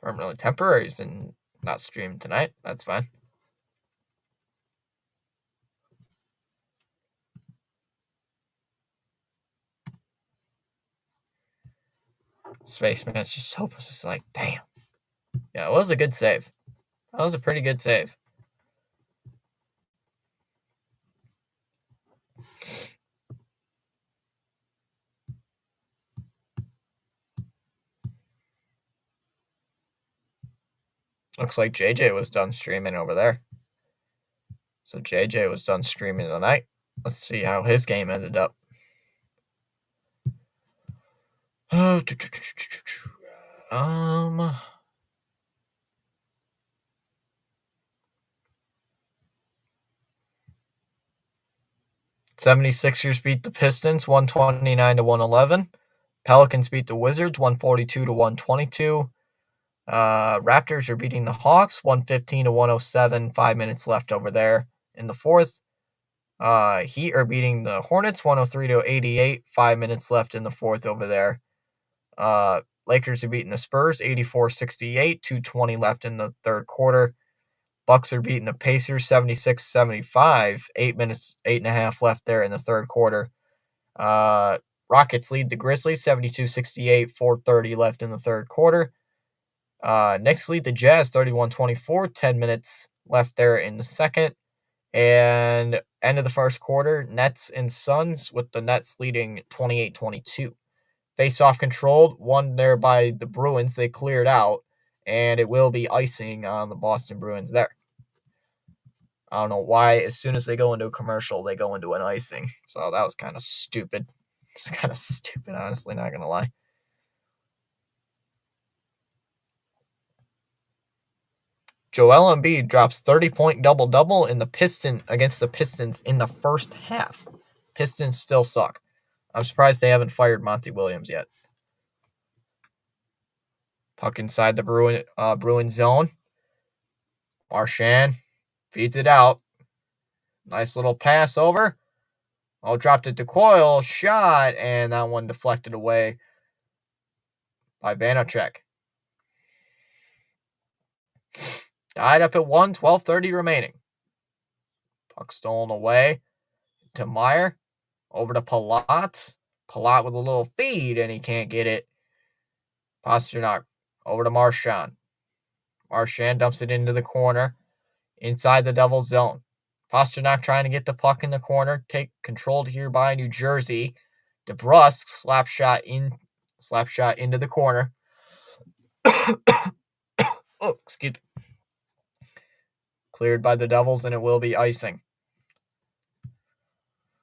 Permanently temporaries and not streamed tonight. That's fine. Spaceman's just hopeless. It's like, damn. Yeah, it was a good save. That was a pretty good save. Looks like JJ was done streaming over there. So JJ was done streaming tonight. Let's see how his game ended up. 76ers beat the Pistons 129-111. Pelicans beat the Wizards 142-122. Raptors are beating the Hawks 115-107. 5 minutes left over there in the fourth. Heat are beating the Hornets 103-88. 5 minutes left in the fourth over there. Lakers are beating the Spurs 84-68. 2:20 left in the third quarter. Bucks are beating the Pacers 76-75. 8 and a half left there in the third quarter. Rockets lead the Grizzlies 72-68. 4:30 left in the third quarter. Knicks lead the Jazz 31-24. 10 minutes left there in the second. And end of the first quarter, Nets and Suns, with the Nets leading 28-22. Face-off controlled, won there by the Bruins. They cleared out, and it will be icing on the Boston Bruins there. I don't know why, as soon as they go into a commercial, they go into an icing. So that was kind of stupid. It's kind of stupid, honestly, not going to lie. Joel Embiid drops 30-point double-double against the Pistons in the first half. Pistons still suck. I'm surprised they haven't fired Monty Williams yet. Puck inside the Bruin zone. Marchand feeds it out. Nice little pass over. Oh, dropped it to Coyle. Shot, and that one deflected away by Vanacek. Tied up at 1, 12:30 remaining. Puck stolen away to Meyer. Over to Palat. Palat with a little feed, and he can't get it. Pasternak over to Marchand. Marchand dumps it into the corner inside the Devils' zone. Pasternak trying to get the puck in the corner. Controlled here by New Jersey. DeBrusk slap shot into the corner. Oh, excuse me. Cleared by the Devils, and it will be icing.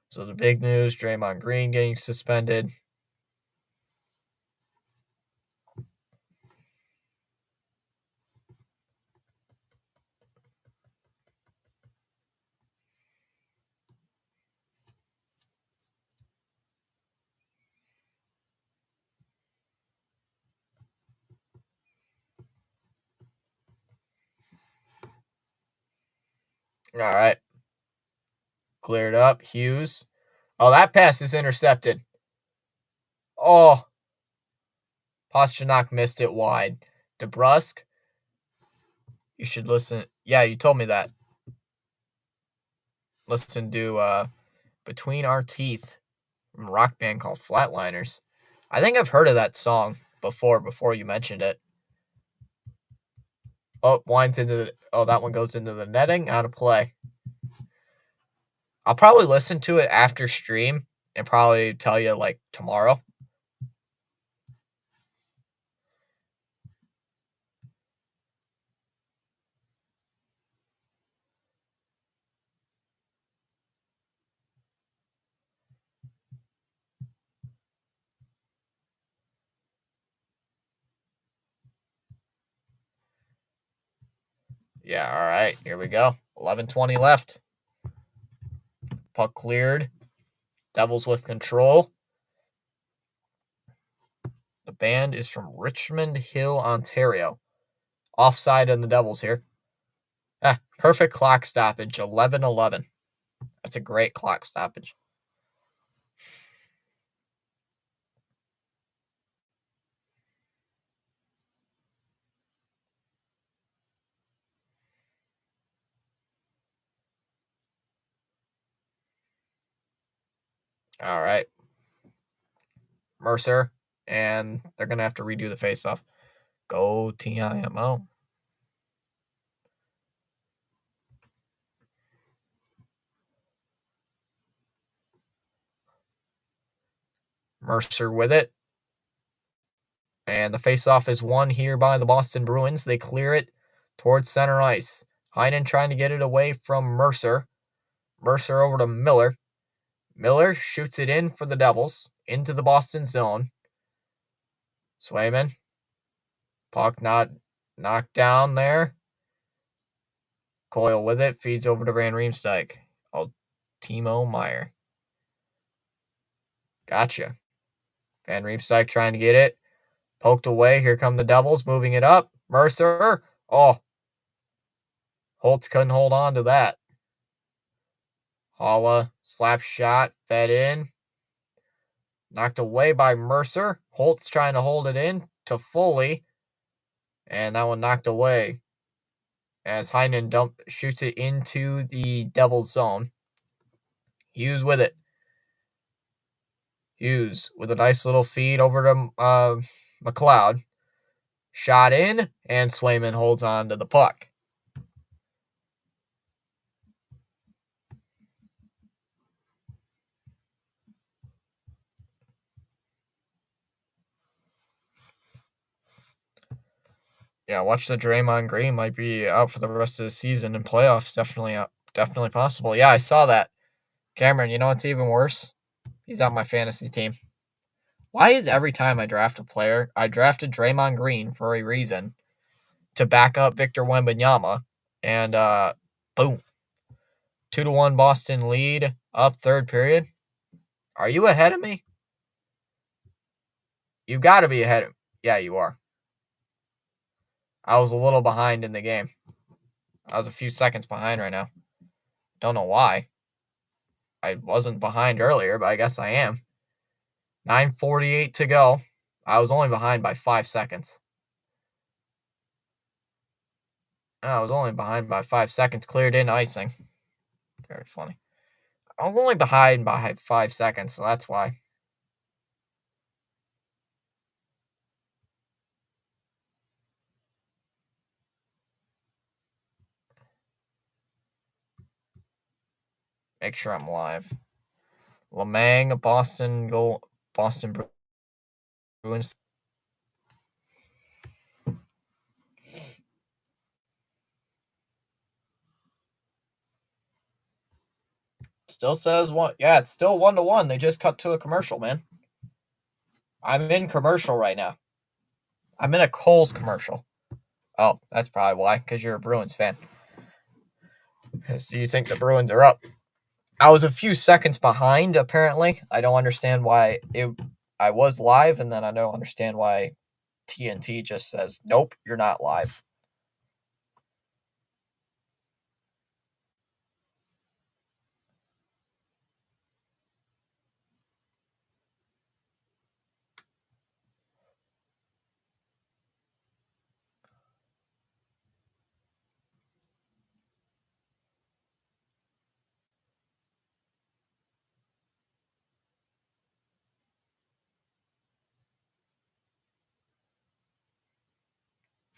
So the big news, Draymond Green getting suspended. All right. Cleared up. Hughes. Oh, that pass is intercepted. Oh. Pasternak missed it wide. DeBrusk. You should listen. Yeah, you told me that. Listen to Between Our Teeth from a rock band called Flatliners. I think I've heard of that song before you mentioned it. Oh, that one goes into the netting. Out of play. I'll probably listen to it after stream and probably tell you like tomorrow. Yeah, all right, here we go. 11:20 left. Puck cleared. Devils with control. The band is from Richmond Hill, Ontario. Offside on the Devils here. Perfect clock stoppage, 11:11. That's a great clock stoppage. All right. Mercer, and they're going to have to redo the faceoff. Go TIMO. Mercer with it. And the faceoff is won here by the Boston Bruins. They clear it towards center ice. Heinen trying to get it away from Mercer. Mercer over to Miller. Miller shoots it in for the Devils into the Boston zone. Swayman. Puck not knocked down there. Coyle with it. Feeds over to Van Riemsdyk. Oh, Timo Meier. Gotcha. Van Riemsdyk trying to get it. Poked away. Here come the Devils moving it up. Mercer. Oh. Holtz couldn't hold on to that. Holla. Slap shot. Fed in. Knocked away by Mercer. Holtz trying to hold it in to Foley. And that one knocked away as Heinen shoots it into the Devils zone. Hughes with it. Hughes with a nice little feed over to McLeod. Shot in, and Swayman holds on to the puck. Yeah, watch the Draymond Green might be out for the rest of the season and playoffs. Definitely possible. Yeah, I saw that. Cameron, you know what's even worse? He's on my fantasy team. Why is every time I draft a player, I drafted Draymond Green for a reason to back up Victor Wembanyama, and boom, 2-1 Boston lead up third period. Are you ahead of me? You got to be ahead of me. Yeah, you are. I was a little behind in the game. I was a few seconds behind right now. Don't know why. I wasn't behind earlier, but I guess I am. 9:48 to go. I was only behind by 5 seconds. I was only behind by 5 seconds. Cleared in icing. Very funny. I was only behind by 5 seconds, so that's why. Make sure I'm live. Lemang, Boston goal. Boston Bruins. Still says one. Yeah, it's still 1-1. They just cut to a commercial, man. I'm in commercial right now. I'm in a Kohl's commercial. Oh, that's probably why, because you're a Bruins fan. So you think the Bruins are up. I was a few seconds behind, apparently. I don't understand why I was live, and then I don't understand why TNT just says, nope, you're not live.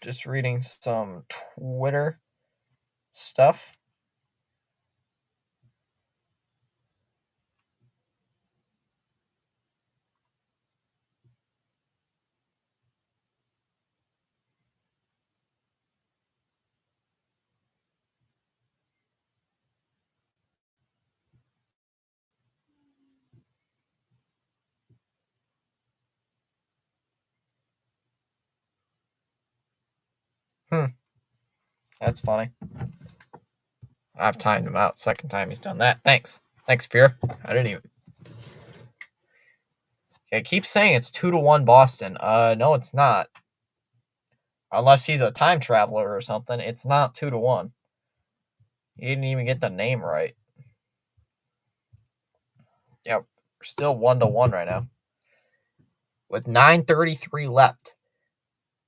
Just reading some Twitter stuff. That's funny. I've timed him out. Second time he's done that. Thanks. Thanks, Pierre. I didn't even. Okay, keep saying it's 2-1 Boston. No, it's not. Unless he's a time traveler or something. It's not 2-1. He didn't even get the name right. Yep, we're still 1-1 right now. With 9:33 left.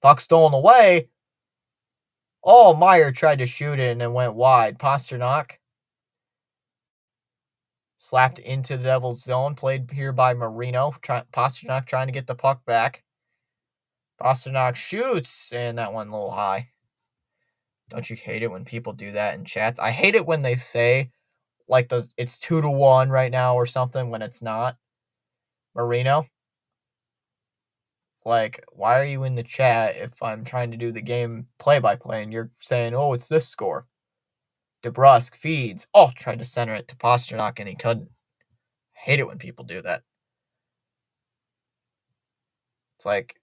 Puck stolen away. Oh, Meyer tried to shoot it and it went wide. Pasternak slapped into the Devils' zone. Played here by Marino. Pasternak trying to get the puck back. Pasternak shoots, and that went a little high. Don't you hate it when people do that in chats? I hate it when they say, like, it's 2-1 right now or something when it's not. Marino. Like, why are you in the chat if I'm trying to do the game play-by-play and you're saying, oh, it's this score? DeBrusque feeds. Oh, tried to center it to Pasternak and he couldn't. Hate it when people do that. It's like,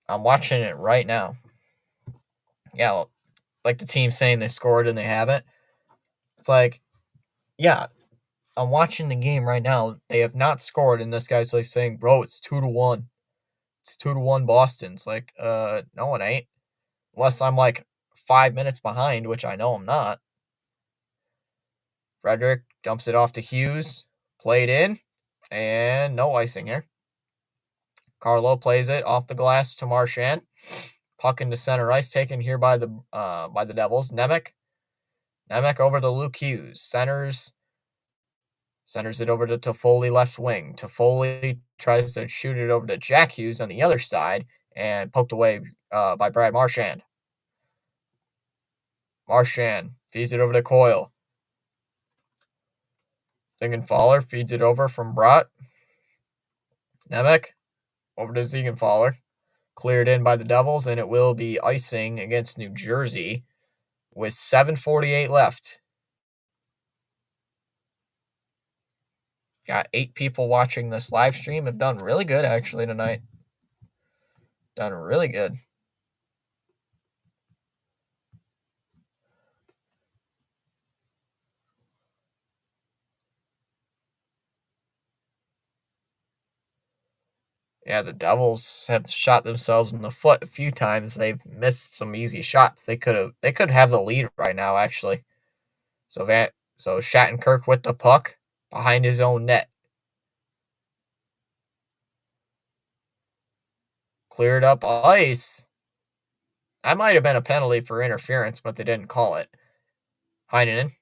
I'm watching it right now. Yeah, like the team saying they scored and they haven't. It's like, yeah, I'm watching the game right now. They have not scored, and this guy's like saying, bro, it's 2-1. It's 2-1 Boston. It's like, no, it ain't. Unless I'm like 5 minutes behind, which I know I'm not. Frederick dumps it off to Hughes. Played in, and no icing here. Carlo plays it off the glass to Marchand. Puck into center ice, taken here by the Devils. Nemec over to Luke Hughes. Centers it over to Toffoli left wing. Toffoli tries to shoot it over to Jack Hughes on the other side and poked away by Brad Marchand. Marchand feeds it over to Coyle. Siegenthaler feeds it over from Brott. Nemec over to Siegenthaler. Cleared in by the Devils, and it will be icing against New Jersey with 7:48 left. Got 8 people watching this live stream. Have done really good, actually, tonight. Done really good. Yeah, the Devils have shot themselves in the foot a few times. They've missed some easy shots. They could have the lead right now, actually. So Shattenkirk with the puck behind his own net. Cleared up ice. That might have been a penalty for interference, but they didn't call it. Heinonen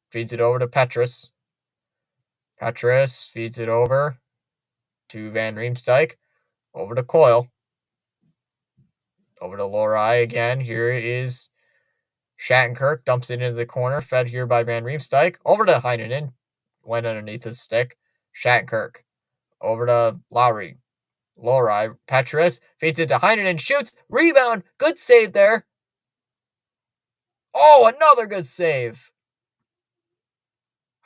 feeds it over to Petrus. Petrus feeds it over to Van Riemsdyk. Over to Coyle. Over to Lohrei again. Here is Shattenkirk. Dumps it into the corner. Fed here by Van Riemsdyk. Over to Heinonen. Went underneath his stick. Shattenkirk. Over to Lowry. Lohrei. Petrus. Feeds it to Heinonen. Shoots. Rebound. Good save there. Oh, another good save.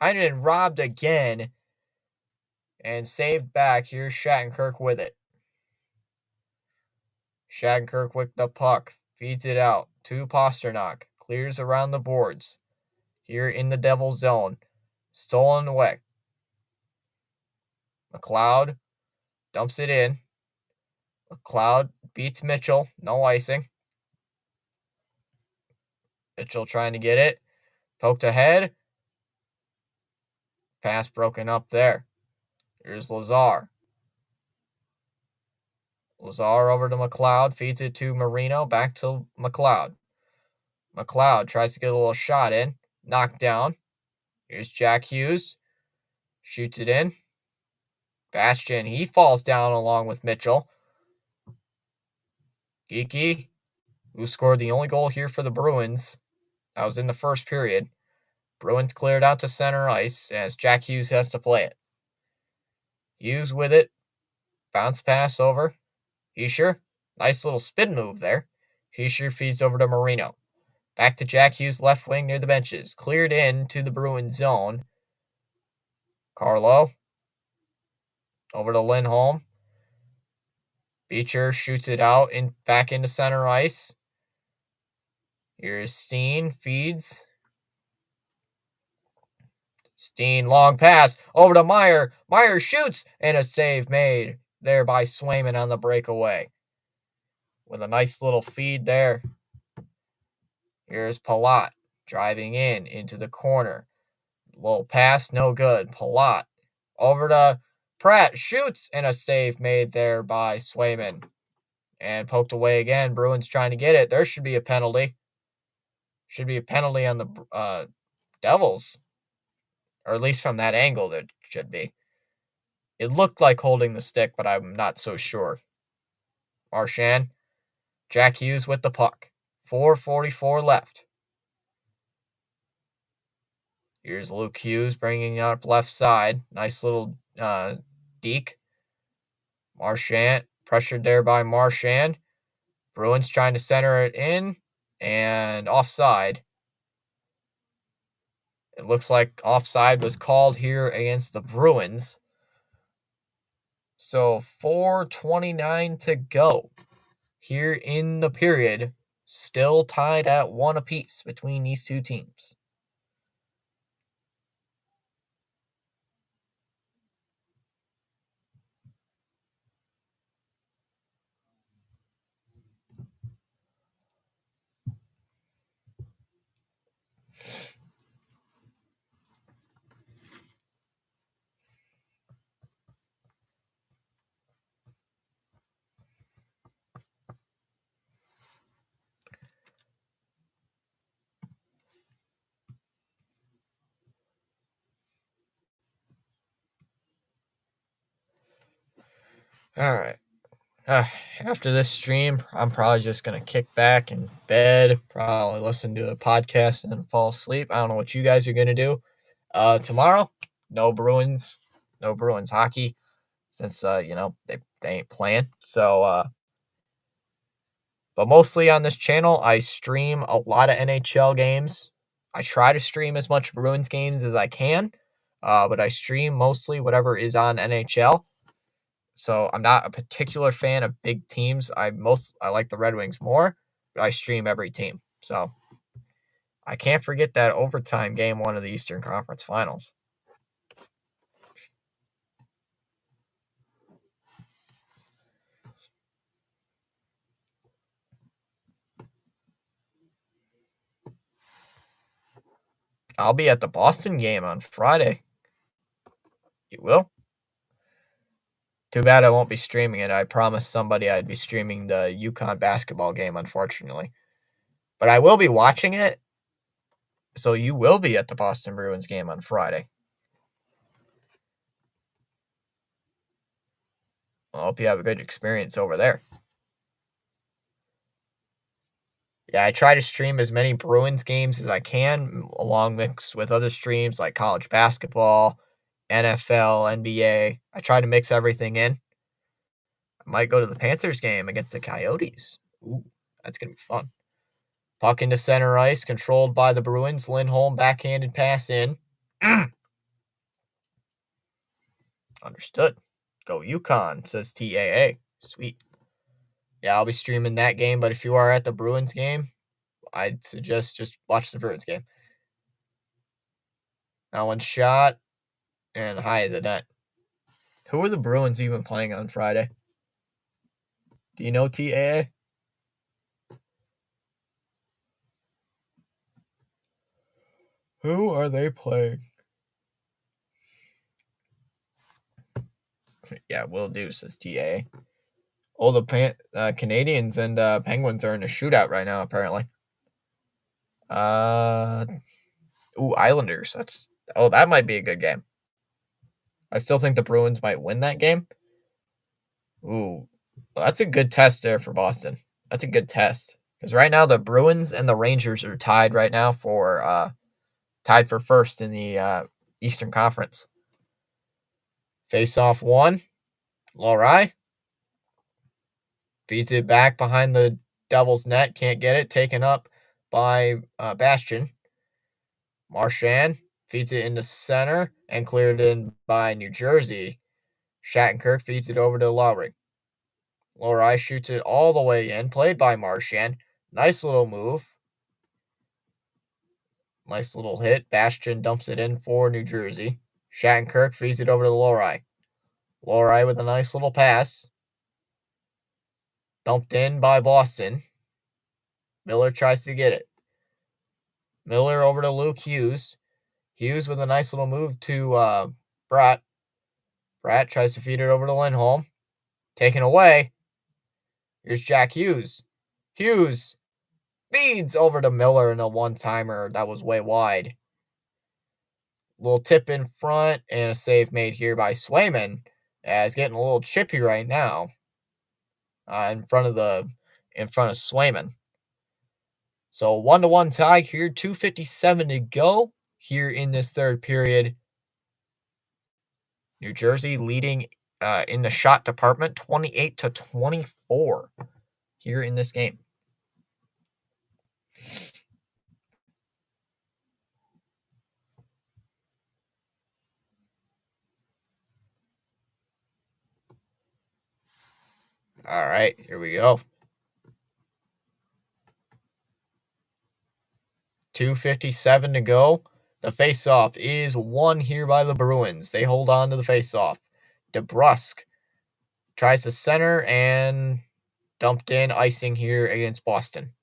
Heinonen robbed again. And saved back. Here's Shattenkirk with it. Shattenkirk with the puck. Feeds it out to Pasternak. Clears around the boards. Here in the Devil's zone. Stolen away. McLeod dumps it in. McLeod beats Mitchell. No icing. Mitchell trying to get it. Poked ahead. Pass broken up there. Here's Lazar. Lazar over to McLeod. Feeds it to Marino. Back to McLeod. McLeod tries to get a little shot in. Knocked down. Here's Jack Hughes. Shoots it in. Bastian, he falls down along with Mitchell. Geeky, who scored the only goal here for the Bruins. That was in the first period. Bruins cleared out to center ice as Jack Hughes has to play it. Hughes with it. Bounce pass over. Hischier. Nice little spin move there. Hischier feeds over to Marino. Back to Jack Hughes left wing near the benches. Cleared in to the Bruins zone. Carlo. Over to Lindholm. Beecher shoots it out back into center ice. Here's Steen, feeds. Steen, long pass, over to Meyer. Meyer shoots, and a save made there by Swayman on the breakaway. With a nice little feed there. Here's Palat, driving into the corner. Little pass, no good. Palat, over to Pratt, shoots, and a save made there by Swayman. And poked away again. Bruins trying to get it. There should be a penalty. Should be a penalty on the Devils. Or at least from that angle, there should be. It looked like holding the stick, but I'm not so sure. Marchand. Jack Hughes with the puck. 4:44 left. Here's Luke Hughes bringing up left side. Nice little deke. Marchand. Pressured there by Marchand. Bruins trying to center it in. And offside. It looks like offside was called here against the Bruins. So 4:29 to go here in the period. Still tied at 1 apiece between these two teams. All right. After this stream, I'm probably just going to kick back in bed, probably listen to a podcast and fall asleep. I don't know what you guys are going to do. Tomorrow, no Bruins hockey since, they ain't playing. So, but mostly on this channel, I stream a lot of NHL games. I try to stream as much Bruins games as I can, but I stream mostly whatever is on NHL. So I'm not a particular fan of big teams. I like the Red Wings more, but I stream every team. So I can't forget that overtime game 1 of the Eastern Conference Finals. I'll be at the Boston game on Friday. You will? Too bad I won't be streaming it. I promised somebody I'd be streaming the UConn basketball game, unfortunately. But I will be watching it, so you will be at the Boston Bruins game on Friday. I hope you have a good experience over there. Yeah, I try to stream as many Bruins games as I can, along mixed with other streams like college basketball, NFL, NBA. I try to mix everything in. I might go to the Panthers game against the Coyotes. Ooh, that's going to be fun. Puck into center ice, controlled by the Bruins. Lindholm, backhanded pass in. Understood. Go UConn, says TAA. Sweet. Yeah, I'll be streaming that game, but if you are at the Bruins game, I'd suggest just watch the Bruins game. That one shot and high of the net. Who are the Bruins even playing on Friday? Do you know, TAA? Who are they playing? Yeah, will do, says TAA. Oh, the Canadians and Penguins are in a shootout right now, apparently. Islanders. That might be a good game. I still think the Bruins might win that game. Ooh, well, that's a good test there for Boston. That's a good test. Because right now the Bruins and the Rangers are tied right now for first in the Eastern Conference. Face-off 1. Lorai feeds it back behind the Devils' net. Can't get it. Taken up by Bastian. Marchand feeds it into center and cleared in by New Jersey. Shattenkirk feeds it over to Lowry. Lorai shoots it all the way in, played by Marchand. Nice little move. Nice little hit. Bastian dumps it in for New Jersey. Shattenkirk feeds it over to Lohrei. Lohrei with a nice little pass. Dumped in by Boston. Miller tries to get it. Miller over to Luke Hughes. Hughes with a nice little move to Bratt. Bratt tries to feed it over to Lindholm. Taken away. Here's Jack Hughes. Hughes feeds over to Miller in a one-timer that was way wide. Little tip in front and a save made here by Swayman. It's getting a little chippy right now. In front of Swayman. So 1-1 tie here. 2:57 to go here in this third period. New Jersey leading in the shot department 28-24 here in this game. All right, here we go. 2:57 to go. The faceoff is won here by the Bruins. They hold on to the faceoff. DeBrusk tries to center and dumped in, icing here against Boston.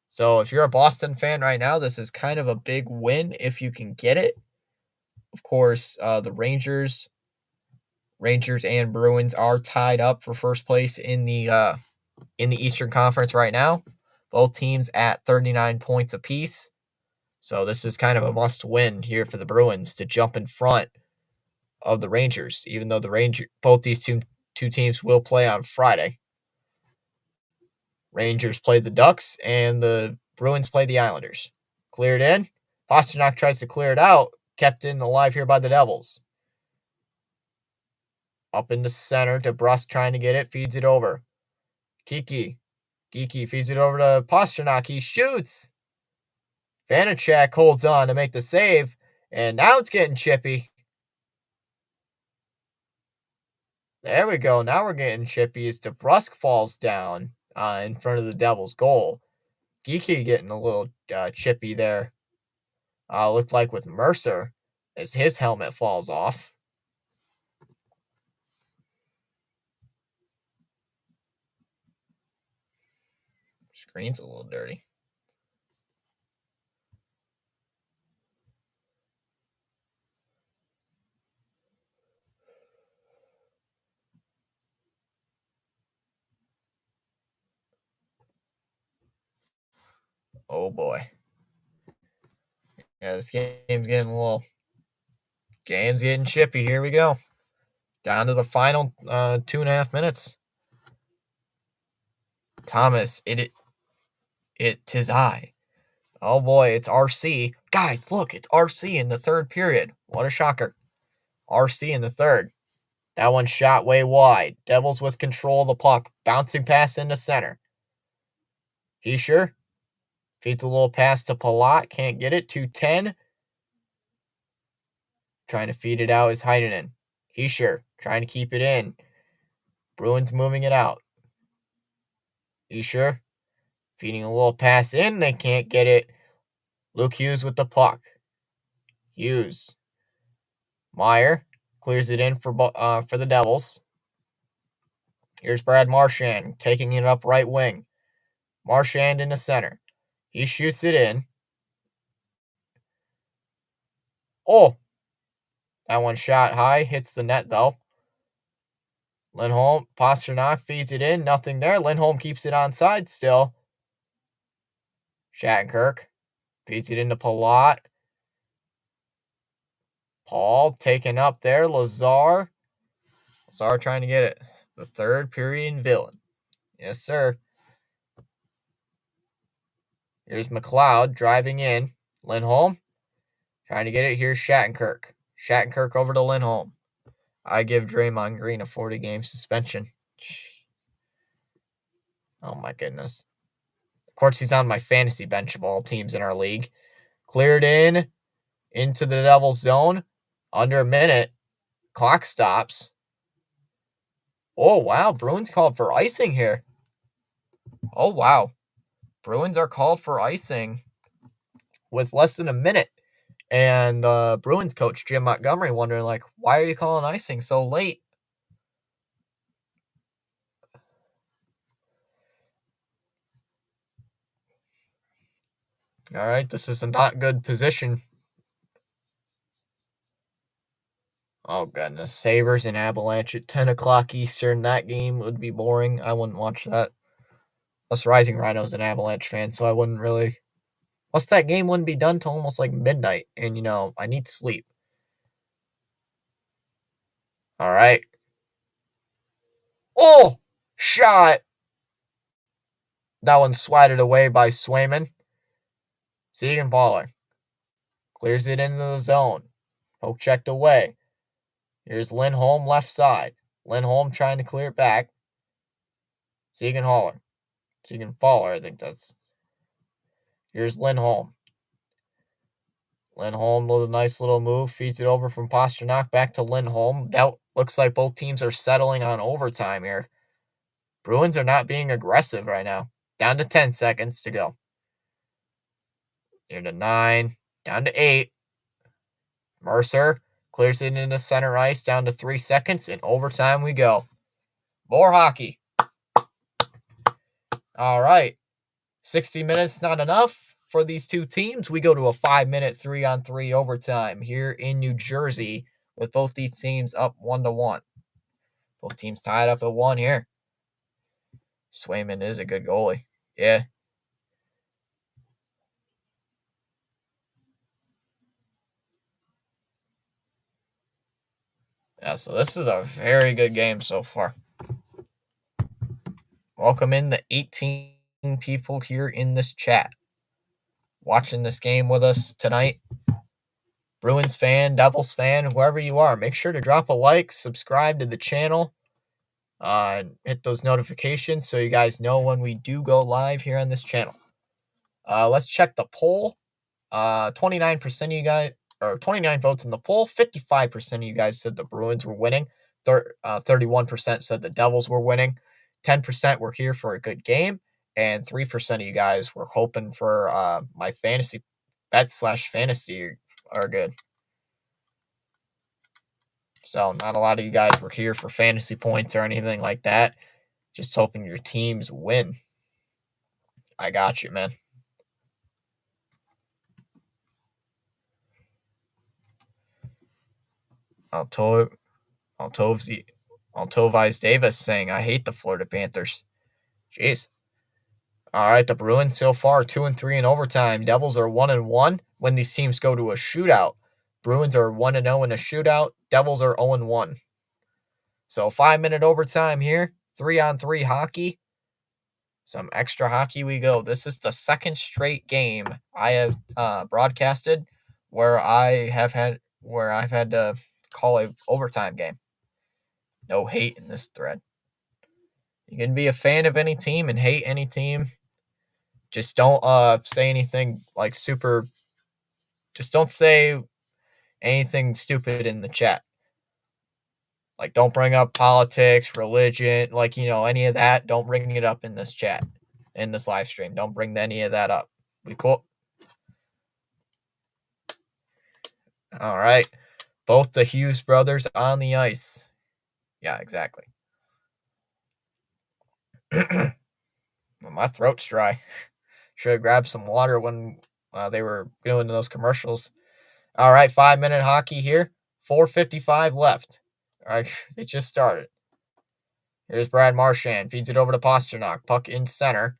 So if you're a Boston fan right now, this is kind of a big win if you can get it. Of course, the Rangers and Bruins are tied up for first place in the Eastern Conference right now. Both teams at 39 points apiece. So this is kind of a must-win here for the Bruins to jump in front of the Rangers, even though both these two teams will play on Friday. Rangers play the Ducks, and the Bruins play the Islanders. Cleared in. Pastrnak tries to clear it out. Kept in alive here by the Devils. Up into center. DeBrusk trying to get it. Feeds it over. Geekie feeds it over to Pastrnak. He shoots. Vanacek holds on to make the save. And now it's getting chippy. There we go. Now we're getting chippy as DeBrusk falls down in front of the Devils' goal. Geekie getting a little chippy there. Looked like with Mercer as his helmet falls off. Screen's a little dirty. Oh boy. Yeah, this game's getting chippy. Here we go. Down to the final 2.5 minutes. Thomas, tis I. Oh boy, it's RC. Guys, look, it's RC in the third period. What a shocker. RC in the third. That one shot way wide. Devils with control of the puck. Bouncing pass into center. Hischier feeds a little pass to Palat. Can't get it. 2-10. Trying to feed it out is Heinonen. Hischier trying to keep it in. Bruins moving it out. Hischier feeding a little pass in. They can't get it. Luke Hughes with the puck. Hughes. Meyer clears it in for the Devils. Here's Brad Marchand taking it up right wing. Marchand in the center. He shoots it in. Oh! That one shot high. Hits the net, though. Lindholm. Pastrnak feeds it in. Nothing there. Lindholm keeps it onside still. Shattenkirk feeds it into Palat. Paul taken up there. Lazar trying to get it. The third period villain. Yes, sir. Here's McLeod driving in. Lindholm trying to get it. Here's Shattenkirk. Shattenkirk over to Lindholm. I give Draymond Green a 40-game suspension. Oh, my goodness. Of course, he's on my fantasy bench of all teams in our league. Cleared in into the Devils zone. Under a minute. Clock stops. Oh, wow. Bruins called for icing here. Oh, wow. Bruins are called for icing. with less than a minute. And Bruins coach Jim Montgomery wondering, like, why are you calling icing so late? All right, this is a not good position. Oh, goodness. Sabres and Avalanche at 10 o'clock Eastern. That game would be boring. I wouldn't watch that. Plus, Rising Rhino's an Avalanche fan, so I wouldn't really. Plus, that game wouldn't be done till almost like midnight. And, I need sleep. All right. Oh! Shot! That one swatted away by Swayman. Siegenthaler clears it into the zone. Poke checked away. Here's Lindholm left side. Lindholm trying to clear it back. Siegenthaler, I think that's. Here's Lindholm. Lindholm with a nice little move. Feeds it over from Pastrnak back to Lindholm. That looks like both teams are settling on overtime here. Bruins are not being aggressive right now. Down to 10 seconds to go. Here to 9. Down to 8. Mercer clears it into center ice. Down to 3 seconds. In overtime we go. More hockey. All right. 60 minutes not enough for these two teams. We go to a 5-minute 3-on-3 overtime here in New Jersey with both these teams up 1-1. Both teams tied up at 1 here. Swayman is a good goalie. Yeah. Yeah, so this is a very good game so far. Welcome in the 18 people here in this chat. Watching this game with us tonight. Bruins fan, Devils fan, whoever you are, make sure to drop a like, subscribe to the channel, hit those notifications so you guys know when we do go live here on this channel. Let's check the poll. 29% of you guys, or 29 votes in the poll, 55% of you guys said the Bruins were winning. 31% said the Devils were winning. 10% were here for a good game. And 3% of you guys were hoping for my fantasy bet/fantasy are good. So not a lot of you guys were here for fantasy points or anything like that. Just hoping your teams win. I got you, man. Altovice Davis saying, I hate the Florida Panthers. Jeez. All right, the Bruins so far 2-3 in overtime. Devils are 1-1 when these teams go to a shootout. Bruins are 1-0 in a shootout. Devils are 0-1. So 5-minute overtime here. 3-on-3 hockey. Some extra hockey we go. This is the second straight game I have broadcasted where I've had to call a overtime game. No hate in this thread. You can be a fan of any team and hate any team. Just don't say anything like super. Just don't say anything stupid in the chat. Like, don't bring up politics, religion, any of that. Don't bring it up in this chat, in this live stream. Don't bring any of that up. We cool? All right. Both the Hughes brothers on the ice. Yeah, exactly. My throat's dry. Should have grabbed some water when they were doing those commercials. All right, 5-minute hockey here. 4:55 left. All right, it just started. Here's Brad Marchand. Feeds it over to Pastrnak. Puck in center.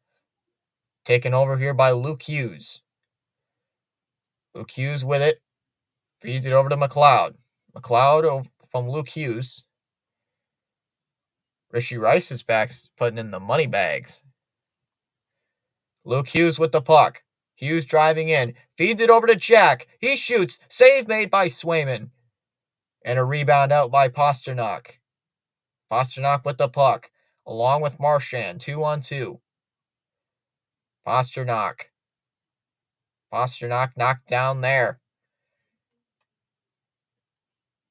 Taken over here by Luke Hughes. Luke Hughes with it. Feeds it over to McLeod. McLeod from Luke Hughes. Rishi Rice is back putting in the money bags. Luke Hughes with the puck. Hughes driving in. Feeds it over to Jack. He shoots. Save made by Swayman. And a rebound out by Pastrnak. Pastrnak with the puck. Along with Marchand. 2-on-2. Pastrnak. Pastrnak knocked down there.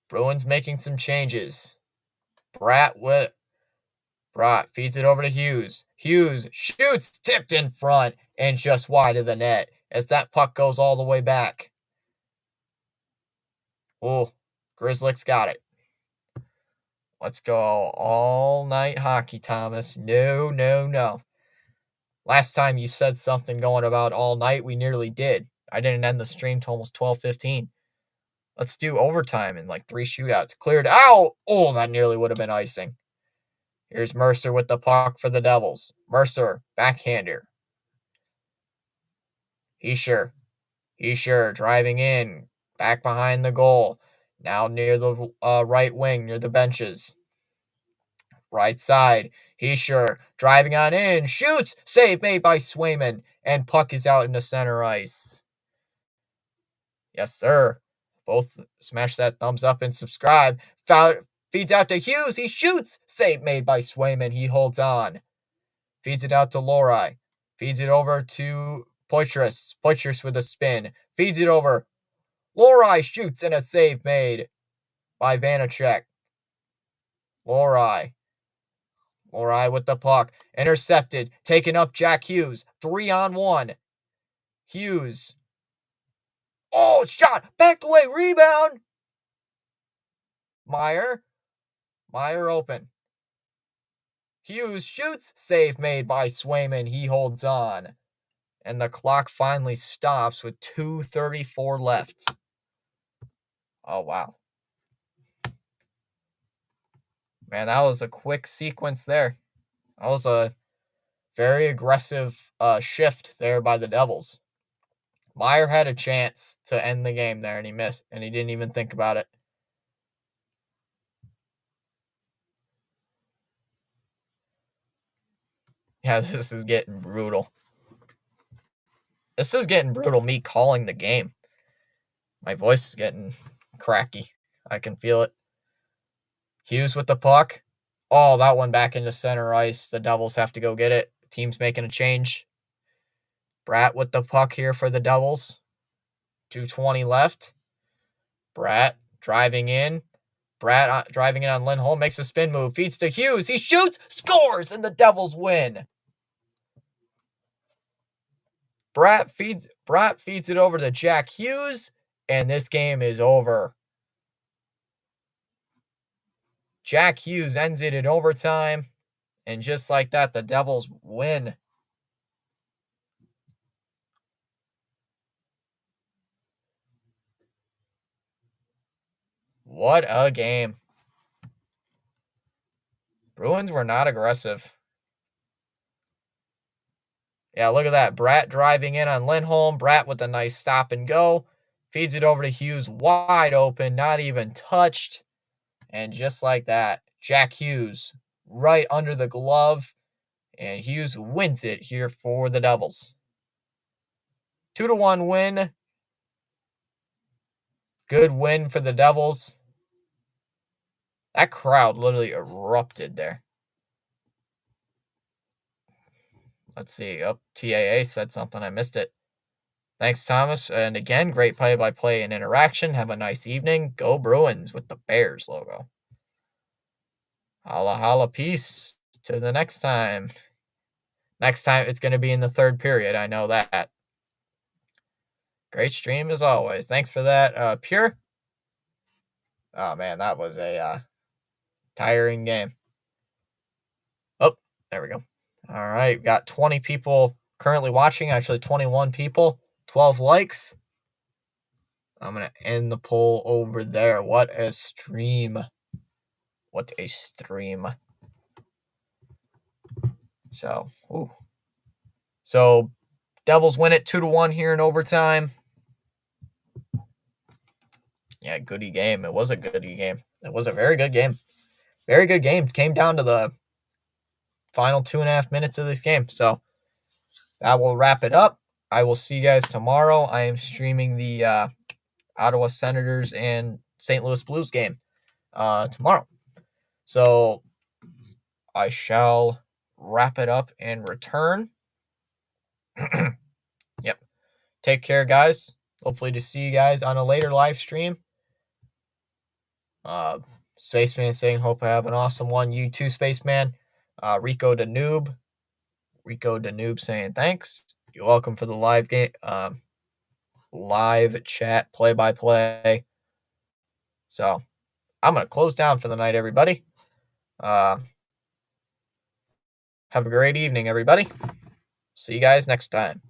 Bruins making some changes. Bratt feeds it over to Hughes. Hughes shoots, tipped in front, and just wide of the net. as that puck goes all the way back. Oh, Grizzlies got it. Let's go all night hockey, Thomas. No, no, no. Last time you said something going about all night, we nearly did. I didn't end the stream till almost 12:15. Let's do overtime and like 3 shootouts. Cleared out. Oh, that nearly would have been icing. Here's Mercer with the puck for the Devils. Mercer, backhander. Heischer driving in, back behind the goal. Now near the right wing, near the benches. Right side, Heischer driving on in, shoots, save made by Swayman, and puck is out into center ice. Yes, sir. Both smash that thumbs up and subscribe. Feeds out to Hughes, he shoots, save made by Swayman, he holds on. Feeds it out to Lohrei, feeds it over to Poitras with a spin, feeds it over. Lohrei shoots and a save made by Vanacek. Lohrei with the puck. Intercepted. Taken up Jack Hughes. 3-on-1. Hughes. Oh, shot. Back away. Rebound. Meyer open. Hughes shoots. Save made by Swayman. He holds on. And the clock finally stops with 2:34 left. Oh, wow. Man, that was a quick sequence there. That was a very aggressive shift there by the Devils. Meyer had a chance to end the game there, and he missed, and he didn't even think about it. Yeah, this is getting brutal. This is getting brutal, me calling the game. My voice is getting cracky. I can feel it. Hughes with the puck. Oh, that one back into center ice. The Devils have to go get it. Team's making a change. Bratt with the puck here for the Devils. 2:20 left. Bratt driving in. Bratt driving in on Lindholm. Makes a spin move. Feeds to Hughes. He shoots. Scores. And the Devils win. Bratt feeds it over to Jack Hughes. And this game is over. Jack Hughes ends it in overtime. And just like that, the Devils win. What a game. Bruins were not aggressive. Yeah, look at that. Bratt driving in on Lindholm. Bratt with a nice stop and go. Feeds it over to Hughes wide open, not even touched. And just like that, Jack Hughes right under the glove. And Hughes wins it here for the Devils. 2-1 win. Good win for the Devils. That crowd literally erupted there. Let's see. Oh, TAA said something. I missed it. Thanks, Thomas. And again, great play-by-play and interaction. Have a nice evening. Go Bruins with the Bears logo. Holla, holla, peace. To the next time. Next time, it's going to be in the third period. I know that. Great stream as always. Thanks for that, Pure. Oh, man, that was a tiring game. Oh, there we go. All right, got 20 people currently watching. Actually, 21 people. 12 likes. I'm going to end the poll over there. What a stream. What a stream. So, ooh. So, Devils win it 2-1 here in overtime. Yeah, goodie game. It was a goodie game. It was a very good game. Very good game. Came down to the final 2.5 minutes of this game. So, that will wrap it up. I will see you guys tomorrow. I am streaming the Ottawa Senators and St. Louis Blues game tomorrow. So, I shall wrap it up and return. Yep. Take care, guys. Hopefully to see you guys on a later live stream. Spaceman saying, hope I have an awesome one. You too, Spaceman. Rico the Noob saying thanks. You're welcome for the live game, live chat, play-by-play. So I'm gonna close down for the night, everybody. Have a great evening, everybody. See you guys next time.